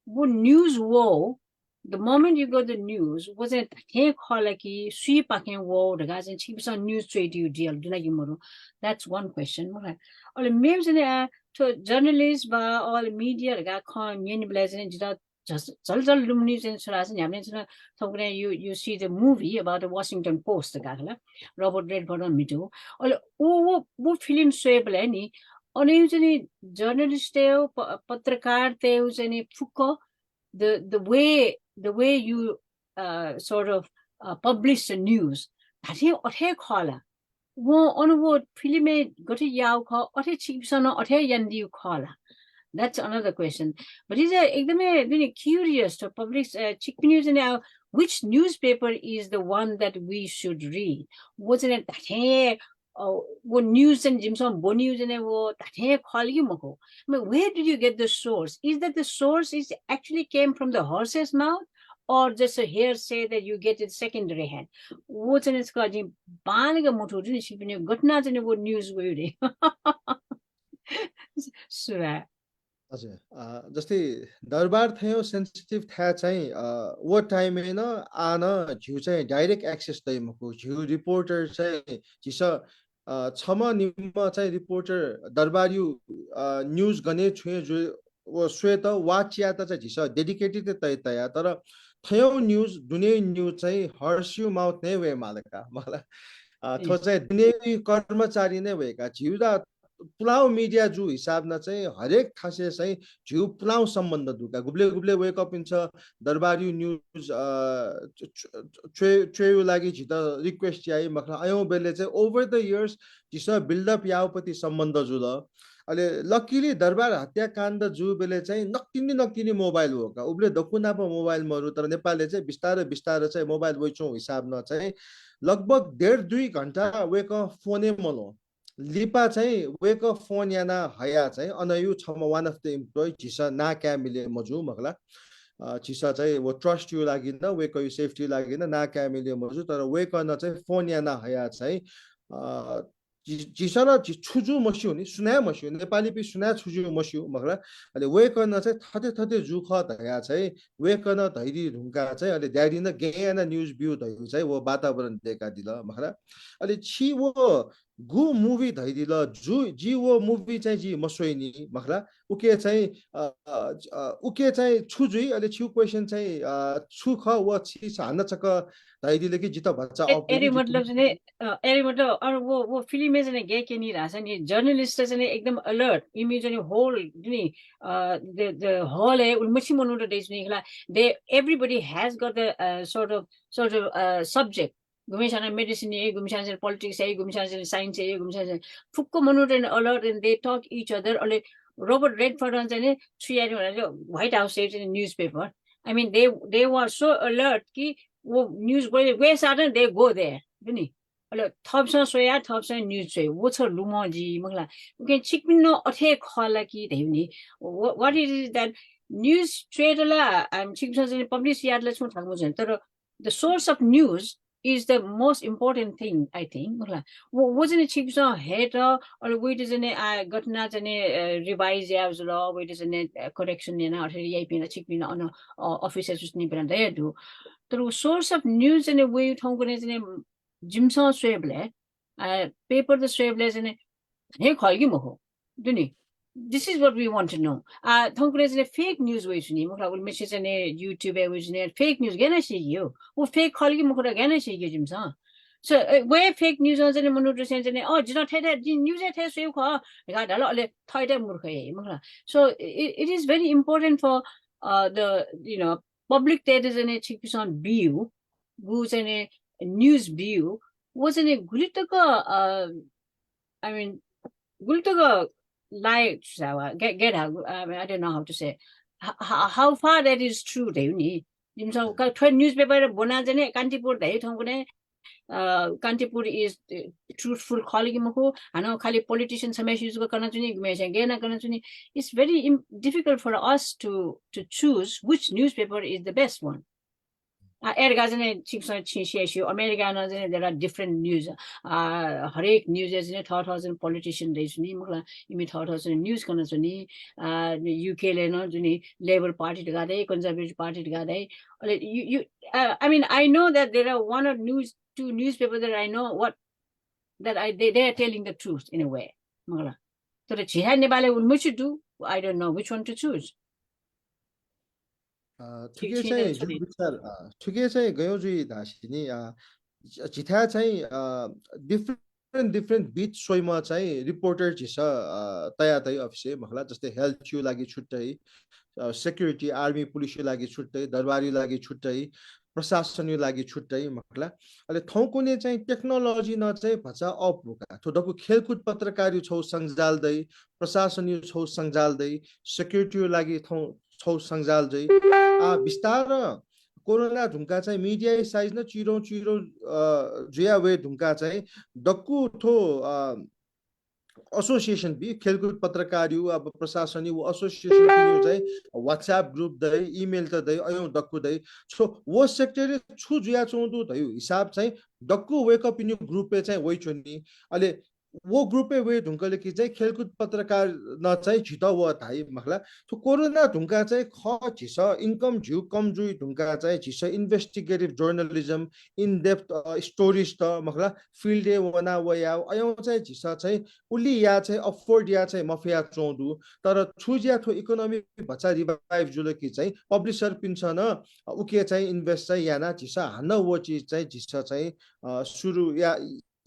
वो न्यूज वो the moment you got the news wasn't he खलाकी सुई पाके वो दगा चाहिँ छिपिस न्यूज ट्रेड यु डिल दुना यमरो that's one question मलाई अले मेम चाहिँ to journalists ba all media ga khan yen blazing just jal lumni chen sura sin yamne chen thongre you see the movie about the Washington Post ga la Robert Redford on me too all wo film swable ni ani chani journalist te patrakar te chani fuko the way you sort of publish the news that he othe khala वो अनुभव फिल्मे गठे याव ख अथे छिपसन अथे यन्दिउ खला that's another question but is एकदमै really curious to publish chickpeas and which newspaper is the one that we should read wasn't it that hey वो news and jimson bo news and वो that hey khali mako I mean where did you get the source is that the source is actually came from the horse's mouth or just a hearsay that you get it secondary hand wo chane ska ji baniga moto jin sipine gatna chane wo news wede sura हजुर जस्तै दरबार थियो sensitive था चाहिँ वो time हैन आन झिउ चाहिँ डाइरेक्ट एक्सेस दै मको झिउ रिपोर्टर चाहिँ झिस छम निम चाहिँ रिपोर्टर दरबारयु न्यूज गने छुए जो वो श्वेत वाचिया त चाहिँ झिस डेडिकेटेड तय तया तर थयौं न्यूज दुनिया न्यूज चाहिँ हर्स्यु माउथ नै वे मालका मलाई थो चाहिँ दुनियावी कर्मचारी नै भएका झिउदा पुलाउ मिडिया जो हिसाब न चाहिँ हरेक खासे चाहिँ झिउ पुलाउ सम्बन्ध दुका गुब्ले गुब्ले वेक अप इन्छ दरबारी न्यूज ट्रेयु लागि झित रिक्वेस्ट याई मखला अयौं बेले चाहिँ ओभर द इयर्स झिस बिल्डअप यावपति सम्बन्ध जुल अहिले लकिली दरबार हत्याकाण्ड जु बेले चाहिँ नक्तिनी मोबाइल हो का उब्ले दकुना पो मोबाइल मरु तर नेपालले चाहिँ बिस्तारै बिस्तारै चाहिँ मोबाइल वइचौं हिसाब न चाहिँ लगभग 1.5-2 घण्टा वेक फोने मलो लिपा चाहिँ वेक फोन याना हया चाहिँ अनयु छम वान अफ द इम्प्लोइ झिसा ना क्या मिले मजु मगला झिसा चाहिँ वो ट्रस्ट यु लागि न वेक यु सेफ्टी लागि न ना क्या मिले मजु तर वेक न चाहिँ फोन याना हया चाहिँ जिसना छुजु मस्यु नि सुना मस्यु नेपाली पि सुना छुजु मस्यु मगला अहिले वेकन चाहिँ थते थते जुख धया चाहिँ वेकन धैरी ढुङ्गा चाहिँ अहिले ड्याडी न गेना न्यूज व्यू धैरु चाहिँ वो वातावरण देखा दिल मगला अहिले छि वो गु मुभी धैदिल जु जी वो मुभी चाहिँ जी मसोइनी मगला उके चाहिँ छुजुई अहिले छु क्वेशन चाहिँ छु ख व छि हान्न चक धैदिले कि जित भच्चा एरी मतलब और वो फिल्म में जने गे के नहीं रहा नि जर्नलिस्ट जने एकदम अलर्ट इमी जने होल नि द होल है उनमछि मनुट डेज नि खला they everybody has got the sort of subject गुमिसान मेडिसिन है गुमिसान पॉलिटिक्स है गुमिसान साइंस है गुमिसान फुक्को मनुट and alert and they talk each other अले रोबर्ट रेडफोर्ड जने थ्री व्हाइट हाउस है newspaper I mean they were so alert कि वो न्यूज वे साधन दे गो देयर नि अले थपसँग सोया थपसँग न्यूज चाहिँ वो छ लुमजी मगला उके छिकमिनो अथे खला कि देउनी व्हाट इज दैट न्यूज ट्रेडला छिकसँग पब्लिश यार्डले छु थाक्मु छ तर the source of news is the most important thing I think मगला वो जने छिकसँग हेड अले वेट जने घटना जने रिवाइज याज ल वेट जने करेक्सन ने ना अथवा यही पिन छिकमिनो अन अफिसर्स नि पिन दे दु तर सोर्स अफ न्यूज जने वे ठाउँको ने जने जिमसँग स्वेबले पेपर द स्वेबले जने हे खल्की महो दुनी this is what we want to know ठाउँको ने जने फेक न्यूज वे सुनि मखला उल मेसेज जने युट्युब ए जने फेक न्यूज गेना सियो वो फेक खल्की मखरा गेना सियो जिमसँग so where fake news जने मनुट जने जिना थे न्यूज थे स्वेब ख गाडा ल अले थैटे मूर्ख हे मखला so it is very important for the public that is in a chickpison view who's in a news view was in a gulitaka I mean gulitaka like get I don't know how to say how far that is true they need newspaper bona jane kantipur dai thongune Kantipur is truthful calling hano khali politicians hame use karna chuni gumecha gena karna chuni it's very difficult for us to choose which newspaper is the best one erga jane chiksa chishu America na jane there are different news harek news is ne 3000 politician dai chuni mukla imi 3000 news karna chuni UK le na juni Labour party ga dai Conservative party ga dai you I mean I know that there are one or two newspapers that I know they are telling the truth in a way. Magala. So the Chihai Nebale would much do. I don't know which one to choose. ठिकै चाहिँ गयोजुई धासिनी जिथा चाहिँ different बीच सोइमा चाहिँ reporter छिस तया तय अफिसे मखला जस्तै हेल्थ छु लागि छुट्टै सेक्युरिटी आर्मी पुलिस लागि छुट्टै दरबारी लागि छुट्टै प्रशासन लागि छुट्टै मखला अहिले थौकुने चाहिँ टेक्नोलोजी न चाहिँ भचा अप बुका थोडको खेलकुद पत्रकारी छौ संजालदै प्रशासन छौ संजालदै सेक्युरिटी लागि छौ संजालदै विस्तार कोरोना ढुंगा चाहिँ मिडिया साइज न चिरो जुया वे ढुंगा चाहिँ डक्कु थो एसोसिएसन भी खेलकुद पत्रकारी अब प्रशासनी वो एसोसिएसन चाहिँ व्हाट्सएप ग्रुप दै इमेल त दै अयौ डक्कु दै सो वो सेक्टर छु जुया चौंदु दयु हिसाब चाहिँ डक्कु वेक अप इन ग्रुप पे चाहिँ वइ चोनी अहिले वो ग्रुपे वे ढुङ्कले कि चाहिँ खेलकुद पत्रकार न चाहिँ छिटो व थाई मखला तो कोरोना ढुङ्का चाहिँ ख छिस इन्कम झ्यु कम जुई ढुङ्का चाहिँ छिस investigative journalism in depth stories त मखला फिल्ड ए वना वया अयौ चाहिँ छिस चाहिँ उली या चाहिँ अफोर्ड या चाहिँ मफिया चौधु तर छुजिया थो इकोनोमी भचा रिभाइभ जुल कि चाहिँ पब्लिसर पिन्छ न उके चाहिँ इन्भेस्ट चाहिँ याना छिस हान वो चिज चाहिँ छिस चाहिँ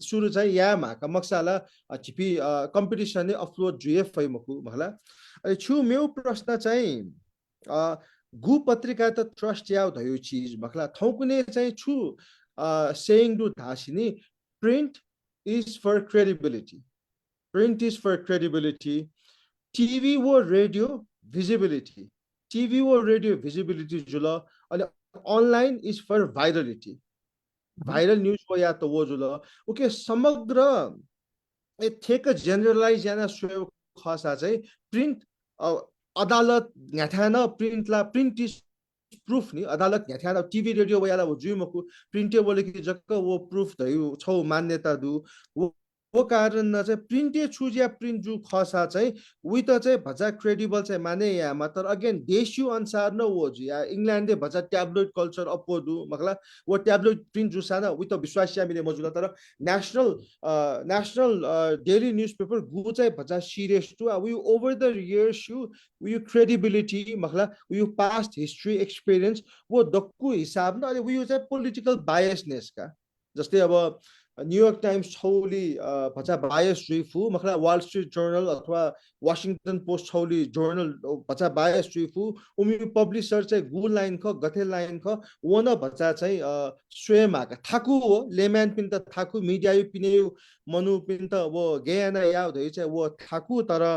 सुरु चाहिँ या माका मक्साला छिपी कम्पिटिसन ने अपलोड जुए फैमकु मखला अरे छु मेउ प्रश्न चाहिँ गु पत्रिका त ट्रस्ट याउ धयो चीज मखला थौकुने चाहिँ छु सेइङ दु धासिनी print is for credibility TV वो रेडियो भिजिबिलिटी जुल अनि online is for virality viral news को या तो वो जुल ओके समग्र ठेक जेनरलाइज याना स्वे खसा चाहिँ प्रिन्ट अदालत न्याथान प्रिन्ट इज प्रूफ नि अदालत न्याथान टिभी रेडियो वयाला वो जुमको प्रिन्टे बोले कि जक्क वो प्रूफ दयु छौ मान्यता दु वो कारण न चाहिँ प्रिन्टे छुजिया प्रिन्ट जु खसा चाहिँ उही त चाहिँ भजा क्रेडिबल चाहिँ माने या मात्र अगेन देशु अनुसार न वो जु या इंग्लैंड भजा ट्याब्लोइड कल्चर अपो दु मखला वो ट्याब्लोइड प्रिन्ट जु साना उही त विश्वासिया मिले मजुला तर नेशनल डेली न्यूज़पेपर गु चाहिँ भजा serious TV over the years यु क्रेडिबिलिटी मखला यु पास्ट हिस्ट्री एक्सपीरियंस वो दक्कु हिसाब न अनि वी चाहिँ पोलिटिकल बायसनेस का जस्तै अब न्यूयॉर्क टाइम्स छौली भचा बायस जुइफु मखला वाल स्ट्रीट जर्नल अथवा वाशिंगटन पोस्ट छौली जर्नल भचा बायस जुइफु उमी पब्लिशर चाहिँ गु लाइन ख गथे लाइन ख वन भचा चाहिँ स्वयमाका थाकु हो लेम्यान पिन त थाकु मीडिया यु पिने मनु पिन त वो गेयाना याउ धै चाहिँ वो थाकु तर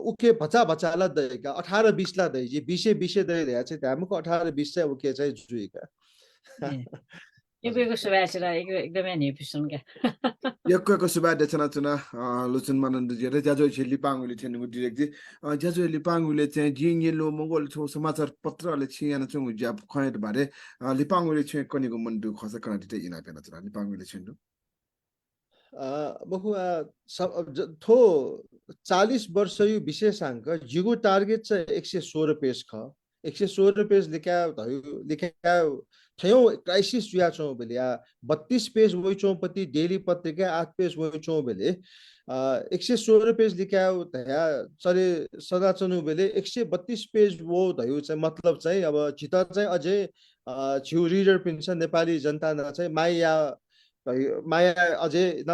उके भचा भचाला दैका 18-20 ला दै जे 20 दै ल्या चाहिँ त्यामुको 18-20 चाहिँ उके चाहिँ जुइका Yoko Subachira, एकदमै नेपिसन के यक्को सुबा देचना चुना लुचन मानन्द जे जाजो छेली पांगुले छेनु डाइरेक्ट जी जाजो लिपांगुले चाहिँ जिङ येलो मंगोल छौ समाचार पत्रले छियाना छु ज्याप खयत बारे लिपांगुले छ कनिको मन्डु खस कनाटिते इना पेना चुना लिपांगुले छेनु बहु थो 40 वर्ष यो विशेषांक जिगु टार्गेट चाहिँ 116 पेज ख 116 पेज लिखा थयो क्राइसिस जुया छौ बेले 32 पेज वइ चौपति डेली पत्रिका 8 पेज वइ चौ बेले 116 पेज लिखाउ तया चले सदा चनु बेले 132 पेज वो धयो चाहिँ मतलब चाहिँ अब चिता चाहिँ अझै छिउ रिडर पिन्छ नेपाली जनता न चाहिँ माया अझै न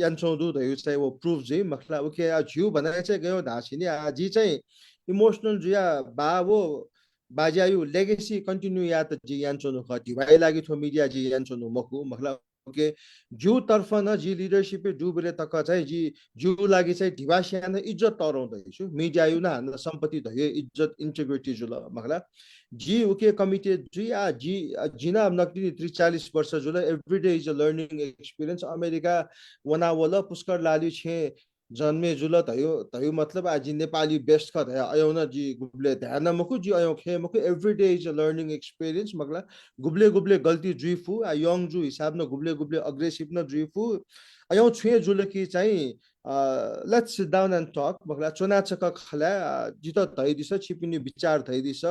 यान्छौदु धयो चाहिँ वो प्रुफ जे मखला उके झिउ बनाए चाहिँ गयो धासिनी आजी चाहिँ इमोशनल जुया बाबो बाजायु लेगेसी कन्टिन्यू या त जी यान्छौनु खटी भाइ लागि थो मिडिया जी यान्छौनु मखु मखला ओके जु तर्फ न जी लिडरशिप डुबरे तक चाहिँ जी जु लागि चाहिँ ढिवासिया न इज्जत तराउँदैछु मिडिया यु न हान सम्पत्ति धयो इज्जत इन्टिग्रिटी जुल मखला जी उके कमिटी जी जी जिना नक्ति 40 वर्ष जुल every day is a learning experience America वनावल पुष्कर लाली छे जन्मे जुल तयो मतलब आज नेपाली बेस्ट का था अयोना जी गुबले ध्यान मकु जी अयो खे मकु every day is a learning experience मगला गुबले गल्ती जुइफु आ यङ जु हिसाब न गुबले अग्रेसिभ न जुइफु अयो छे जुल कि चाहिँ let's sit down and talk मगला चुनाचक खला जित धै दिस छिपिनी विचार धै दिस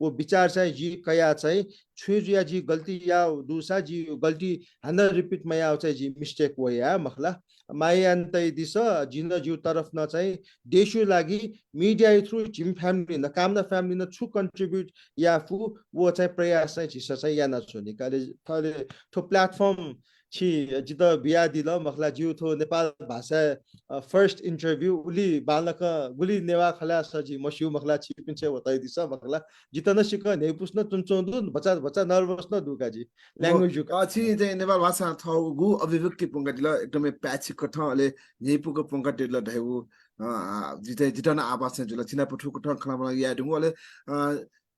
वो विचार चाहिँ जी कया चाहिँ छे जुया जी गल्ती या दुसा जी गल्ती हान रिपिट मया चाहिँ जी मिस्टेक हो या मखला मायान्तै दिस जिन जिउ तरफ न चाहिँ देशु लागि मिडिया थ्रु जिम फ्यामिली न काम न फ्यामिली न छु कन्ट्रिब्युट या फु वो चाहिँ प्रयास चाहिँ छिस चाहिँ या न छु निकाले थले थो प्लेटफर्म छि जित बिया दिल मखला जिउ थो नेपाल भाषा फर्स्ट इंटरव्यू उली बालक गुली नेवा खला सजी मस्यु मखला छिपिन्छ बताइ दिस मखला जित न सिक ने पुस्न तुन्छौदु बच्चा नर्भस न दुका जी ल्याङ्ग्वेज छि चाहिँ नेपाल भाषा थौ गु अभिव्यक्ति पंगटिला एकदमै प्याच कठले नेपुको पंगटिला ढैउ जितन आवास जुल चिना पठु कठ खलामा या ढुङले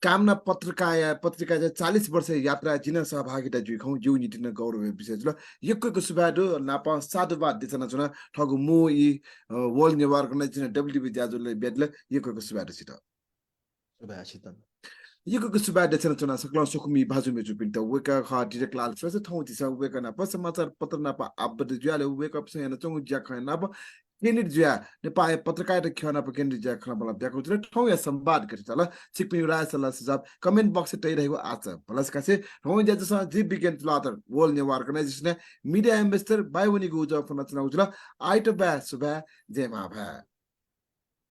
कामना पत्रिका चाहिँ 40 वर्ष यात्रा जिन सहभागिता जुइखौ जु निटिन गौरव विषय जुल यक्को सुबाडो नापा साधुवाद दिसन जुन ठगु मु इ वर्ल्ड नेटवर्क न जिन डब्ल्युबी जाजुले बेदले यक्को सुबाडो छिट सुबासित Iku suba dechana chona saklan sokumi baju meju pinta weka kha direct lal first thong ti sa weka na pa samachar patra na pa abd jale wake up sa na chong ja kha na pa केन्द्रित जुया नेपाल पत्रकार ख्याना पर केन्द्रित जुया खना बला ब्याको जुले ठौ या संवाद गरि तल सिक्किम राय सल्लाह सुझाव कमेन्ट बक्स तै रहेको आज प्लस कासे ठौ या जसा जी Bigen Tuladhar world new organisation media ambassador बाइवनी गु ज फना चना उजला आइट बा सुबा जेमा भा